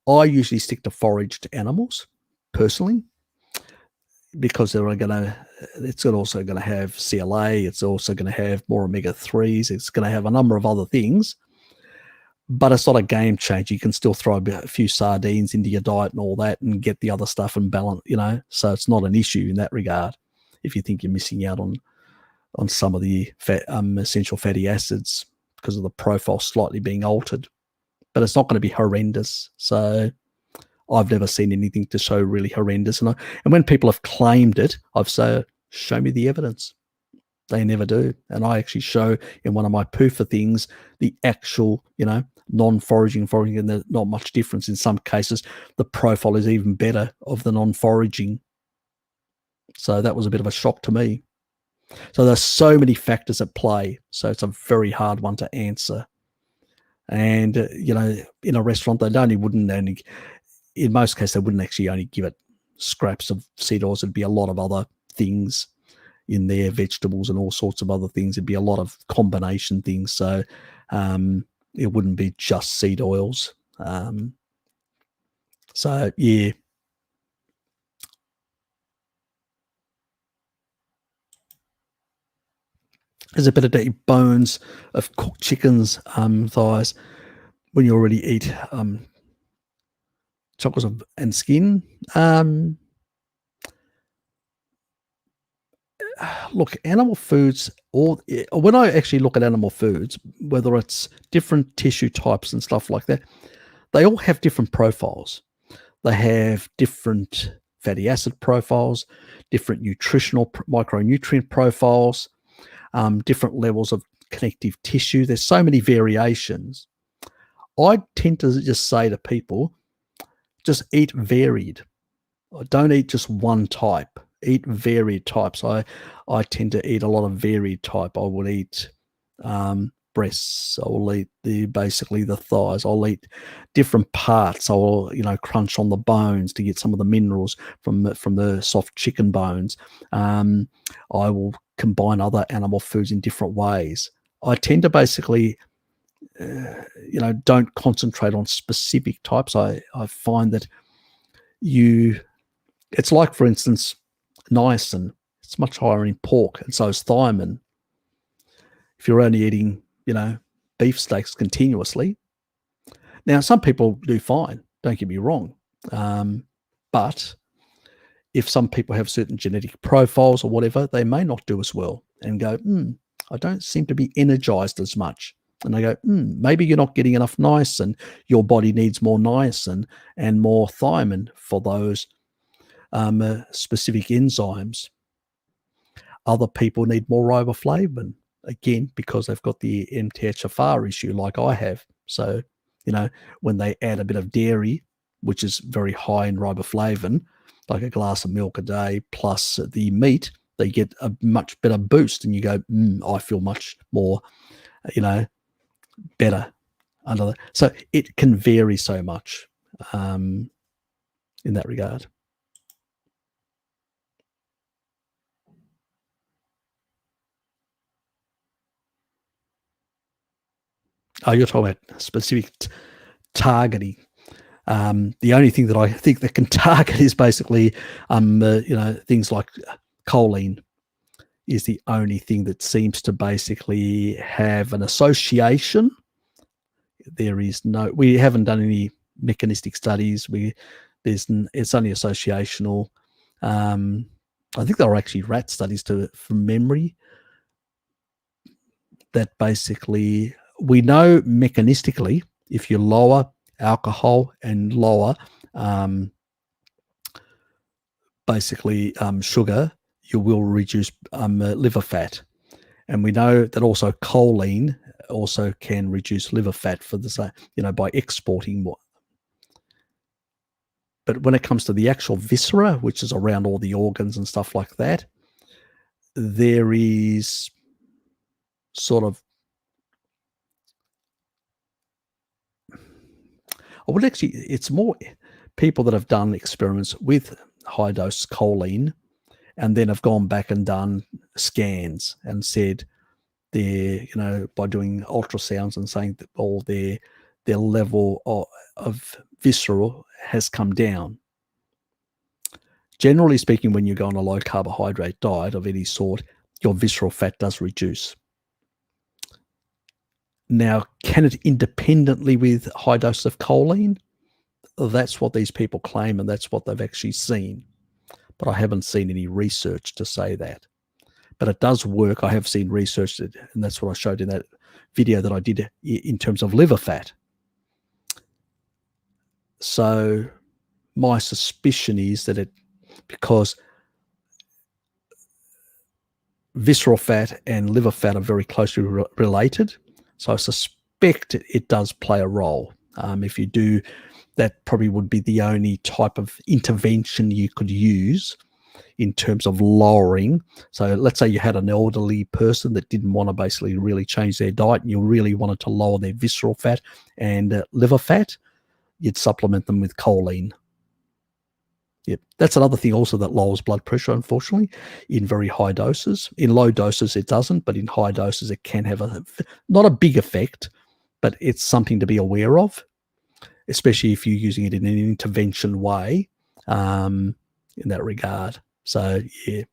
I usually stick to foraged animals, personally, because it's also going to have CLA, it's also going to have more omega-3s, it's going to have a number of other things, but it's not a game changer. You can still throw a few sardines into your diet and all that and get the other stuff and balance, so it's not an issue in that regard if you think you're missing out on some of the essential fatty acids because of the profile slightly being altered. But it's not going to be horrendous. So I've never seen anything to show really horrendous. And when people have claimed it, I've said, show me the evidence. They never do. And I actually show in one of my PUFA things the actual, non-foraging, and there's not much difference. In some cases, the profile is even better of the non-foraging. So that was a bit of a shock to me. So there's so many factors at play. So it's a very hard one to answer. And, in a restaurant, in most cases, they wouldn't actually only give it scraps of seed oils. It'd be a lot of other things in there, vegetables and all sorts of other things. It'd be a lot of combination things. So it wouldn't be just seed oils. So, yeah. There's a bit of dirty bones of cooked chickens, thighs, when you already eat chocolates and skin. Look, animal foods, when I actually look at animal foods, whether it's different tissue types and stuff like that, they all have different profiles. They have different fatty acid profiles, different nutritional micronutrient profiles, different levels of connective tissue. There's so many variations. I tend to just say to people, just eat varied. Don't eat just one type. Eat varied types. I tend to eat a lot of varied type. I will eat breasts. I will eat basically the thighs. I'll eat different parts. I will crunch on the bones to get some of the minerals from the soft chicken bones. I will combine other animal foods in different ways. I tend to basically don't concentrate on specific types. I find that it's like, for instance, niacin. It's much higher in pork, and so is thiamine. If you're only eating, beef steaks continuously. Now, some people do fine, don't get me wrong. But if some people have certain genetic profiles or whatever, they may not do as well and go, I don't seem to be energized as much. And I go, maybe you're not getting enough niacin. Your body needs more niacin and more thiamine for those specific enzymes. Other people need more riboflavin, again, because they've got the MTHFR issue like I have. So, when they add a bit of dairy, which is very high in riboflavin, like a glass of milk a day plus the meat, they get a much better boost. And you go, I feel much more, better under that. So it can vary so much in that regard. Oh, you're talking about specific targeting. The only thing that I think that can target is basically, things like choline is the only thing that seems to basically have an association. We haven't done any mechanistic studies. It's only associational. I think there are actually rat studies from memory that basically we know mechanistically if you lower alcohol and lower sugar, you will reduce liver fat. And we know that also choline also can reduce liver fat for the same, by exporting more. But when it comes to the actual viscera, which is around all the organs and stuff like that, there is sort of, it's more people that have done experiments with high dose choline and then have gone back and done scans and said by doing ultrasounds and saying that all their level of visceral has come down. Generally speaking, when you go on a low carbohydrate diet of any sort, your visceral fat does reduce. Now, can it independently with high dose of choline? That's what these people claim, and that's what they've actually seen. But I haven't seen any research to say that. But it does work. I have seen research, and that's what I showed in that video that I did in terms of liver fat. So my suspicion is that because visceral fat and liver fat are very closely related, so I suspect it does play a role. If you do, that probably would be the only type of intervention you could use in terms of lowering. So let's say you had an elderly person that didn't want to basically really change their diet, and you really wanted to lower their visceral fat and liver fat, you'd supplement them with choline. Yep. That's another thing also that lowers blood pressure, unfortunately, in very high doses. In low doses, it doesn't, but in high doses, it can have not a big effect, but it's something to be aware of, especially if you're using it in an intervention way in that regard. So, yeah.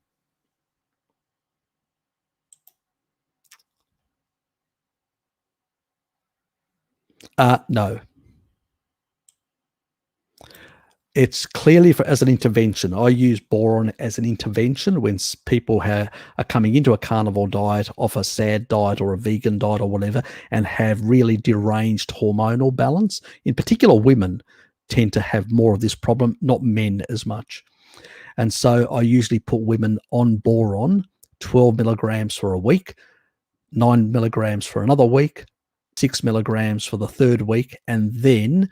No. It's clearly as an intervention. I use boron as an intervention when people are coming into a carnivore diet, off a SAD diet or a vegan diet or whatever, and have really deranged hormonal balance. In particular, women tend to have more of this problem, not men as much. And so I usually put women on boron, 12 milligrams for a week, 9 milligrams for another week, 6 milligrams for the third week, and then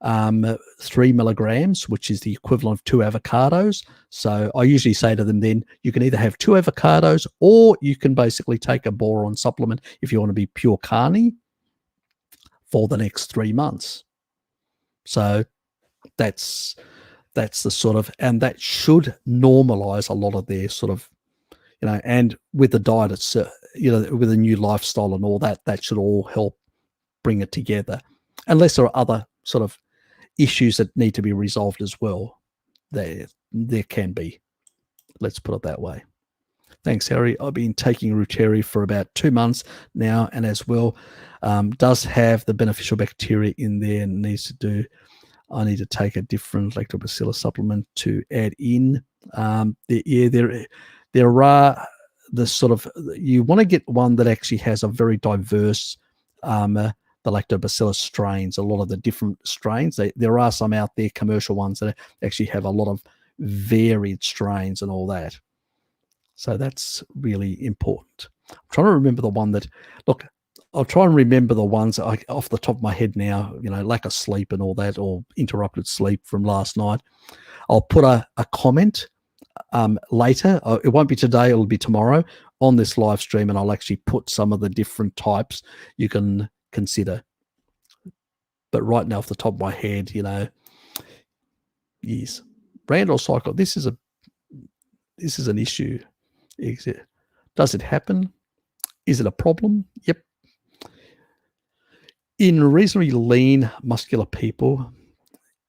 3 milligrams, which is the equivalent of 2 avocados. So I usually say to them, then you can either have 2 avocados, or you can basically take a boron supplement if you want to be pure carny for the next 3 months. So that's the sort of, and that should normalize a lot of their sort of, and with the diet, it's, with a new lifestyle and all that, that should all help bring it together. Unless there are other sort of issues that need to be resolved as well. There can be. Let's put it that way. Thanks, Harry. I've been taking Ruteri for about 2 months now, and as well, does have the beneficial bacteria in there and I need to take a different lactobacillus supplement to add in. There are the sort of, you want to get one that actually has a very diverse the lactobacillus strains, a lot of the different strains. There are some out there, commercial ones, that actually have a lot of varied strains and all that. So that's really important. I'm trying to remember the one that, look, I'll try and remember the ones off the top of my head now, lack of sleep and all that, or interrupted sleep from last night. I'll put a comment later. It won't be today, it'll be tomorrow on this live stream, and I'll actually put some of the different types you can consider. But right now, off the top of my head, yes, Randall cycle. This is an issue. Does it happen? Is it a problem? Yep. In reasonably lean muscular people,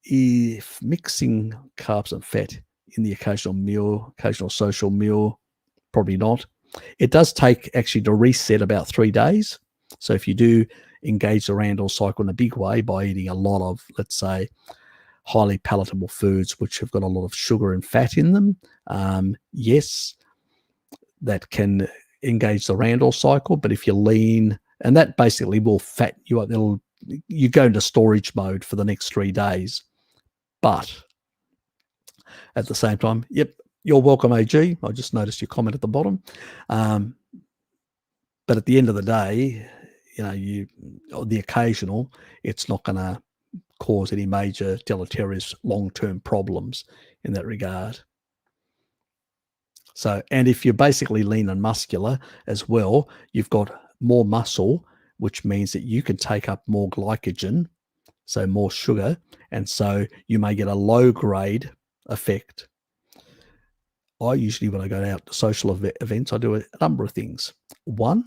if mixing carbs and fat in the occasional meal, occasional social meal, probably not. It does take actually to reset about 3 days. So if you do engage the Randall cycle in a big way by eating a lot of, let's say, highly palatable foods which have got a lot of sugar and fat in them, yes, that can engage the Randall cycle. But if you're lean, and that basically will fatten you up, you go into storage mode for the next 3 days. But at the same time, yep, you're welcome, AG. I just noticed your comment at the bottom. But at the end of the day, the occasional, it's not going to cause any major deleterious long-term problems in that regard. So, and if you're basically lean and muscular as well, you've got more muscle, which means that you can take up more glycogen, so more sugar, and so you may get a low-grade effect. I usually, when I go out to social events, I do a number of things. One,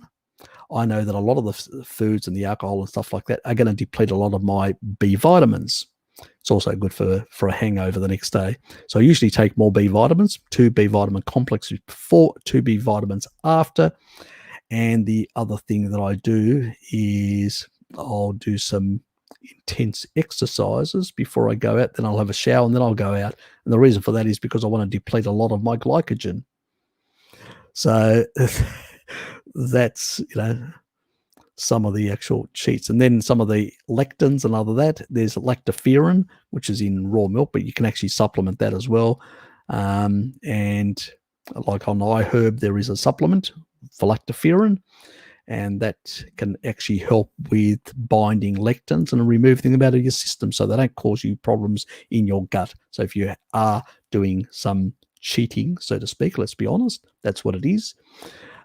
I know that a lot of the foods and the alcohol and stuff like that are going to deplete a lot of my B vitamins. It's also good for a hangover the next day. So I usually take more B vitamins, 2 B vitamin complexes before, 2 B vitamins after. And the other thing that I do is I'll do some intense exercises before I go out. Then I'll have a shower and then I'll go out. And the reason for that is because I want to deplete a lot of my glycogen. So that's, some of the actual cheats. And then some of the lectins and other that. There's lactoferrin, which is in raw milk, but you can actually supplement that as well. And like on iHerb, there is a supplement for lactoferrin, and that can actually help with binding lectins and removing them out of your system so they don't cause you problems in your gut. So if you are doing some cheating, so to speak. Let's be honest. That's what it is.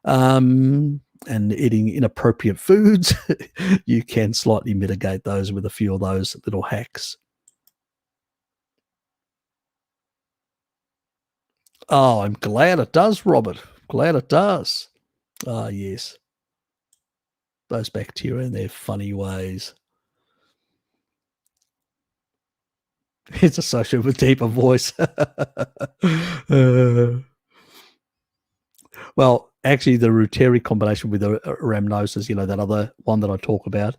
And eating inappropriate foods, you can slightly mitigate those with a few of those little hacks. Oh, I'm glad it does, Robert. Glad it does. Ah, yes. Those bacteria in their funny ways. It's associated with deeper voice. Well, actually, the Ruteri combination with the rhamnosus, that other one that I talk about,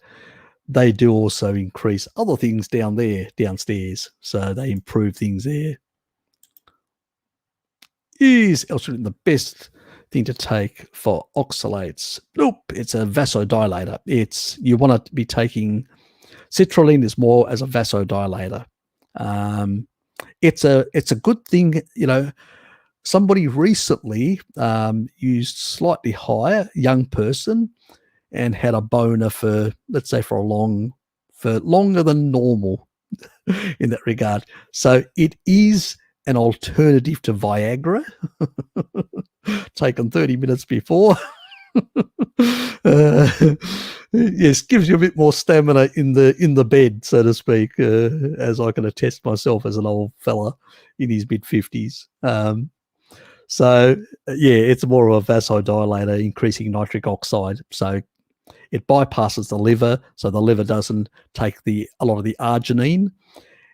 they do also increase other things downstairs. So they improve things there. Is L-citrulline the best thing to take for oxalates? Nope, it's a vasodilator. You want to be taking citrulline is more as a vasodilator. It's a good thing. Somebody recently used slightly higher, young person, and had a boner for, let's say, for longer than normal in that regard. So it is an alternative to Viagra, taken 30 minutes before. Yes, gives you a bit more stamina in the bed, so to speak, as I can attest myself as an old fella in his mid-50s. So, it's more of a vasodilator, increasing nitric oxide. So it bypasses the liver, so the liver doesn't take a lot of the arginine,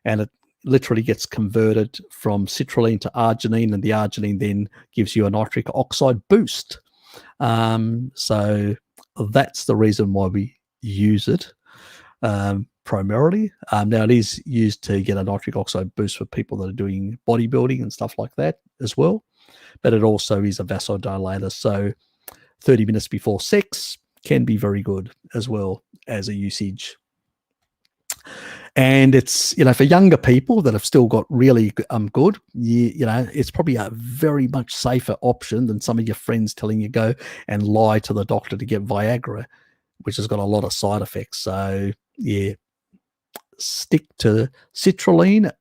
and it literally gets converted from citrulline to arginine, and the arginine then gives you a nitric oxide boost. So that's the reason why we use it primarily. Now, it is used to get a nitric oxide boost for people that are doing bodybuilding and stuff like that as well. But it also is a vasodilator. So 30 minutes before sex can be very good as well as a usage. And it's, for younger people that have still got really good, it's probably a very much safer option than some of your friends telling you go and lie to the doctor to get Viagra, which has got a lot of side effects. So, stick to citrulline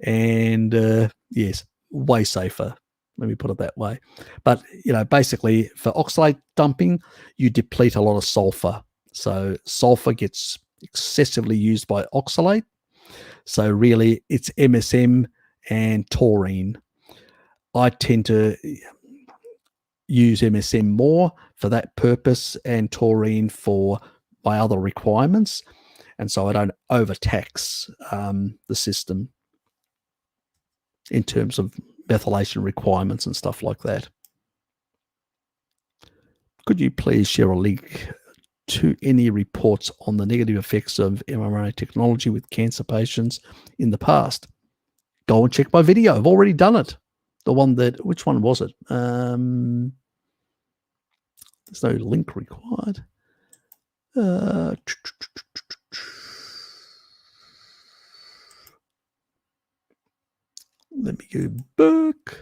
and, yes, way safer. Let me put it that way. But, basically for oxalate dumping, you deplete a lot of sulfur. So sulfur gets excessively used by oxalate. So really it's MSM and taurine. I tend to use MSM more for that purpose and taurine for my other requirements. And so I don't overtax the system in terms of methylation requirements and stuff like that. Could you please share a link to any reports on the negative effects of mRNA technology with cancer patients in the past? Go and check my video. I've already done it. Which one was it? There's no link required. Let me go back.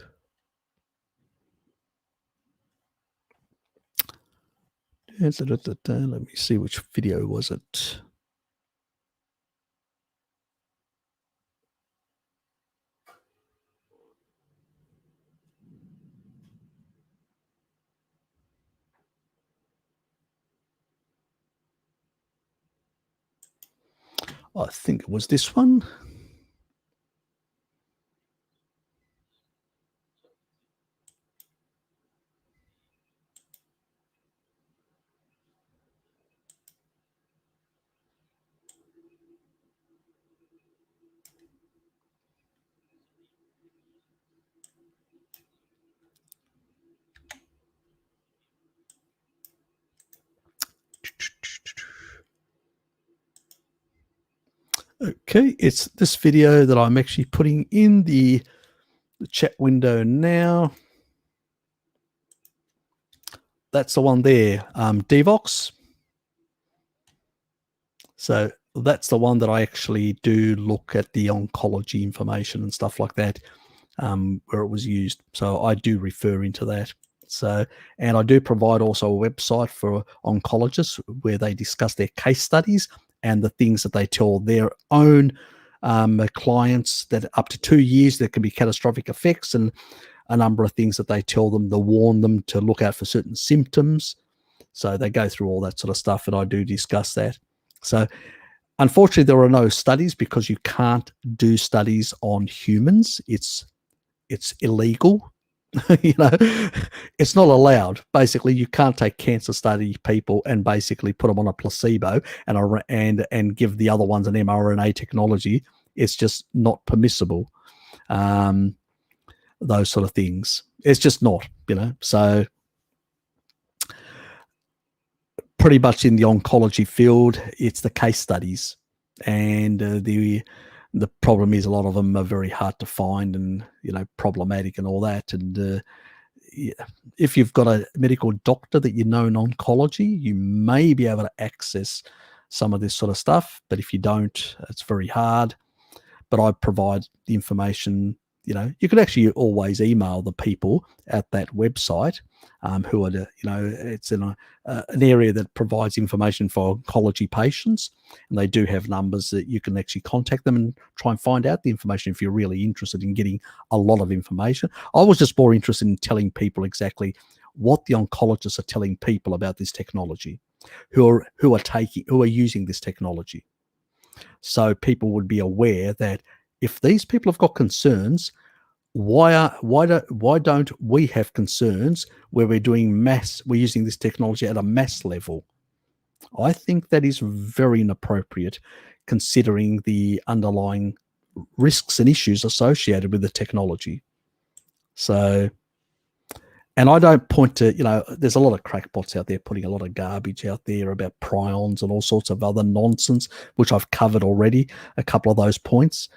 Let me see, which video was it? I think it was this one. Okay, it's this video that I'm actually putting in the chat window now. That's the one there, Devox. So that's the one that I actually do look at the oncology information and stuff like that, where it was used. So I do refer into that. So, and I do provide also a website for oncologists where they discuss their case studies and the things that they tell their own clients that up to 2 years there can be catastrophic effects, and a number of things that they tell them to warn them to look out for certain symptoms. So they go through all that sort of stuff, and I do discuss that. So unfortunately, there are no studies because you can't do studies on humans. It's illegal. It's not allowed. Basically, you can't take cancer study people and basically put them on a placebo and give the other ones an mRNA technology. It's just not permissible. Those sort of things. It's just not, So pretty much in the oncology field, it's the case studies, and the problem is a lot of them are very hard to find and problematic and all that. And if you've got a medical doctor that you know in oncology, you may be able to access some of this sort of stuff. But if you don't, it's very hard. But I provide the information. You could actually always email the people at that website who are, it's in an area that provides information for oncology patients, and they do have numbers that you can actually contact them and try and find out the information if you're really interested in getting a lot of information. I was just more interested in telling people exactly what the oncologists are telling people about this technology, who are using this technology, so people would be aware that if these people have got concerns, why don't we have concerns where we're using this technology at a mass level? I think that is very inappropriate, considering the underlying risks and issues associated with the technology. So, and I don't point to, there's a lot of crackpots out there putting a lot of garbage out there about prions and all sorts of other nonsense, which I've covered already, a couple of those points.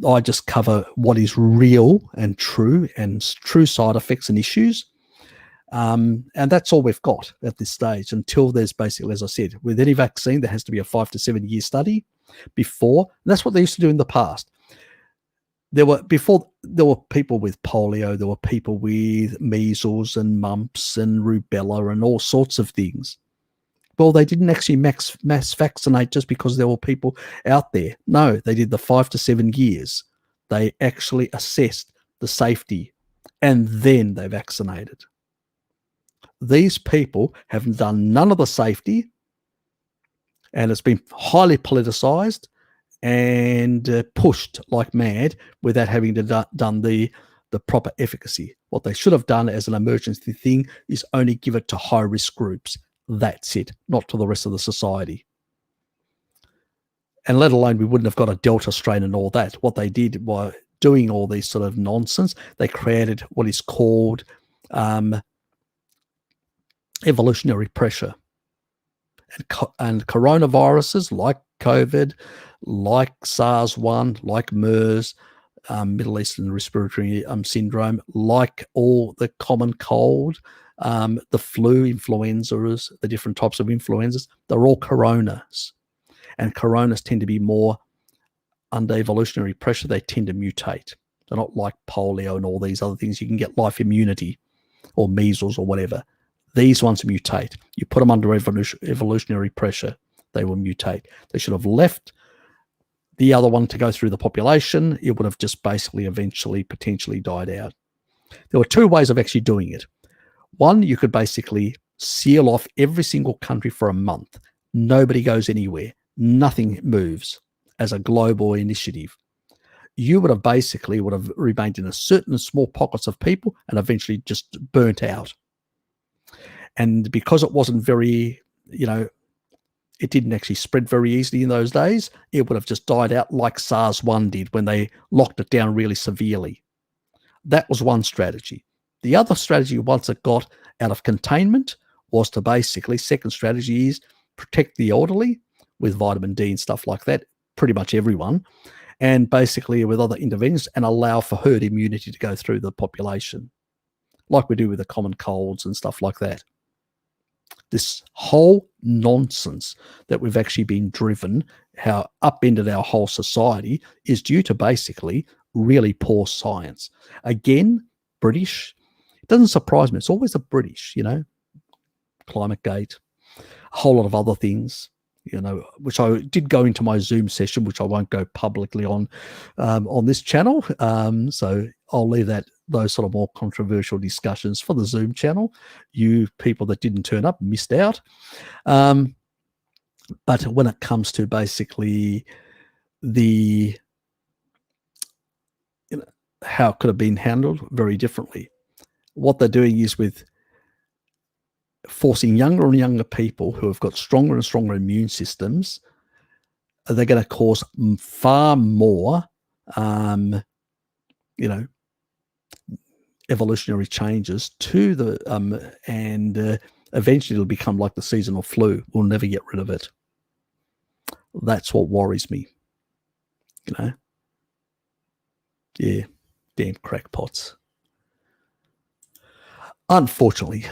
I just cover what is real and true side effects and issues. And that's all we've got at this stage until there's basically, as I said, with any vaccine, there has to be a 5 to 7 year study before. And that's what they used to do in the past. There were people with polio, there were people with measles and mumps and rubella and all sorts of things. Well, they didn't actually mass vaccinate just because there were people out there. No, they did the 5 to 7 years. They actually assessed the safety and then they vaccinated. These people have done none of the safety, and it's been highly politicized and pushed like mad without having to done the proper efficacy. What they should have done as an emergency thing is only give it to high-risk groups. That's it, not to the rest of the society. And let alone we wouldn't have got a Delta strain and all that. What they did by doing all these sort of nonsense, they created what is called evolutionary pressure. And coronaviruses like COVID, like SARS-1, like MERS, Middle Eastern Respiratory Syndrome, like all the common cold, the flu, influenzas, the different types of influenzas, they're all coronas. And coronas tend to be more under evolutionary pressure. They tend to mutate. They're not like polio and all these other things. You can get life immunity or measles or whatever. These ones mutate. You put them under evolutionary pressure, they will mutate. They should have left the other one to go through the population. It would have just basically eventually potentially died out. There were two ways of actually doing it. One, you could basically seal off every single country for a month. Nobody goes anywhere. Nothing moves as a global initiative. You would have remained in a certain small pockets of people and eventually just burnt out. And because it wasn't very, it didn't actually spread very easily in those days, it would have just died out like SARS-1 did when they locked it down really severely. That was one strategy. The other strategy, once it got out of containment, was to basically, second strategy is protect the elderly with vitamin D and stuff like that, pretty much everyone, and basically with other interventions, and allow for herd immunity to go through the population, like we do with the common colds and stuff like that. This whole nonsense that we've actually been driven, how upended our whole society, is due to basically really poor science. Again, British, it doesn't surprise me. It's always the British, ClimateGate, a whole lot of other things, which I did go into my Zoom session, which I won't go publicly on this channel. So I'll leave those sort of more controversial discussions for the Zoom channel. You people that didn't turn up missed out. But when it comes to basically how it could have been handled very differently, what they're doing is with forcing younger and younger people who have got stronger and stronger immune systems, they're going to cause far more, evolutionary changes to the, and eventually it'll become like the seasonal flu. We'll never get rid of it. That's what worries me. Yeah, damn crackpots. Unfortunately,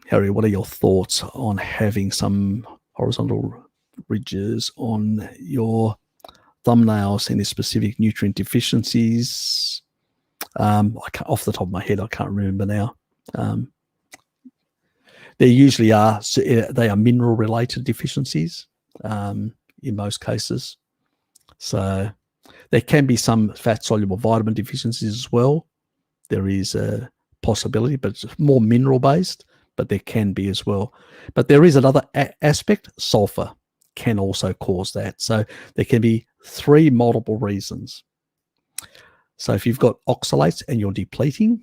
Harry, what are your thoughts on having some horizontal ridges on your thumbnails, any specific nutrient deficiencies? Off the top of my head, I can't remember now. There usually are, they are mineral related deficiencies in most cases. So there can be some fat soluble vitamin deficiencies as well. There is a possibility, but it's more mineral based, but there can be as well. But there is another aspect. Sulfur can also cause that. So there can be three multiple reasons. So if you've got oxalates and you're depleting,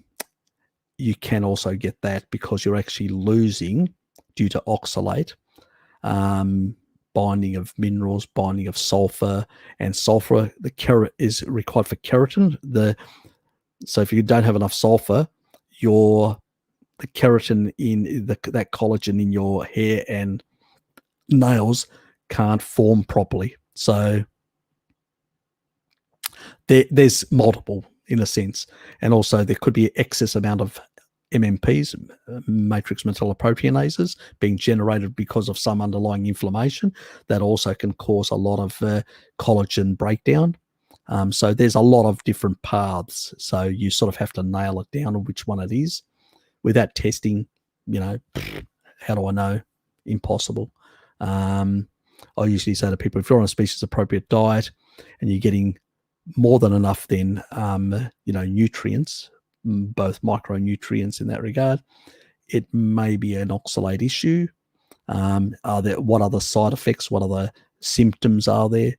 you can also get that because you're actually losing, due to oxalate, binding of minerals, binding of sulfur, and sulfur, the carrot is required for keratin. So if you don't have enough sulfur, the keratin in that collagen in your hair and nails can't form properly. So there's multiple in a sense, and also there could be excess amount of MMPs, matrix metalloproteinases, being generated because of some underlying inflammation that also can cause a lot of collagen breakdown. So there's a lot of different paths. So you sort of have to nail it down on which one it is. Without testing, how do I know? Impossible. I usually say to people, if you're on a species appropriate diet and you're getting more than enough then, nutrients, both micronutrients in that regard, it may be an oxalate issue. What other side effects, what other symptoms are there?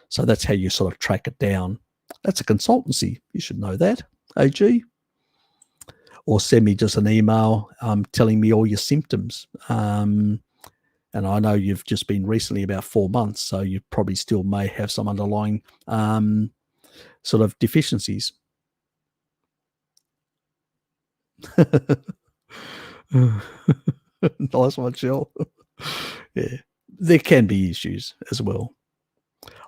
So that's how you sort of track it down. That's a consultancy. You should know that, AG. Or send me just an email telling me all your symptoms. And I know you've just been recently about 4 months, so you probably still may have some underlying sort of deficiencies. Nice one, Shell. Yeah, there can be issues as well.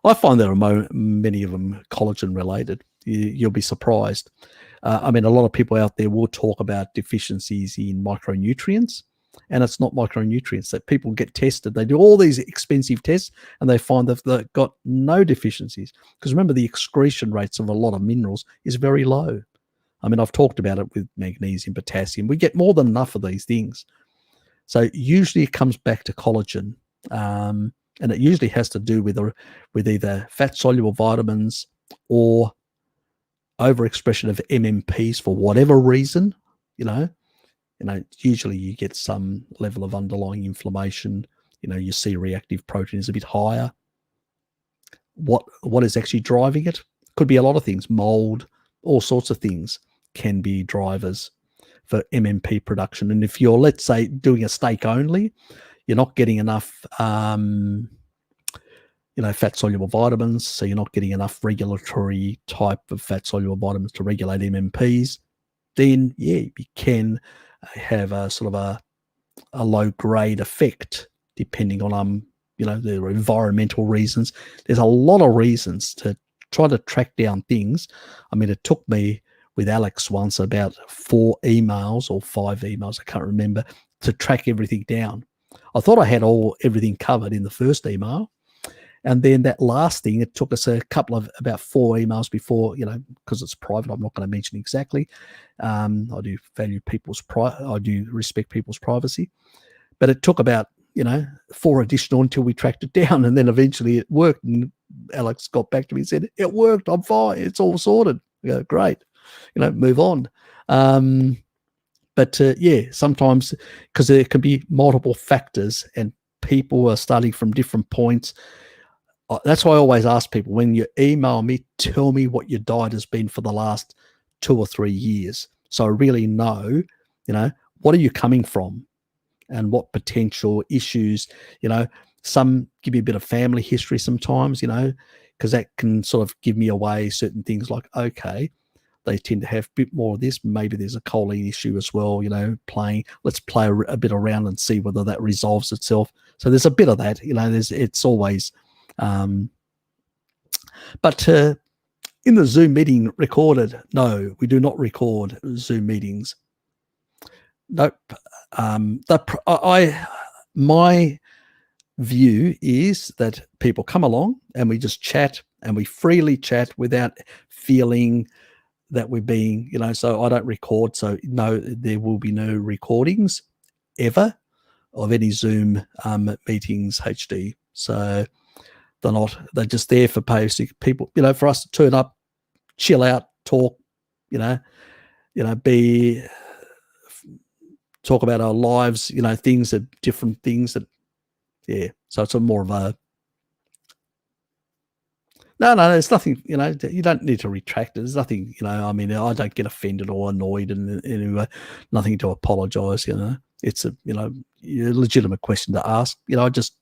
I find there are many of them collagen related. You'll be surprised. A lot of people out there will talk about deficiencies in micronutrients, and it's not micronutrients. That people get tested. They do all these expensive tests, and they find that they've got no deficiencies. Because remember, the excretion rates of a lot of minerals is very low. I've talked about it with magnesium, potassium. We get more than enough of these things. So usually it comes back to collagen. And it usually has to do with either fat-soluble vitamins or overexpression of MMPs for whatever reason. Usually you get some level of underlying inflammation. Your C-reactive protein is a bit higher. What is actually driving it? Could be a lot of things. Mold, all sorts of things can be drivers for MMP production. And if you're, let's say, doing a steak only, you're not getting enough fat-soluble vitamins, so you're not getting enough regulatory type of fat-soluble vitamins to regulate MMPs, then, yeah, you can have a sort of a low-grade effect depending on, the environmental reasons. There's a lot of reasons to try to track down things. It took me with Alex once about 4 emails or 5 emails, I can't remember, to track everything down. I thought I had everything covered in the first email. And then that last thing, it took us about 4 emails before, because it's private, I'm not going to mention exactly. I do respect people's privacy. But it took about, 4 additional until we tracked it down, and then eventually it worked. And Alex got back to me and said, "It worked. I'm fine. It's all sorted." I go, "Great," move on. But sometimes, because there can be multiple factors and people are starting from different points. That's why I always ask people, when you email me, tell me what your diet has been for the last 2 or 3 years. So I really know, what are you coming from and what potential issues, some give me a bit of family history sometimes, because that can sort of give me away certain things like, okay, they tend to have a bit more of this. Maybe there's a choline issue as well, let's play a bit around and see whether that resolves itself. So there's a bit of that, it's always, but in the Zoom meeting recorded, no, we do not record Zoom meetings. Nope. My view is that people come along and we just chat, and we freely chat without feeling that we're being, so I don't record. So no, there will be no recordings ever of any Zoom meetings HD. So they're just there for basic people, for us to turn up, chill out, talk, talk about our lives, different things that, so it's a more of a, no, there's nothing, you don't need to retract it. There's nothing, I don't get offended or annoyed and anyway, nothing to apologize, it's a, a legitimate question to ask, just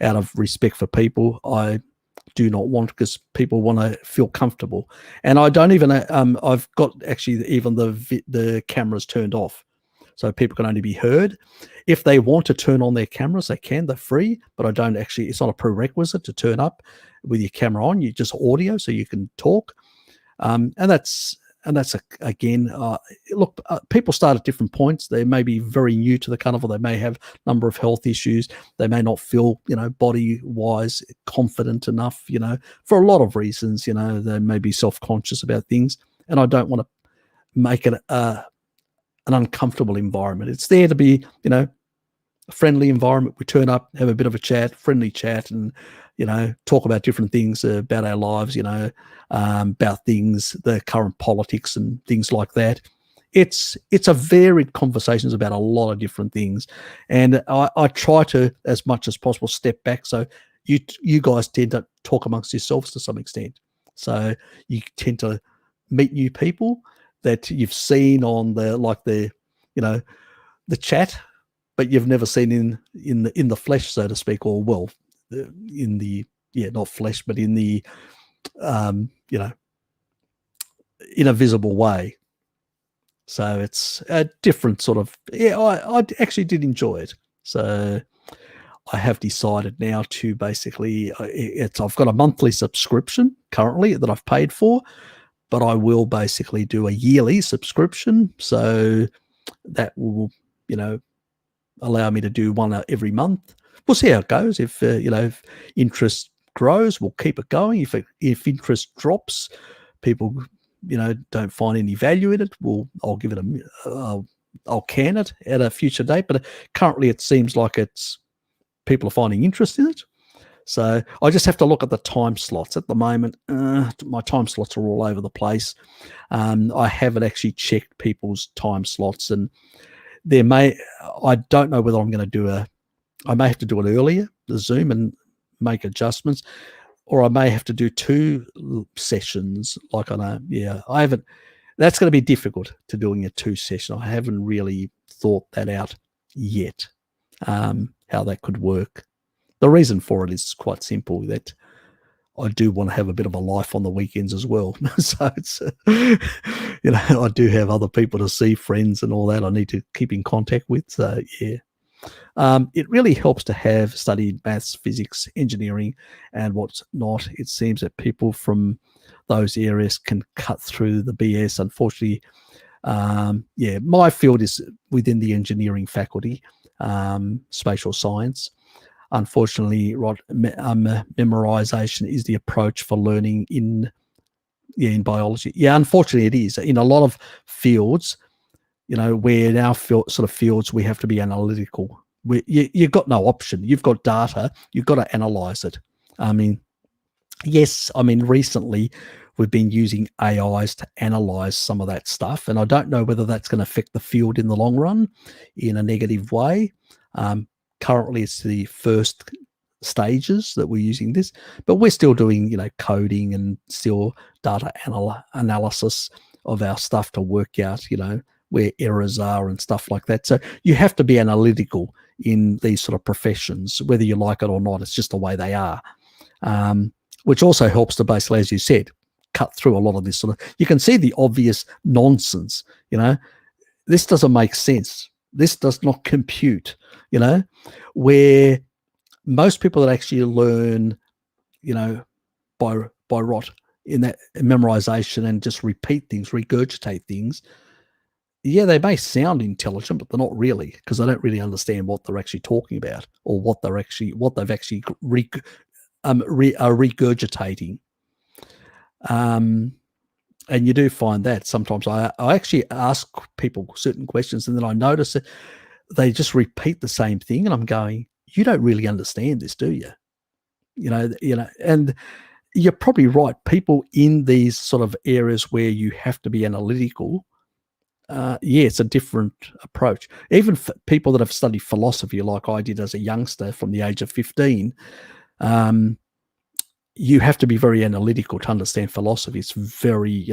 out of respect for people, I do not want, because people want to feel comfortable. And I don't even, I've got actually even the cameras turned off, so people can only be heard. If they want to turn on their cameras, they can, they're free, but I don't actually, it's not a prerequisite to turn up with your camera on. You just audio, so you can talk. And that's again, look, people start at different points. They may be very new to the carnivore. They may have a number of health issues. They may not feel, body-wise confident enough, for a lot of reasons. They may be self-conscious about things. And I don't want to make it an uncomfortable environment. It's there to be, a friendly environment. We turn up, have a bit of a chat, friendly chat, and, talk about different things about our lives, about things, the current politics and things like that. It's a varied conversations about a lot of different things. And I try to, as much as possible, step back. So you guys tend to talk amongst yourselves to some extent. So you tend to meet new people that you've seen on the chat, but you've never seen in the flesh, so to speak, or in the, not flesh, but in the, in a visible way. So it's a different sort of, I actually did enjoy it. So I have decided now to basically, I've got a monthly subscription currently that I've paid for, but I will basically do a yearly subscription. So that will, allow me to do one every month. We'll see how it goes. If if interest grows, we'll keep it going. If interest drops, people don't find any value in it, I'll give it I'll can it at a future date. But currently, it seems like people are finding interest in it. So I just have to look at the time slots. At the moment, my time slots are all over the place. I haven't actually checked people's time slots, and I don't know whether I'm going to I may have to do it earlier, the Zoom, and make adjustments, or I may have to do 2 sessions. I haven't, that's going to be difficult to doing a 2 session. I haven't really thought that out yet, how that could work. The reason for it is quite simple, that I do want to have a bit of a life on the weekends as well. So it's, I do have other people to see, friends and all that I need to keep in contact with. So it really helps to have studied maths, physics, engineering, and what's not. It seems that people from those areas can cut through the BS. Unfortunately, my field is within the engineering faculty, spatial science. Unfortunately, memorization is the approach for learning in biology. Yeah, unfortunately, it is. In a lot of fields, where in our sort of fields, we have to be analytical. You've got no option. You've got data. You've got to analyze it. I mean, yes, I mean, recently we've been using AIs to analyze some of that stuff, and I don't know whether that's going to affect the field in the long run in a negative way. Currently, it's the first stages that we're using this, but we're still doing, coding and still data analysis of our stuff to work out, where errors are and stuff like that. So you have to be analytical in these sort of professions, whether you like it or not. It's just the way they are. Which also helps to basically, as you said, cut through a lot of this sort of, you can see the obvious nonsense, this doesn't make sense. This does not compute, where most people that actually learn, by rot in that memorization and just repeat things, regurgitate things, yeah, they may sound intelligent, but they're not really, because they don't really understand what they're actually talking about or what they've actually are regurgitating. And you do find that sometimes I actually ask people certain questions, and then I notice that they just repeat the same thing, and I'm going, you don't really understand this, do you? And you're probably right. People in these sort of areas where you have to be analytical, it's a different approach. Even for people that have studied philosophy, like I did as a youngster from the age of 15, you have to be very analytical to understand philosophy. It's very,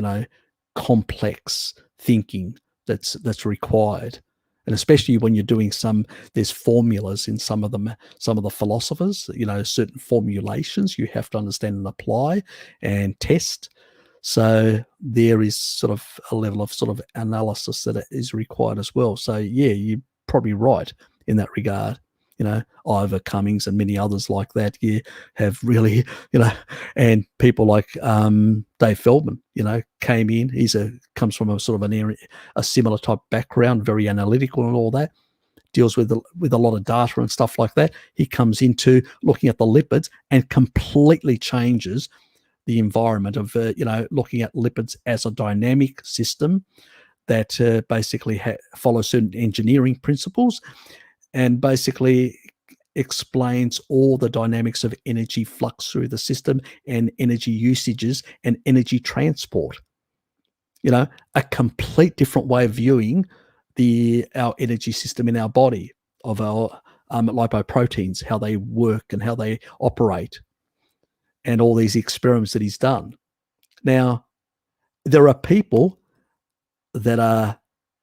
complex thinking that's required. And especially when you're doing there's formulas in some of the philosophers, certain formulations you have to understand and apply and test. So there is sort of a level of sort of analysis that is required as well. So yeah, you're probably right in that regard. Ivor Cummings and many others like that, have really, and people like Dave Feldman, came in. Comes from a sort of a similar type background, very analytical and all that. Deals with a lot of data and stuff like that. He comes into looking at the lipids and completely changes the environment of looking at lipids as a dynamic system that basically follows certain engineering principles, and basically explains all the dynamics of energy flux through the system and energy usages and energy transport. A complete different way of viewing our energy system in our body, of our lipoproteins, how they work and how they operate, and all these experiments that he's done. Now, there are people that are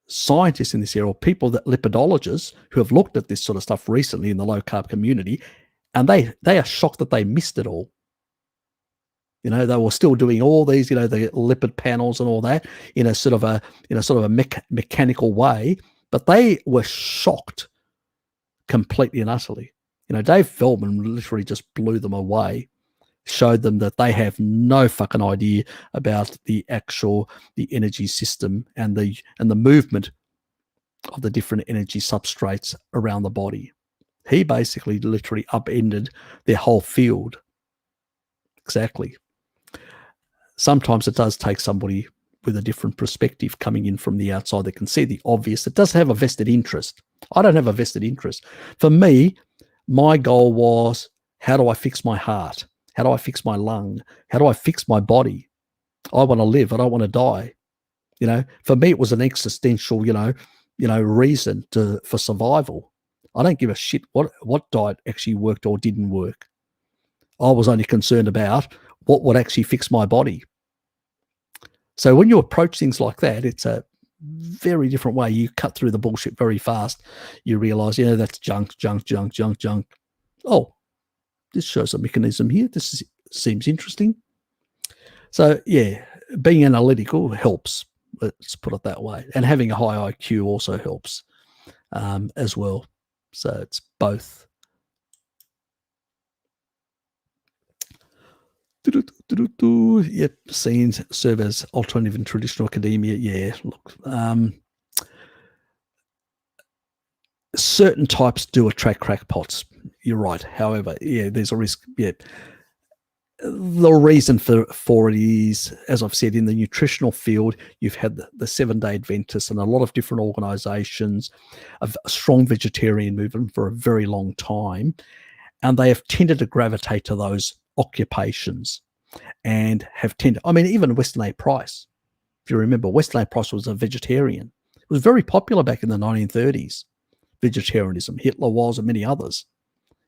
scientists in this area, or lipidologists who have looked at this sort of stuff recently in the low carb community, and they are shocked that they missed it all. They were still doing all these, the lipid panels and all that in a sort of a mechanical way, but they were shocked completely and utterly. Dave Feldman literally just blew them away, showed them that they have no fucking idea about the energy system and the movement of the different energy substrates around the body. He basically literally upended their whole field. Exactly. Sometimes it does take somebody with a different perspective coming in from the outside that can see the obvious. It does have a vested interest. I don't have a vested interest. For me, my goal was, how do I fix my heart? How do I fix my lung? How do I fix my body? I want to live. I don't want to die. For me, it was an existential, reason for survival. I don't give a shit what diet actually worked or didn't work. I was only concerned about what would actually fix my body. So when you approach things like that, it's a very different way. You cut through the bullshit very fast. You realize, that's junk. Oh, this shows a mechanism here. This seems interesting. So yeah, being analytical helps. Let's put it that way. And having a high IQ also helps as well. So it's both. Yep, scenes serve as alternative and traditional academia. Yeah, look, certain types do attract crackpots. You're right. However, yeah, there's a risk. Yeah, The reason for it is, as I've said, in the nutritional field, you've had the Seven-Day Adventists and a lot of different organizations, a strong vegetarian movement for a very long time, and they have tended to gravitate to those occupations and have tended, I mean, even Weston A. Price, if you remember, Weston A. Price was a vegetarian. It was very popular back in the 1930s, vegetarianism. Hitler was, and many others.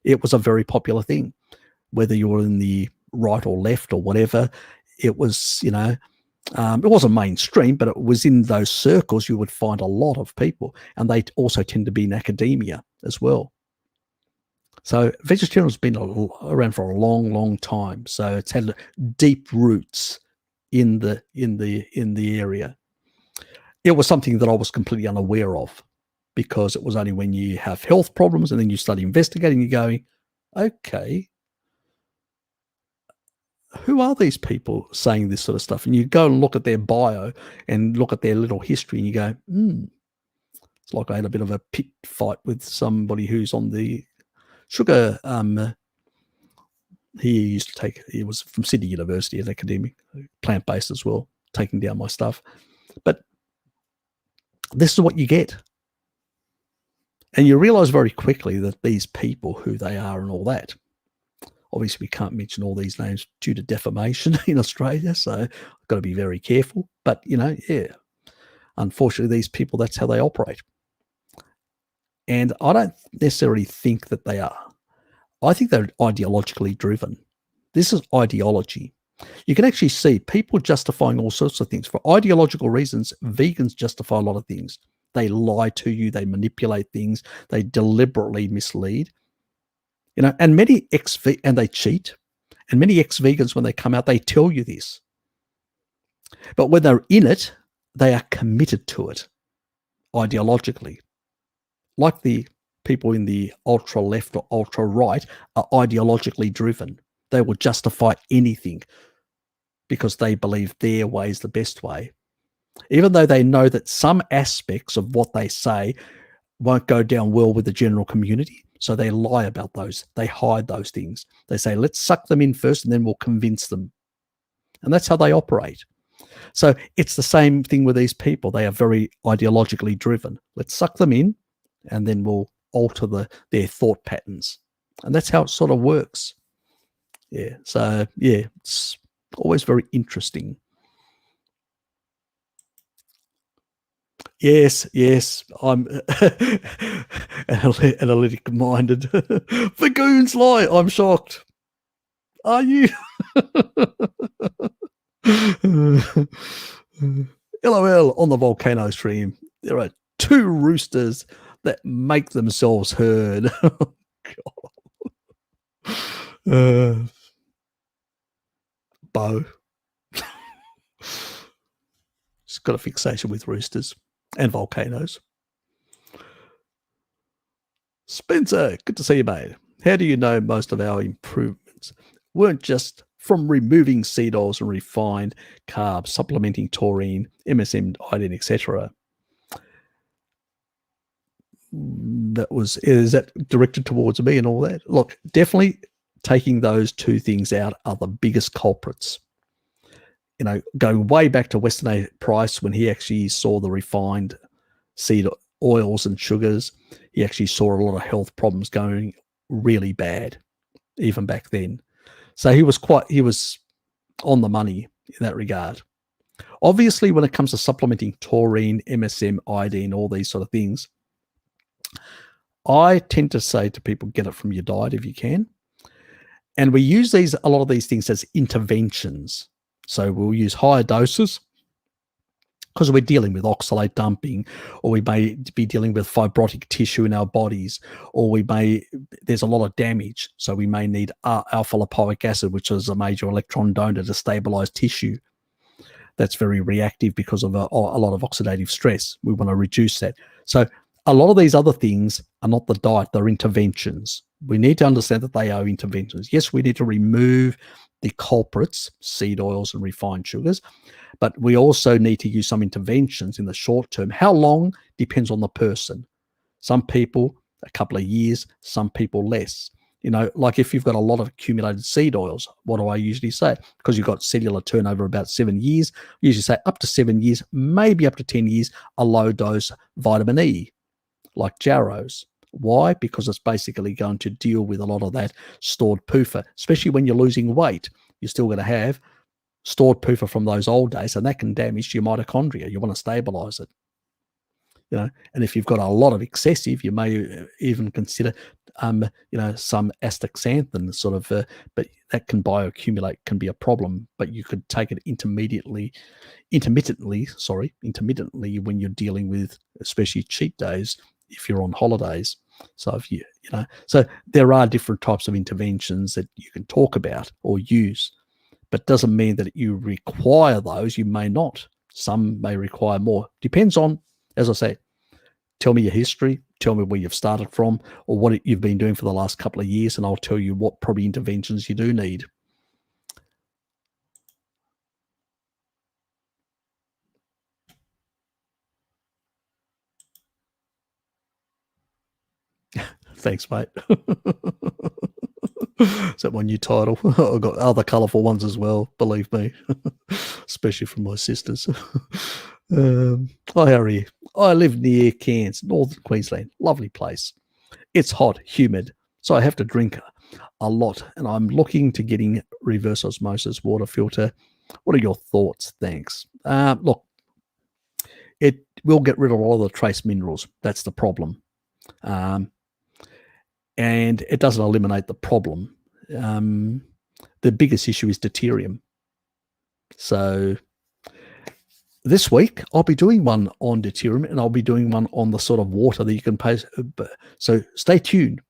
It was a very popular thing, whether you were in the right or left or whatever. It was, it wasn't mainstream, but it was in those circles you would find a lot of people, and they also tend to be in academia as well. So vegetarianism has been around for a long, long time. So it's had deep roots in the area. It was something that I was completely unaware of, because it was only when you have health problems and then you start investigating, you're going, okay, who are these people saying this sort of stuff? And you go and look at their bio and look at their little history, and you go, it's like I had a bit of a pit fight with somebody who's on the sugar. He was from Sydney University, an academic, plant-based as well, taking down my stuff. But this is what you get. And you realize very quickly that these people, who they are and all that, obviously we can't mention all these names due to defamation in Australia, so I've got to be very careful. But, unfortunately, these people, that's how they operate. And I don't necessarily think that they are. I think they're ideologically driven. This is ideology. You can actually see people justifying all sorts of things. For ideological reasons, vegans justify a lot of things. They lie to you. They manipulate things. They deliberately mislead. And many and they cheat. And many ex-vegans, when they come out, they tell you this. But when they're in it, they are committed to it ideologically. Like the people in the ultra left or ultra right are ideologically driven. They will justify anything because they believe their way is the best way, even though they know that some aspects of what they say won't go down well with the general community. So they lie about those. They hide those things. They say, let's suck them in first and then we'll convince them. And that's how they operate. So it's the same thing with these people. They are very ideologically driven. Let's suck them in and then we'll alter their thought patterns. And that's how it sort of works. Yeah. So, yeah, it's always very interesting. Yes, I'm analytic-minded. The goons lie. I'm shocked. Are you? LOL on the volcano stream. There are 2 roosters that make themselves heard. God. Bo. She's got a fixation with roosters and volcanoes. Spencer, good to see you, mate. How do you know most of our improvements weren't just from removing seed oils and refined carbs, supplementing taurine, MSM, iodine, etc.? Is that directed towards me and all that? Look, definitely taking those 2 things out are the biggest culprits. Going way back to Weston A. Price, when he actually saw the refined seed oils and sugars, he actually saw a lot of health problems going really bad, even back then. So he was on the money in that regard. Obviously, when it comes to supplementing taurine, MSM, iodine, all these sort of things, I tend to say to people, get it from your diet if you can. And we use a lot of these things as interventions. So we'll use higher doses because we're dealing with oxalate dumping, or we may be dealing with fibrotic tissue in our bodies, or there's a lot of damage. So we may need alpha lipoic acid, which is a major electron donor to stabilize tissue. That's very reactive because of a lot of oxidative stress. We want to reduce that. So a lot of these other things are not the diet, they're interventions. We need to understand that they are interventions. Yes, we need to remove the culprits, seed oils and refined sugars, but we also need to use some interventions in the short term. How long depends on the person. Some people, a couple of years, some people less. Like if you've got a lot of accumulated seed oils, what do I usually say? Because you've got cellular turnover about 7 years, I usually say up to 7 years, maybe up to 10 years, a low dose vitamin E, like Jarrows. Why? Because it's basically going to deal with a lot of that stored PUFA, especially when you're losing weight. You're still going to have stored PUFA from those old days, and that can damage your mitochondria. You want to stabilize it. And if you've got a lot of excessive, you may even consider, some astaxanthin sort of, but that can bioaccumulate, can be a problem. But you could take it intermittently when you're dealing with, especially cheat days, if you're on holidays. So so there are different types of interventions that you can talk about or use, but doesn't mean that you require those. You may not. Some may require more. Depends on, as I say, tell me your history, tell me where you've started from, or what you've been doing for the last couple of years, and I'll tell you what probably interventions you do need. Thanks, mate. Is that my new title? I've got other colourful ones as well, believe me, especially from my sisters. Hi, how are you? I live near Cairns, northern Queensland. Lovely place. It's hot, humid, so I have to drink a lot, and I'm looking to getting reverse osmosis water filter. What are your thoughts? Thanks. Look, it will get rid of all the trace minerals. That's the problem. And it doesn't eliminate the problem. The biggest issue is deuterium. So this week, I'll be doing one on deuterium, and I'll be doing one on the sort of water that you can pay. So stay tuned.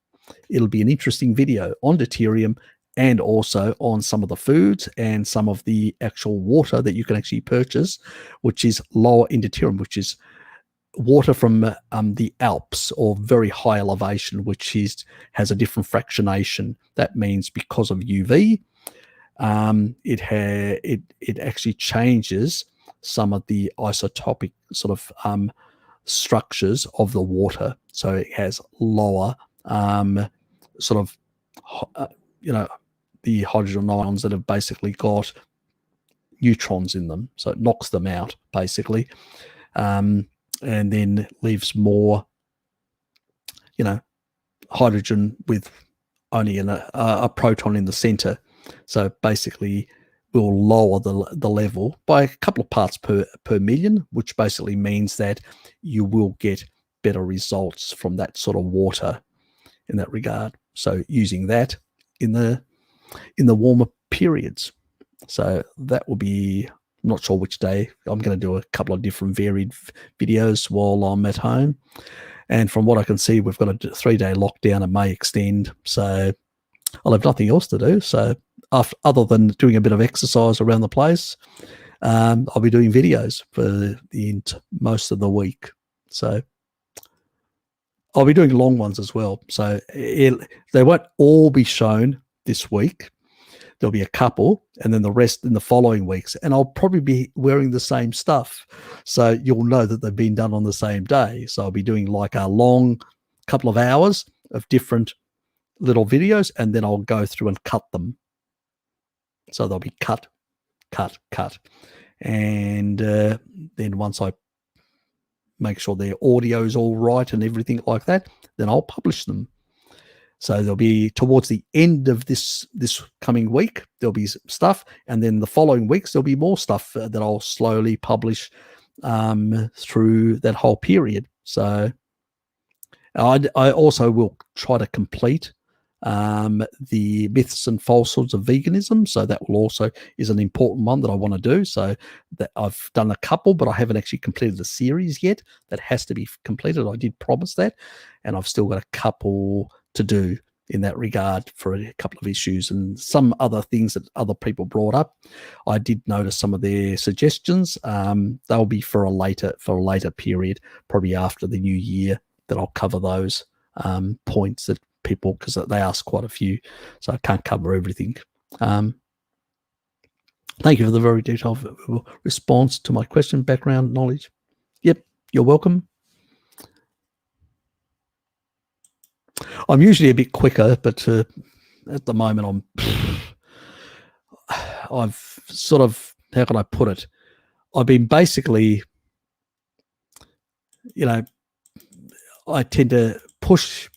It'll be an interesting video on deuterium and also on some of the foods and some of the actual water that you can actually purchase, which is lower in deuterium, which is water from the Alps or very high elevation, which has a different fractionation. That means because of UV, it actually changes some of the isotopic sort of structures of the water. So it has lower sort of the hydrogen ions that have basically got neutrons in them. So it knocks them out basically. And then leaves more, hydrogen with only a proton in the center. So basically will lower the level by a couple of parts per million, which basically means that you will get better results from that sort of water in that regard. So using that in the warmer periods. So that will be, I'm not sure which day. I'm going to do a couple of different varied videos while I'm at home. And from what I can see, we've got a 3-day lockdown. It may extend. So I'll have nothing else to do. So other than doing a bit of exercise around the place, I'll be doing videos for most of the week. So I'll be doing long ones as well. So they won't all be shown this week. There'll be a couple, and then the rest in the following weeks. And I'll probably be wearing the same stuff. So you'll know that they've been done on the same day. So I'll be doing like a long couple of hours of different little videos, and then I'll go through and cut them. So they'll be cut. And then once I make sure their audio is all right and everything like that, then I'll publish them. So there'll be towards the end of this coming week, there'll be stuff, and then the following weeks there'll be more stuff that I'll slowly publish through that whole period. So I also will try to complete the myths and falsehoods of veganism. So that will also is an important one that I want to do. So that I've done a couple, but I haven't actually completed the series yet. That has to be completed. I did promise that, and I've still got a couple to do in that regard for a couple of issues and some other things that other people brought up. I did notice some of their suggestions. They'll be for a later period, probably after the new year, that I'll cover those points that people, because they asked quite a few, so I can't cover everything. Thank you for the very detailed response to my question. Background knowledge. Yep, you're welcome. I'm usually a bit quicker, but at the moment I've sort of, how can I put it? I've been basically, you know, I tend to push.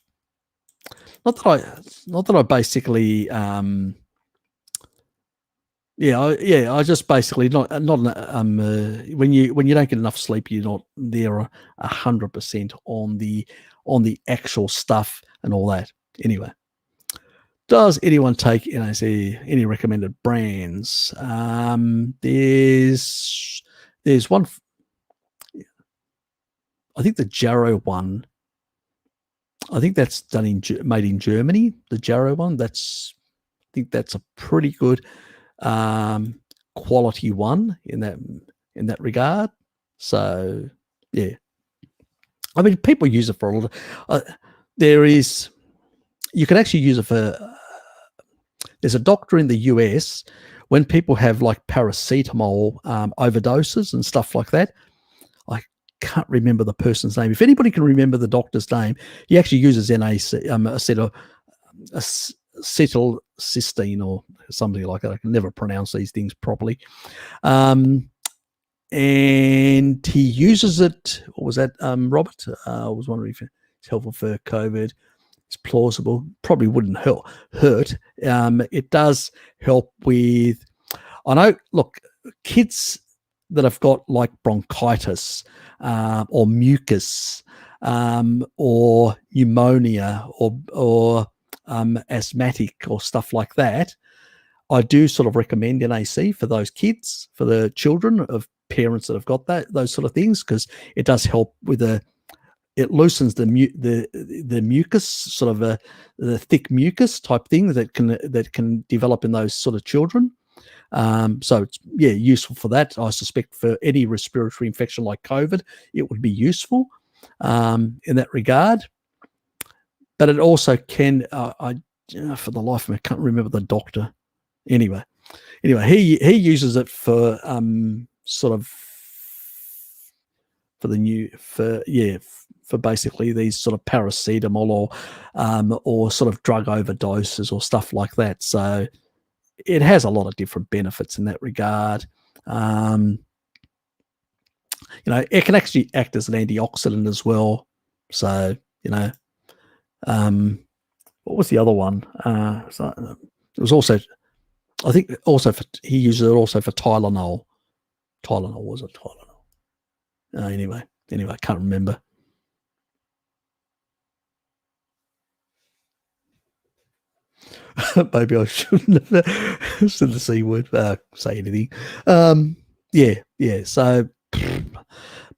Not that I basically, I just basically when you don't get enough sleep, you're not there 100% on the actual stuff and all that. Anyway, does anyone take any recommended brands? There's one. I think the Jarrow one. I think that's made in Germany. The Jarrow one. I think that's a pretty good quality one in that regard. So yeah, I mean, people use it for a lot of. You can actually use it for. There's a doctor in the US when people have like paracetamol overdoses and stuff like that. I can't remember the person's name. If anybody can remember the doctor's name, he actually uses acetylcysteine or something like that. I can never pronounce these things properly. And he uses it. What was that, Robert? I was wondering if it's helpful for COVID. It's plausible. Probably wouldn't hurt. It does help with. I know. Look, kids that have got like bronchitis or mucus or pneumonia or asthmatic or stuff like that, I do sort of recommend NAC for those kids, for the children of parents that have got those sort of things, because it does help with it loosens the mucus, sort of the thick mucus type thing that can develop in those sort of children. So it's useful for that. I suspect for any respiratory infection like COVID, it would be useful in that regard. But it also can. For the life of me, I can't remember the doctor. Anyway, he uses it for sort of for basically these sort of paracetamol or sort of drug overdoses or stuff like that. So it has a lot of different benefits in that regard. It can actually act as an antioxidant as well. So what was the other one? It was also, I think, he uses it also for Tylenol. Was it Tylenol? Anyway, I can't remember. Maybe I shouldn't have said the C word, say anything. So,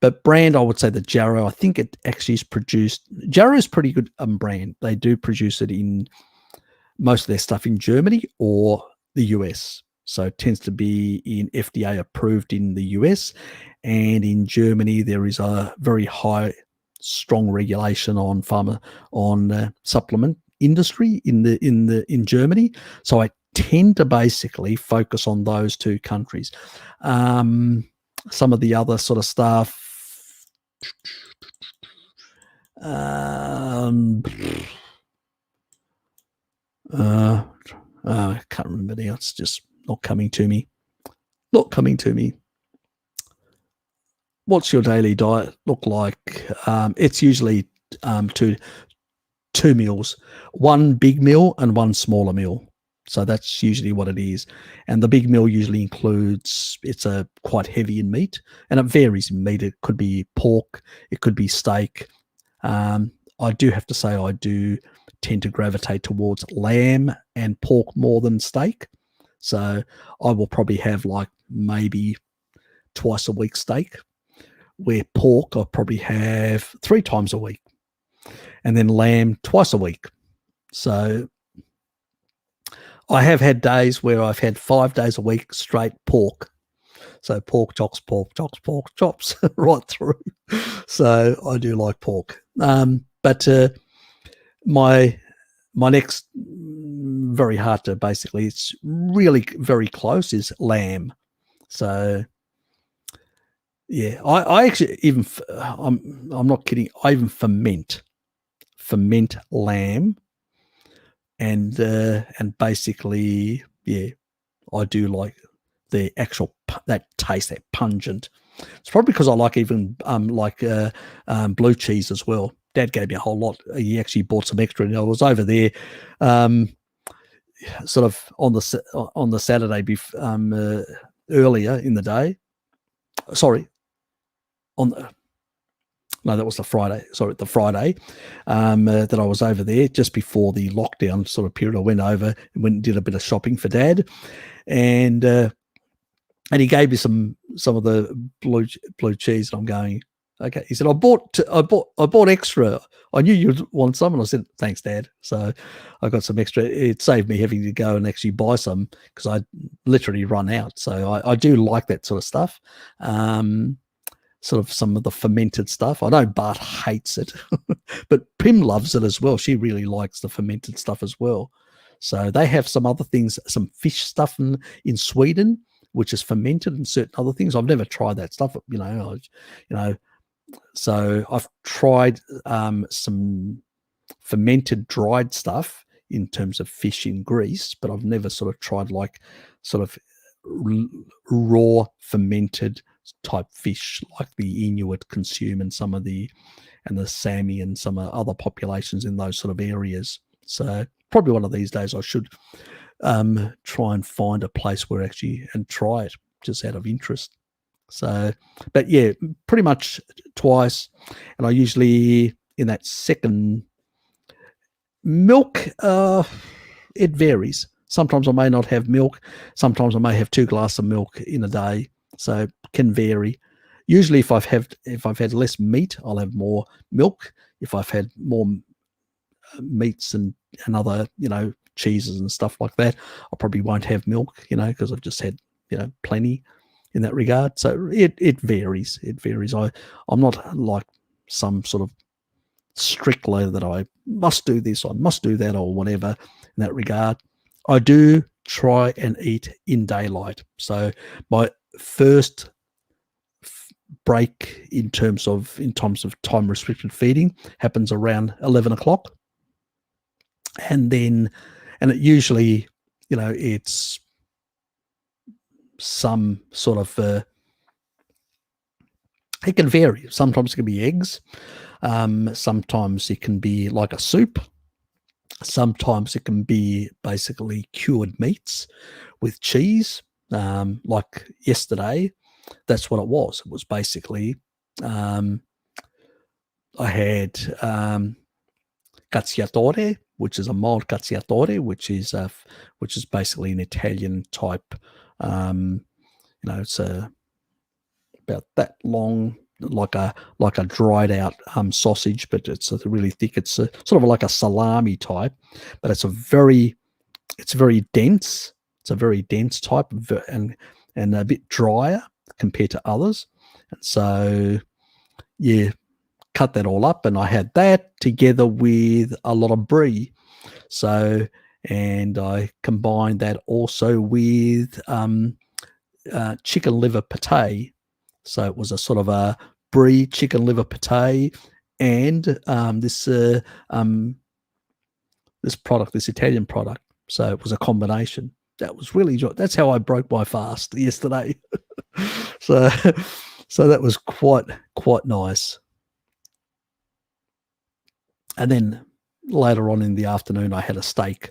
but brand, I would say the Jarrow. I think it actually is produced. Jarrow is pretty good brand. They do produce it in most of their stuff in Germany or the US. So it tends to be in FDA approved in the US, and in Germany there is a very high, strong regulation on supplement industry in Germany. So I tend to basically focus on those two countries. Some of the other sort of stuff. I can't remember now. It's just not coming to me. What's your daily diet look like? It's usually two meals, one big meal and one smaller meal. So that's usually what it is. And the big meal usually includes, it's quite heavy in meat, and it varies in meat. It could be pork, it could be steak. I do have to say I do tend to gravitate towards lamb and pork more than steak. So I will probably have like maybe twice a week steak, where pork I probably have 3 times a week, and then lamb twice a week. So I have had days where I've had 5 days a week straight pork. So pork chops right through. So I do like pork. But my next, very hard to basically, it's really very close, is lamb. So yeah, I actually even, I'm not kidding, I even ferment ferment lamb, and basically, yeah, I do like the actual that taste, that pungent. It's probably because I like even blue cheese as well. Dad gave me a whole lot. He actually bought some extra, and I was over there, sort of on the Saturday earlier in the day. Sorry, that was the Friday. Sorry, the Friday that I was over there just before the lockdown sort of period. I went over and went and did a bit of shopping for Dad, and he gave me some of the blue cheese, and I'm going, okay. He said, I bought extra. I knew you'd want some, and I said, thanks, Dad. So I got some extra. It saved me having to go and actually buy some because I literally run out. So I do like that sort of stuff. Sort of some of the fermented stuff. I know Bart hates it, but Prim loves it as well. She really likes the fermented stuff as well. So they have some other things, some fish stuff in Sweden, which is fermented, and certain other things. I've never tried that stuff, so I've tried some fermented dried stuff in terms of fish in Greece, but I've never sort of tried like sort of raw fermented type fish like the Inuit consume, and the Sami and some other populations in those sort of areas. So probably one of these days I should try and find a place where actually and try it just out of interest. So, but yeah, pretty much twice. And I usually, in that second milk, it varies. Sometimes I may not have milk. Sometimes I may have 2 glasses of milk in a day. So can vary. Usually if I've had less meat, I'll have more milk. If I've had more meats and other, cheeses and stuff like that, I probably won't have milk, because I've just had, plenty in that regard. So it varies. It varies. I'm not like some sort of stickler that I must do this, I must do that, or whatever in that regard. I do try and eat in daylight. So my first break in terms of time restricted feeding happens around 11 o'clock. And it usually, it's some sort of, it can vary. Sometimes it can be eggs. Sometimes it can be like a soup. Sometimes it can be basically cured meats with cheese. Like yesterday, that's what it was. It was basically, I had cacciatore, which is a mild cacciatore, which is basically an Italian type. It's about that long, like a dried out sausage, but it's really thick. It's sort of like a salami type, but it's very dense. It's a very dense type, and a bit drier compared to others. And so, yeah, cut that all up, and I had that together with a lot of brie. So, and I combined that also with chicken liver pate. So it was a sort of a brie chicken liver pate and this Italian product. So it was a combination. That was really, that's how I broke my fast yesterday. so that was quite nice. And then later on in the afternoon, I had a steak.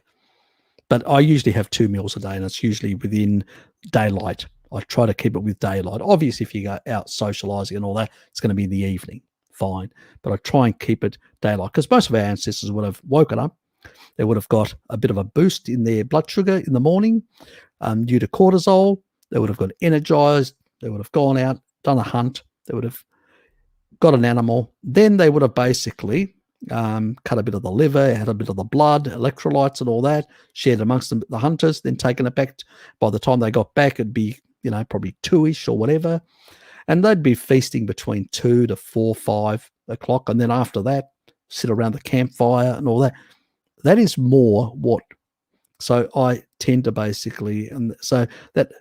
But I usually have 2 meals a day, and it's usually within daylight. I try to keep it with daylight. Obviously, if you go out socializing and all that, it's going to be in the evening. Fine. But I try and keep it daylight, because most of our ancestors would have woken up. They would have got a bit of a boost in their blood sugar in the morning due to cortisol. They would have got energized. They would have gone out, done a hunt. They would have got an animal. Then they would have basically cut a bit of the liver, had a bit of the blood, electrolytes and all that, shared amongst them, the hunters, then taken it back. By the time they got back, it'd be, probably 2-ish or whatever. And they'd be feasting between 2 to 4, 5 o'clock. And then after that, sit around the campfire and all that. That is more what, so I tend to basically, and so that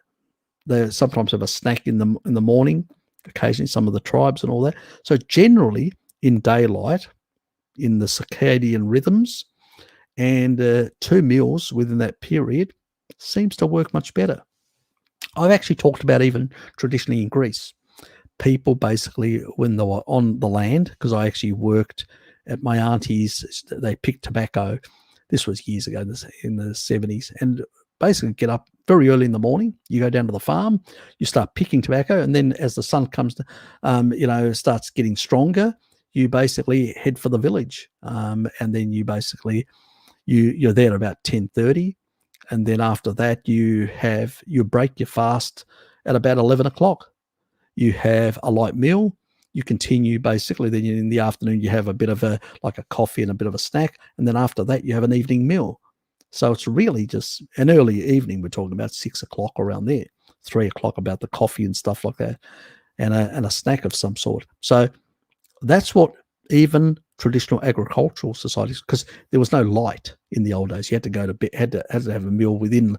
they sometimes have a snack in the morning, occasionally some of the tribes and all that. So generally in daylight, in the circadian rhythms, and 2 meals within that period seems to work much better. I've actually talked about even traditionally in Greece, people basically when they were on the land, because I actually worked at my auntie's, they picked tobacco. This was years ago in the 70s, and basically get up very early in the morning. You go down to the farm, you start picking tobacco, and then as the sun comes, starts getting stronger, you basically head for the village, and then you basically you're there at about 10:30, and then after that you break your fast at about 11 o'clock. You have a light meal. You continue basically. Then in the afternoon you have a bit of a coffee and a bit of a snack, and then after that you have an evening meal. So it's really just an early evening. We're talking about 6 o'clock around there, 3 o'clock about the coffee and stuff like that, and a snack of some sort. So that's what even traditional agricultural societies, because there was no light in the old days. You had to go to bed, had to have a meal within,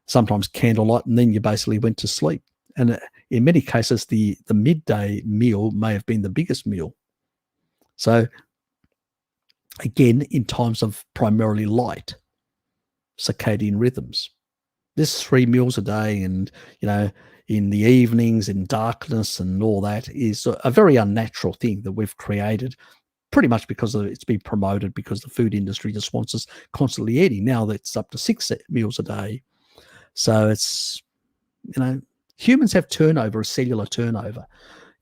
sometimes candlelight, and then you basically went to sleep. And in many cases, the midday meal may have been the biggest meal. So again, in times of primarily light, circadian rhythms, this 3 meals a day, and in the evenings, in darkness and all that, is a very unnatural thing that we've created, pretty much because it's been promoted, because the food industry just wants us constantly eating. Now that's up to 6 meals a day. So it's, humans have turnover, a cellular turnover.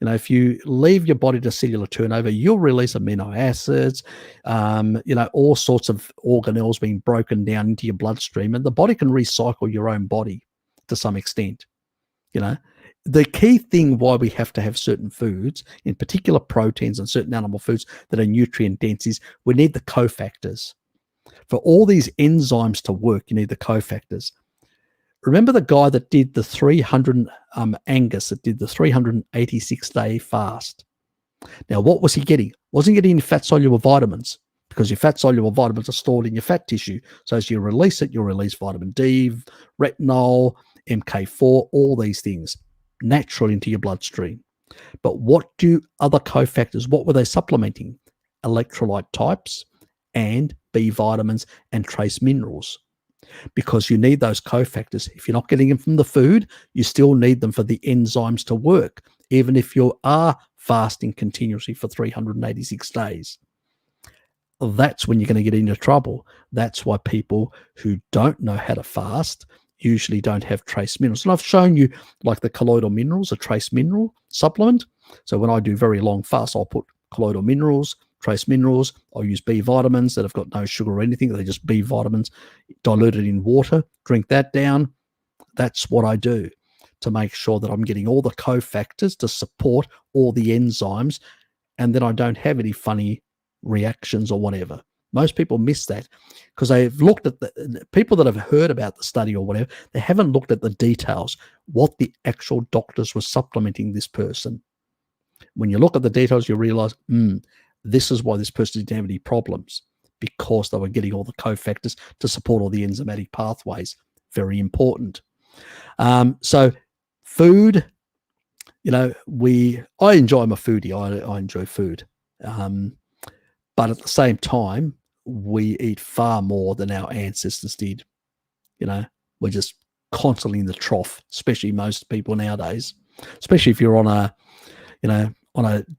If you leave your body to cellular turnover, you'll release amino acids, all sorts of organelles being broken down into your bloodstream, and the body can recycle your own body to some extent. The key thing why we have to have certain foods, in particular proteins and certain animal foods that are nutrient dense, is we need the cofactors. For all these enzymes to work, you need the cofactors. Remember the guy that did the 300, Angus, that did the 386-day fast. Now, what was he getting? Wasn't getting fat-soluble vitamins, because your fat-soluble vitamins are stored in your fat tissue. So as you release it, you'll release vitamin D, retinol, MK4, all these things naturally into your bloodstream. But what do other cofactors, what were they supplementing? Electrolyte types and B vitamins and trace minerals. Because you need those cofactors. If you're not getting them from the food, you still need them for the enzymes to work, even if you are fasting continuously for 386 days. That's when you're going to get into trouble. That's why people who don't know how to fast usually don't have trace minerals. And I've shown you, like the colloidal minerals, a trace mineral supplement. So when I do very long fasts, I'll put colloidal minerals, trace minerals. I'll use B vitamins that have got no sugar or anything. They're just B vitamins diluted in water. Drink that down. That's what I do to make sure that I'm getting all the cofactors to support all the enzymes, and then I don't have any funny reactions or whatever. Most people miss that because they've looked at the people that have heard about the study or whatever. They haven't looked at the details, what the actual doctors were supplementing this person. When you look at the details, you realize, this is why this person didn't have any problems, because they were getting all the cofactors to support all the enzymatic pathways. Very important. So food, I enjoy, I'm a foodie. I enjoy food. But at the same time, we eat far more than our ancestors did. We're just constantly in the trough, especially most people nowadays, especially if you're on a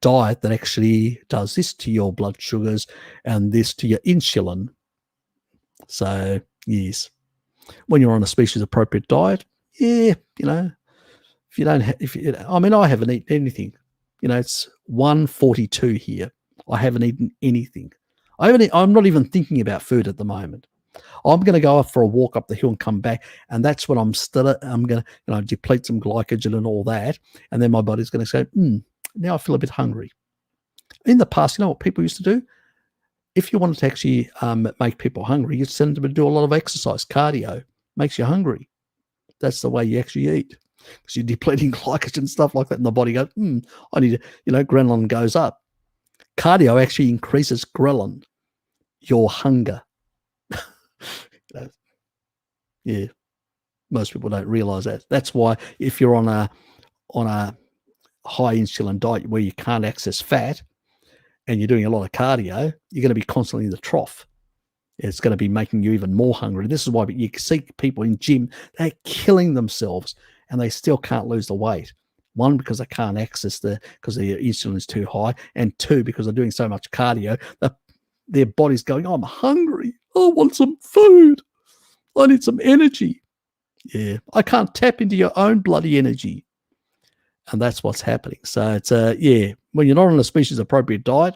diet that actually does this to your blood sugars and this to your insulin. So yes, when you're on a species appropriate diet, if you don't I haven't eaten anything. It's 1:42 here. I haven't eaten anything. I'm not even thinking about food at the moment. I'm going to go off for a walk up the hill and come back, and that's when I'm going to deplete some glycogen and all that, and then my body's going to say, now I feel a bit hungry. In the past, what people used to do? If you wanted to actually make people hungry, you'd send them to do a lot of exercise. Cardio makes you hungry. That's the way you actually eat, because you're depleting glycogen and stuff like that, and the body goes, I need to, ghrelin goes up. Cardio actually increases ghrelin, your hunger. Yeah, most people don't realize that. That's why if you're on a high insulin diet where you can't access fat, and you're doing a lot of cardio, you're going to be constantly in the trough. It's going to be making you even more hungry. This is why you see people in gym, they're killing themselves and they still can't lose the weight. One, because they can't access because their insulin is too high. And two, because they're doing so much cardio, their body's going, oh, I'm hungry. I want some food. I need some energy. Yeah, I can't tap into your own bloody energy. And that's what's happening. So it's, when you're not on a species appropriate diet,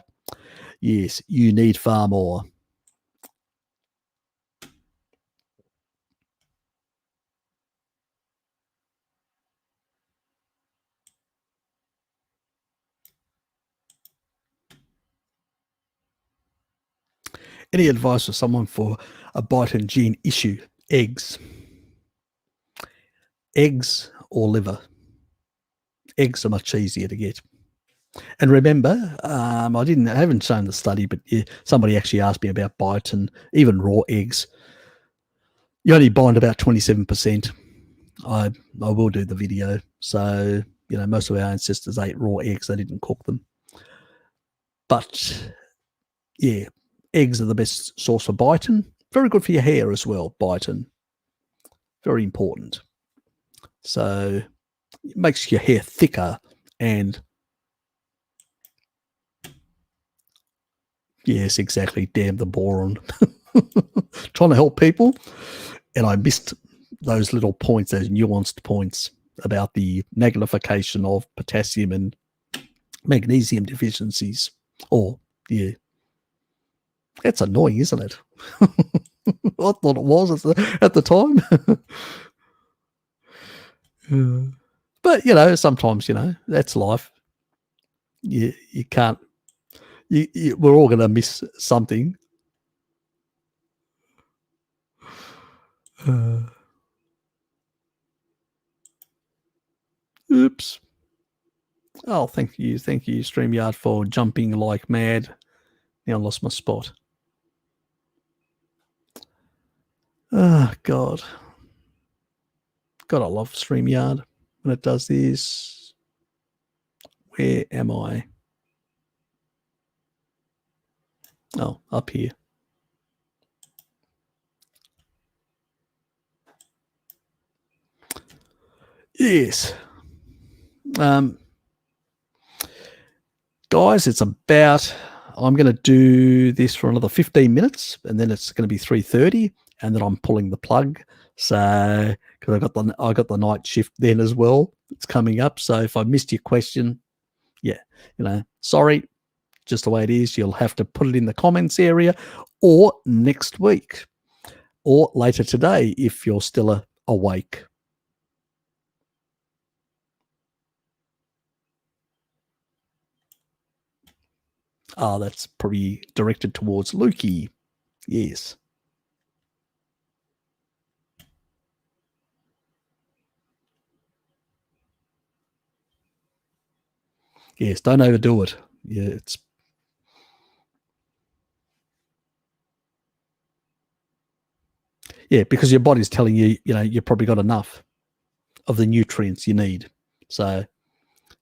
yes, you need far more. Any advice for someone for a bite gene issue? Eggs. Eggs or liver. Eggs are much easier to get. And remember, I haven't shown the study, but somebody actually asked me about biotin, even raw eggs. You only bind about 27%. I will do the video. So, most of our ancestors ate raw eggs. They didn't cook them. But, yeah, eggs are the best source for biotin. Very good for your hair as well, biotin. Very important. So it makes your hair thicker and yes, exactly. Damn the boron. Trying to help people. And I missed those little points, those nuanced points about the magnification of potassium and magnesium deficiencies. That's annoying, isn't it? I thought it was at the time. But, sometimes, that's life. You can't, we're all going to miss something. Oops. Oh, thank you, StreamYard, for jumping like mad. Now I lost my spot. Oh, God. God, I love StreamYard when it does this. Where am I? Oh, up here. Yes. Guys, it's about, I'm going to do this for another 15 minutes and then it's going to be 3:30 and then I'm pulling the plug. So, because I got the night shift then as well. It's coming up. So if I missed your question, sorry, just the way it is. You'll have to put it in the comments area or next week or later today if you're still awake. Oh, that's probably directed towards Lukey. Yes. Yes, don't overdo it. Yeah, because your body's telling you, you've probably got enough of the nutrients you need. So,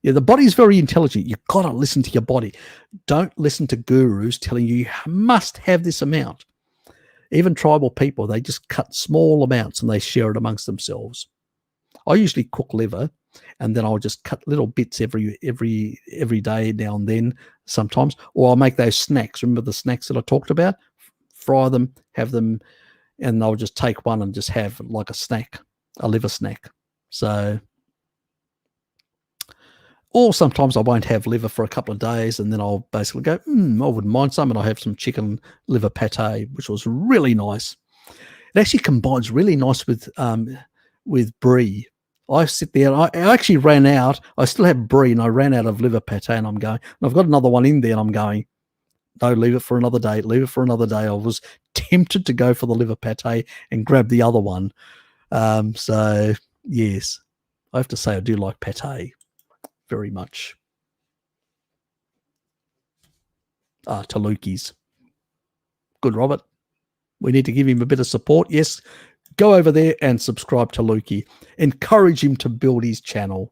the body's very intelligent. You've got to listen to your body. Don't listen to gurus telling you must have this amount. Even tribal people, they just cut small amounts and they share it amongst themselves. I usually cook liver and then I'll just cut little bits every day now and then sometimes, or I'll make those snacks. Remember the snacks that I talked about? Fry them, have them, and I'll just take one and just have like a snack, a liver snack. So, or sometimes I won't have liver for a couple of days and then I'll basically go, I wouldn't mind some, and I'll have some chicken liver pate, which was really nice. It actually combines really nice with brie. I sit there, and I actually ran out. I still have brie, and I ran out of liver pate, and I'm going, and I've got another one in there, and I'm going, no, leave it for another day. Leave it for another day. I was tempted to go for the liver pate and grab the other one. So, yes, I have to say I do like pate very much. Taluki's. Good, Robert. We need to give him a bit of support. Yes, go over there and subscribe to Lukey. Encourage him to build his channel.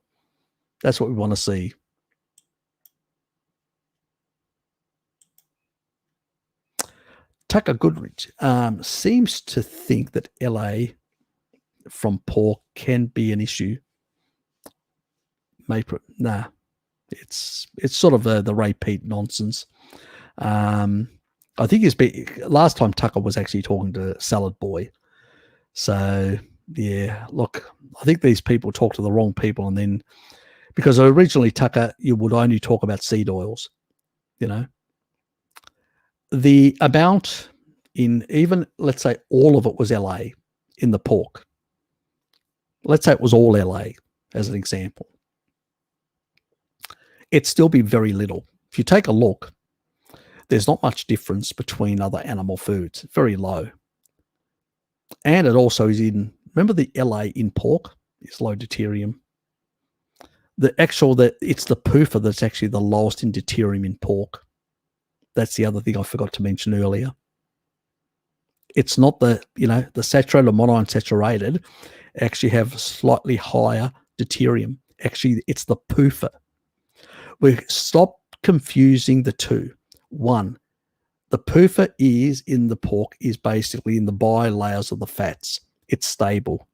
That's what we want to see. Tucker Goodrich seems to think that LA from pork can be an issue. Nah, it's sort of the Ray Pete nonsense. I think last time Tucker was actually talking to Salad Boy. So yeah, look, I think these people talk to the wrong people, and then because originally Tucker, you would only talk about seed oils, you know. The amount in even, let's say all of it was LA in the pork. Let's say it was all LA as an example. It'd still be very little. If you take a look, there's not much difference between other animal foods, very low. And it also is remember the LA in pork is low deuterium. It's the PUFA that's actually the lowest in deuterium in pork. That's the other thing I forgot to mention earlier. It's not the saturated or monounsaturated actually have slightly higher deuterium. Actually, it's the PUFA. We stop confusing the two. One, the PUFA is in the pork is basically in the bilayers of the fats. It's stable.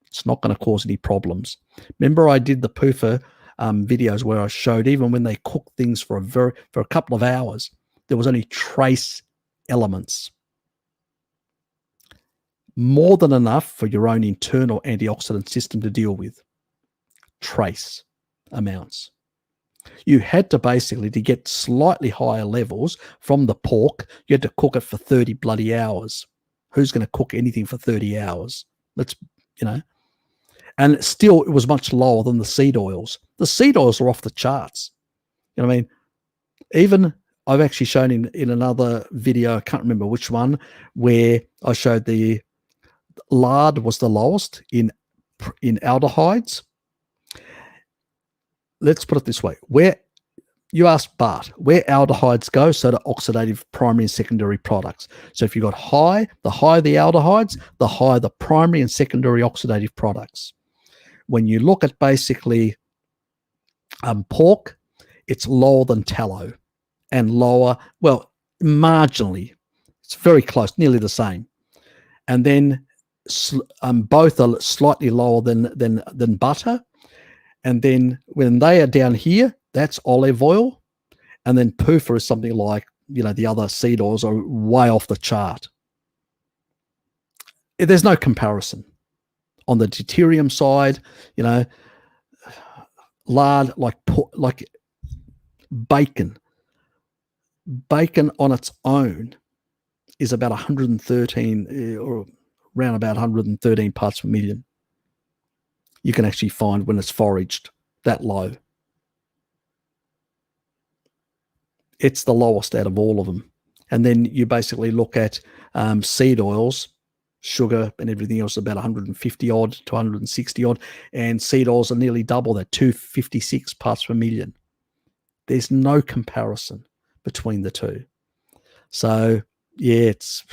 It's not going to cause any problems. Remember, I did the PUFA videos where I showed even when they cook things for a couple of hours, there was only trace elements. More than enough for your own internal antioxidant system to deal with. Trace amounts. You had to basically, to get slightly higher levels from the pork, you had to cook it for 30 bloody hours. Who's going to cook anything for 30 hours? And still it was much lower than the seed oils. The seed oils are off the charts. You know what I mean? Even I've actually shown in another video, I can't remember which one, where I showed the lard was the lowest in aldehydes. Let's put it this way. Where you asked Bart, where aldehydes go, so do oxidative primary and secondary products. So if you've got the higher the aldehydes, the higher the primary and secondary oxidative products. When you look at basically pork, it's lower than tallow and lower, well, marginally. It's very close, nearly the same. And then both are slightly lower than butter. And then when they are down here, that's olive oil. And then PUFA is something like, the other seed oils are way off the chart. There's no comparison. On the deuterium side, lard, like bacon. Bacon on its own is about 113 or around about 113 parts per million. You can actually find when it's foraged that low. It's the lowest out of all of them. And then you basically look at seed oils, sugar and everything else about 150 odd to 160 odd, and seed oils are nearly double that, 256 parts per million. There's no comparison between the two. So yeah, it's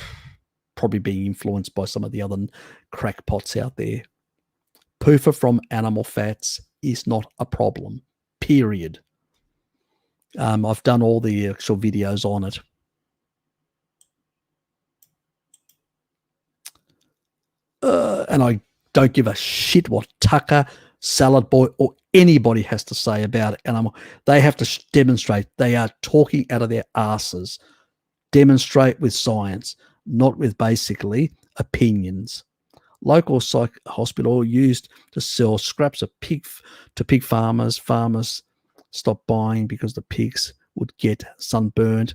probably being influenced by some of the other crackpots out there. PUFA from animal fats is not a problem, period. I've done all the actual videos on it. And I don't give a shit what Tucker, Salad Boy, or anybody has to say about animal. They have to demonstrate. They are talking out of their asses. Demonstrate with science, not with basically opinions. Local psych hospital used to sell scraps of pig to pig farmers. Farmers stopped buying because the pigs would get sunburned,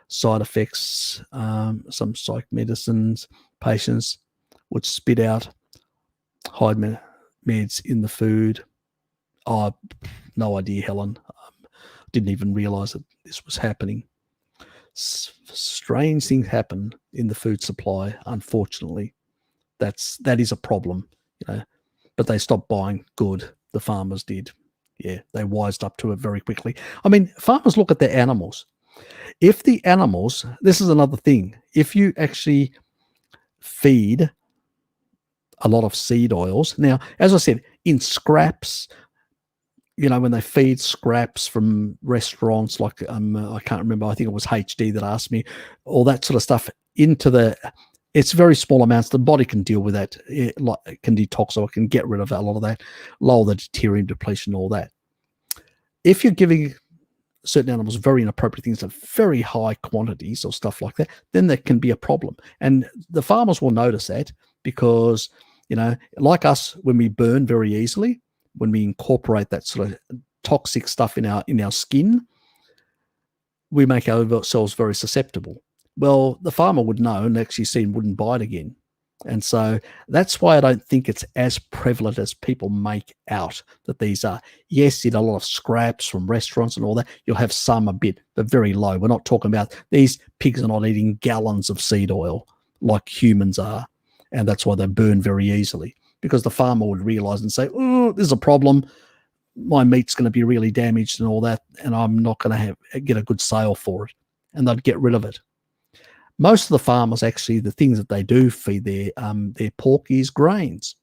side effects, some psych medicines. Patients would spit out hide meds in the food. Oh, no idea, Helen. Didn't even realize that this was happening. Strange things happen in the food supply, unfortunately. That is a problem, but they stopped buying good. The farmers did. Yeah, they wised up to it very quickly. I mean, farmers look at their animals. If the animals, this is another thing, if you actually feed a lot of seed oils, now, as I said, in scraps, when they feed scraps from restaurants, like I can't remember, I think it was HD that asked me, all that sort of stuff into it's very small amounts. The body can deal with that. It can detox, or it can get rid of a lot of that, lower the deuterium depletion, all that. If you're giving certain animals very inappropriate things at very high quantities or stuff like that, then there can be a problem. And the farmers will notice that because, like us, when we burn very easily, when we incorporate that sort of toxic stuff in our skin, we make ourselves very susceptible. Well, the farmer would know and actually wouldn't buy it again. And so that's why I don't think it's as prevalent as people make out that these are. Yes, in a lot of scraps from restaurants and all that, you'll have some a bit, but very low. We're not talking about these pigs are not eating gallons of seed oil like humans are. And that's why they burn very easily, because the farmer would realize and say, oh, there's a problem. My meat's going to be really damaged and all that, and I'm not going to get a good sale for it. And they'd get rid of it. Most of the farmers, actually, the things that they do feed their pork is grains.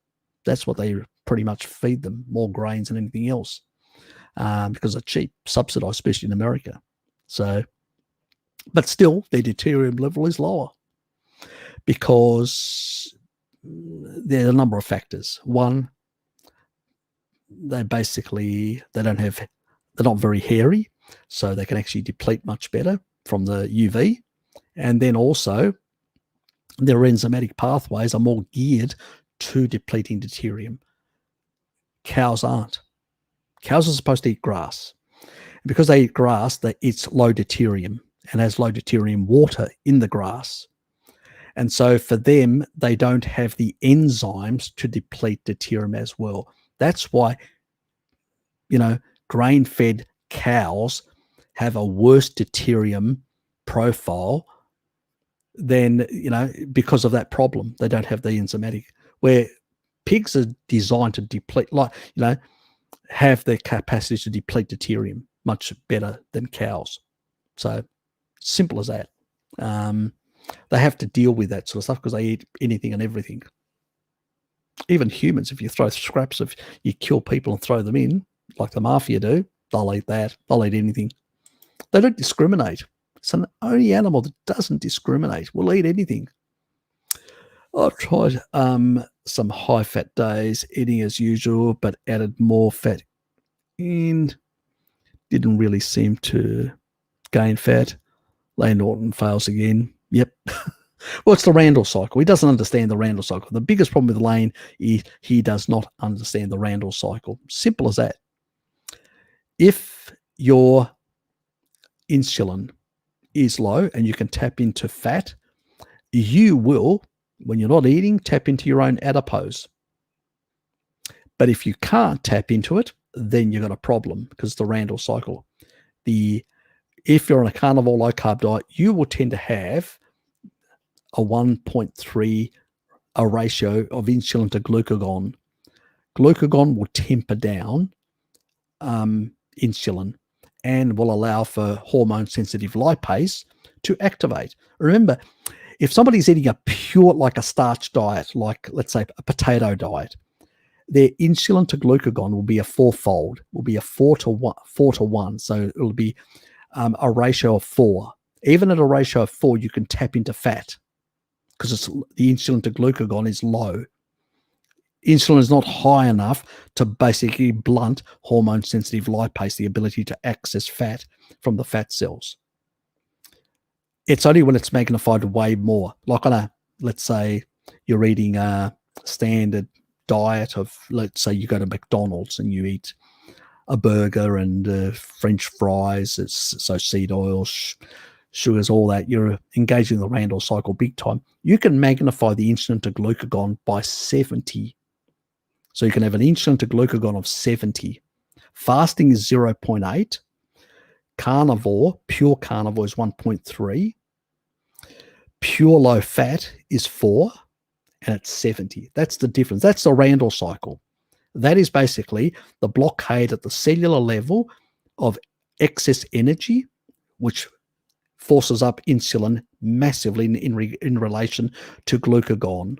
That's what they pretty much feed them, more grains than anything else, because they're cheap, subsidized, especially in America. So, but still, their deuterium level is lower because there are a number of factors. One, they're not very hairy, so they can actually deplete much better from the UV. And then also, their enzymatic pathways are more geared to depleting deuterium. Cows aren't. Cows are supposed to eat grass. And because they eat grass, it's low deuterium and has low deuterium water in the grass. And so for them, they don't have the enzymes to deplete deuterium as well. That's why, grain-fed cows have a worse deuterium profile than, because of that problem. They don't have the enzymatic, where pigs are designed to deplete, have the capacity to deplete deuterium much better than cows. So simple as that. They have to deal with that sort of stuff because they eat anything and everything. Even humans, if you throw scraps of, you kill people and throw them in, like the mafia do, they'll eat that. They'll eat anything. They don't discriminate. It's the only animal that doesn't discriminate. Will eat anything. I've tried some high-fat days, eating as usual, but added more fat in. Didn't really seem to gain fat. Lane Norton fails again. Yep. Well, it's the Randall cycle. He doesn't understand the Randall cycle. The biggest problem with Lane is he does not understand the Randall cycle. Simple as that. If your insulin is low and you can tap into fat, you will, when you're not eating, tap into your own adipose. But if you can't tap into it, then you've got a problem, because the Randall cycle. If you're on a carnivore low-carb diet, you will tend to have a 1.3 ratio of insulin to glucagon. Glucagon will temper down insulin and will allow for hormone-sensitive lipase to activate. Remember, if somebody's eating a pure, like a starch diet, like let's say a potato diet, their insulin to glucagon will be a fourfold, will be a 4 to 1. So it'll be a ratio of 4. Even at a ratio of 4, you can tap into fat because the insulin to glucagon is low. Insulin is not high enough to basically blunt hormone-sensitive lipase, the ability to access fat from the fat cells. It's only when it's magnified way more, like let's say you're eating a standard diet of, let's say you go to McDonald's and you eat a burger and French fries, so seed oils, sugars, all that, you're engaging the Randall cycle big time. You can magnify the insulin to glucagon by 70. So you can have an insulin to glucagon of 70. Fasting is 0.8. Carnivore, pure carnivore is 1.3. Pure low fat is 4, and it's 70. That's the difference. That's the Randall cycle. That is basically the blockade at the cellular level of excess energy, which forces up insulin massively in relation to glucagon.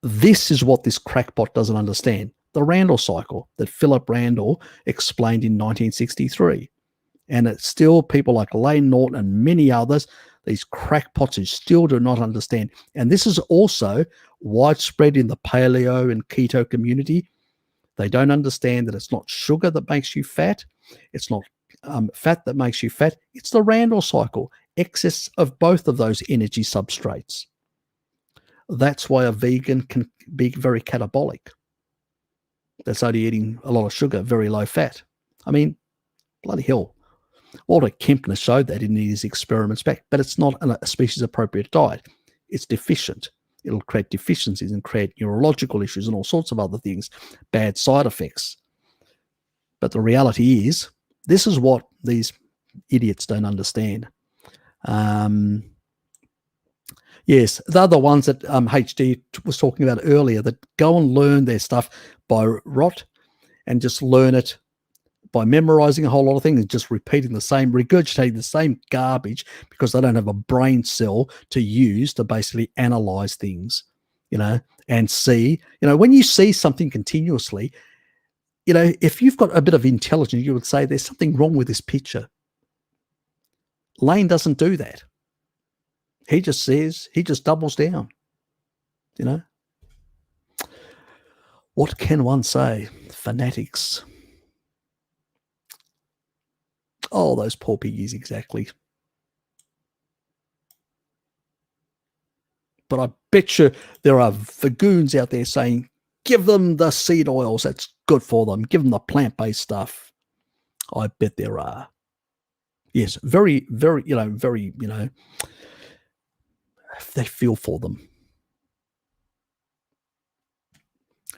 This is what this crackpot doesn't understand. the Randall cycle that Philip Randall explained in 1963. And it's still people like Lane Norton and many others, these crackpots who still do not understand. And this is also widespread in the paleo and keto community. They don't understand that it's not sugar that makes you fat. It's not fat that makes you fat. It's the Randall cycle, excess of both of those energy substrates. That's why a vegan can be very catabolic. That's only eating a lot of sugar, very low fat. I mean, bloody hell. Walter Kempner showed that in his experiments back, but it's not a species-appropriate diet. It's deficient. It'll create deficiencies and create neurological issues and all sorts of other things, bad side effects. But the reality is, this is what these idiots don't understand. Yes, they're the ones that HD was talking about earlier that go and learn their stuff by rote and just learn it by memorizing a whole lot of things and just repeating the same, regurgitating the same garbage because they don't have a brain cell to use to basically analyze things, and see, when you see something continuously, if you've got a bit of intelligence, you would say there's something wrong with this picture. Lane doesn't do that. He just says, he just doubles down, What can one say? Fanatics. Oh, those poor piggies, exactly. But I bet you there are vagoons out there saying, give them the seed oils, that's good for them. Give them the plant-based stuff. I bet there are. Yes, very, very, they feel for them.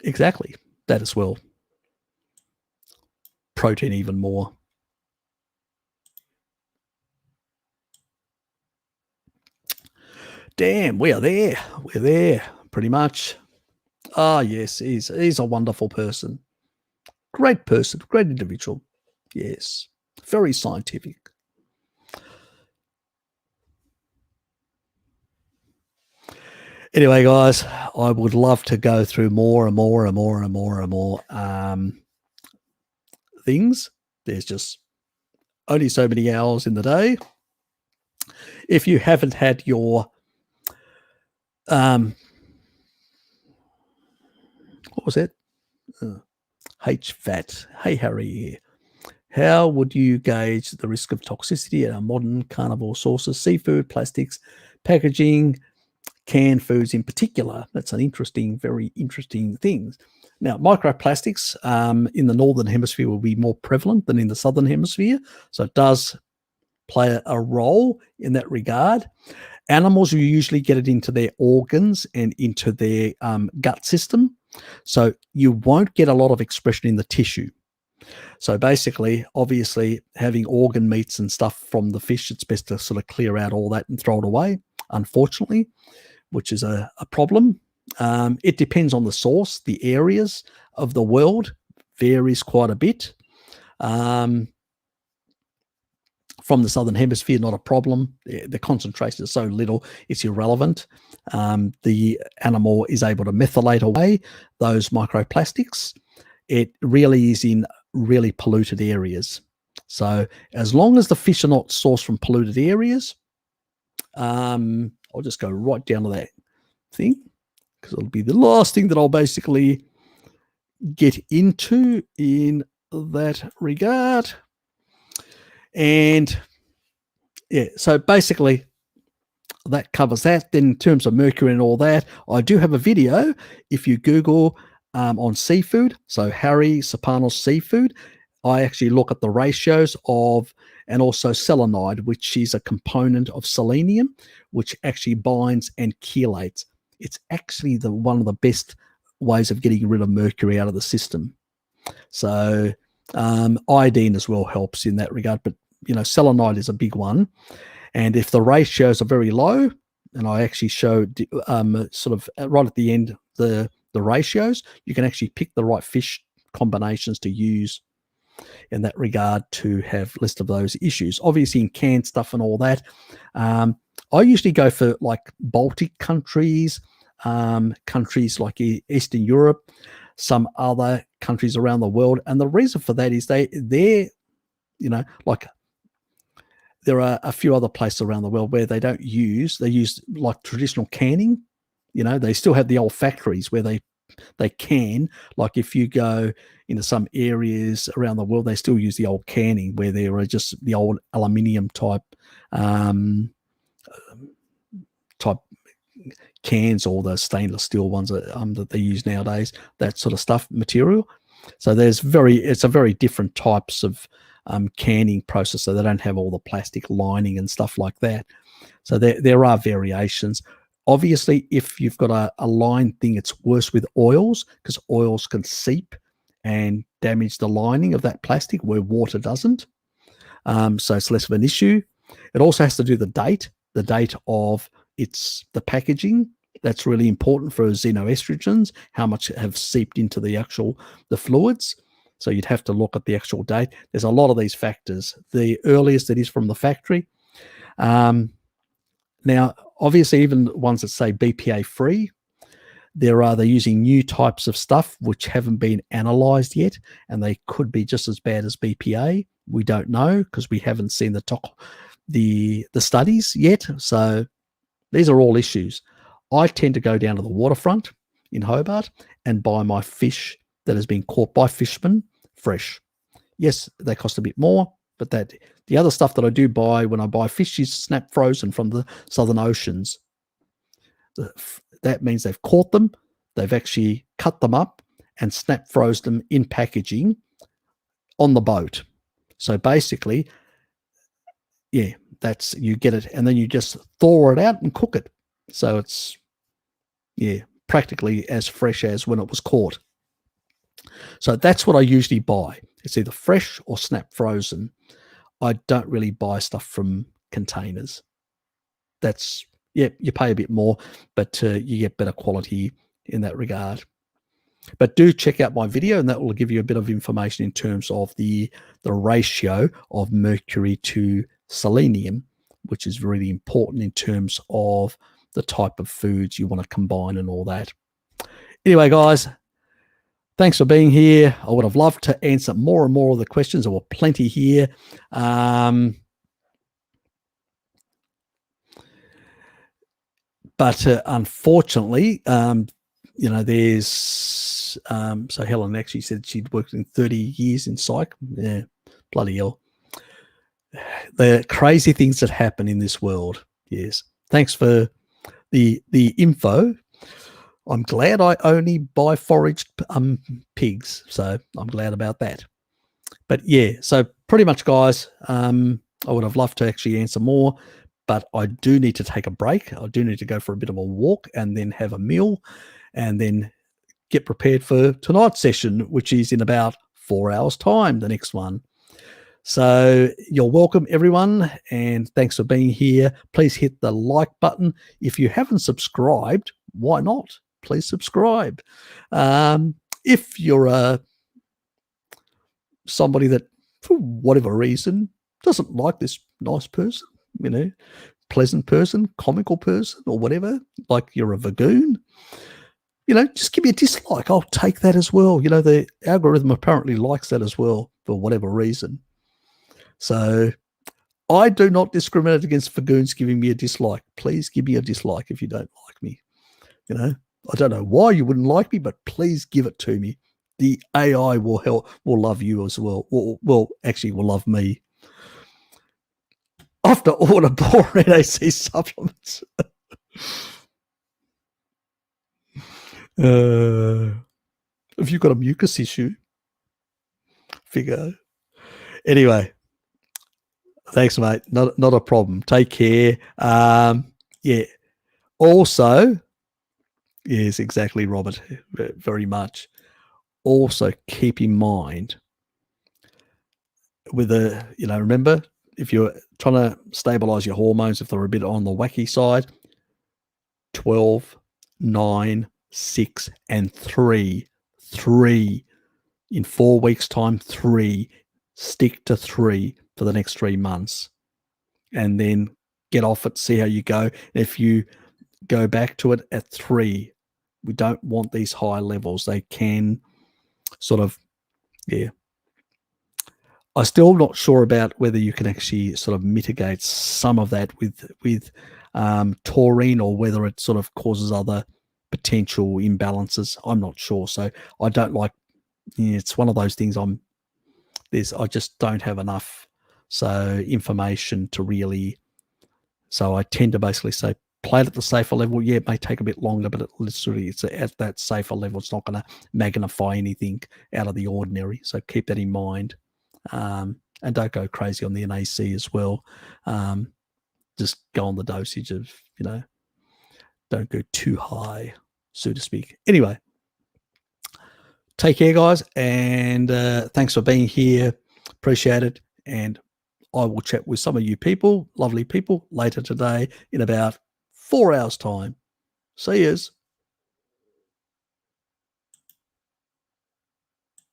Exactly. That as well. Protein even more. Damn, we are there. We're there, pretty much. Ah, yes, he's a wonderful person. Great individual. Yes, very scientific. Anyway, guys, I would love to go through more and more and more and more and more things. There's just only so many hours in the day. If you haven't had your what was it? HVAT. Hey, Harry here. How would you gauge the risk of toxicity at our modern carnivore sources? Seafood, plastics, packaging, canned foods in particular. That's an interesting, very interesting thing. Now, microplastics in the northern hemisphere will be more prevalent than in the southern hemisphere. So it does play a role in that regard. Animals, you usually get it into their organs and into their gut system. So you won't get a lot of expression in the tissue. So basically, obviously, having organ meats and stuff from the fish, it's best to sort of clear out all that and throw it away, unfortunately, which is a problem. It depends on the source. The areas of the world varies quite a bit. From the southern hemisphere, not a problem. The concentration is so little, it's irrelevant. The animal is able to methylate away those microplastics. It really is in really polluted areas. So as long as the fish are not sourced from polluted areas, I'll just go right down to that thing because it'll be the last thing that I'll basically get into in that regard. And yeah, so basically that covers that. Then in terms of mercury and all that, I do have a video if you Google on seafood. So Harry Serpanos seafood, I actually look at the ratios of, and also selenide, which is a component of selenium, which actually binds and chelates. It's actually one of the best ways of getting rid of mercury out of the system. So iodine as well helps in that regard, but selenide is a big one. And if the ratios are very low, and I actually showed sort of right at the end the ratios, you can actually pick the right fish combinations to use in that regard to have less of those issues. Obviously in canned stuff and all that, I usually go for like Baltic countries, countries like Eastern Europe. some other countries around the world. And the reason for that is they're, like there are a few other places around the world where they use like traditional canning. They still have the old factories where they can, like if you go into some areas around the world, they still use the old canning where there are just the old aluminium type cans, or the stainless steel ones that they use nowadays, that sort of stuff, material. So it's a very different types of canning process, so they don't have all the plastic lining and stuff like that. So there are variations. Obviously, if you've got a lined thing, it's worse with oils, because oils can seep and damage the lining of that plastic where water doesn't. So it's less of an issue. It also has to do the date of the packaging. That's really important for xenoestrogens, how much have seeped into the fluids. So you'd have to look at the actual date. There's a lot of these factors. The earliest it is from the factory. Now, obviously, even ones that say BPA free, they're using new types of stuff which haven't been analyzed yet, and they could be just as bad as BPA. We don't know because we haven't seen the studies yet. So these are all issues. I tend to go down to the waterfront in Hobart and buy my fish that has been caught by fishermen fresh. Yes, they cost a bit more, but the other stuff that I do buy when I buy fish is snap frozen from the southern oceans. That means they've caught them, they've actually cut them up and snap froze them in packaging on the boat. So basically, yeah, you get it, and then you just thaw it out and cook it. So it's, practically as fresh as when it was caught. So that's what I usually buy. It's either fresh or snap frozen. I don't really buy stuff from containers. That's, you pay a bit more, but you get better quality in that regard. But do check out my video, and that will give you a bit of information in terms of the ratio of mercury to selenium, which is really important in terms of the type of foods you want to combine and all that. Anyway, guys, thanks for being here. I would have loved to answer more and more of the questions. There were plenty here. But unfortunately, there's so Helen actually said she'd worked in 30 years in psych. Yeah, bloody hell. The crazy things that happen in this world. Yes. Thanks for the info. I'm glad I only buy foraged pigs, so I'm glad about that. But yeah, so pretty much, guys, I would have loved to actually answer more, but I do need to take a break. I do need to go for a bit of a walk and then have a meal and then get prepared for tonight's session, which is in about 4 hours' time, the next one. So you're welcome, everyone, and thanks for being here. Please hit the like button. If you haven't subscribed, why not? Please subscribe. If you're somebody that, for whatever reason, doesn't like this nice person, pleasant person, comical person, or whatever, like you're a vagoon, just give me a dislike. I'll take that as well. The algorithm apparently likes that as well for whatever reason. So I do not discriminate against vagoons giving me a dislike. Please give me a dislike if you don't like me. I don't know why you wouldn't like me, but please give it to me. The AI will love you as well. Actually will love me. After order more NAC supplements. If you've got a mucus issue, figure. Anyway, thanks, mate. Not a problem. Take care. Yeah. Also, yes, exactly, Robert. Very much. Also, keep in mind with remember, if you're trying to stabilize your hormones, if they're a bit on the wacky side, 12, 9, 6, and 3. 3 in 4 weeks' time, 3. Stick to 3 for the next 3 months. And then get off it, see how you go. If you go back to it at 3, We don't want these high levels. They can sort of, yeah. I'm still not sure about whether you can actually sort of mitigate some of that with taurine, or whether it sort of causes other potential imbalances. I'm not sure. So I don't like, it's one of those things I just don't have enough information to really, so I tend to basically say, play it at the safer level. Yeah, it may take a bit longer, but it's at that safer level. It's not going to magnify anything out of the ordinary. So keep that in mind. And don't go crazy on the NAC as well. Just go on the dosage of, don't go too high, so to speak. Anyway, take care, guys, and thanks for being here. Appreciate it. And I will chat with some of you people, lovely people, later today in about 4 hours' time. See yous.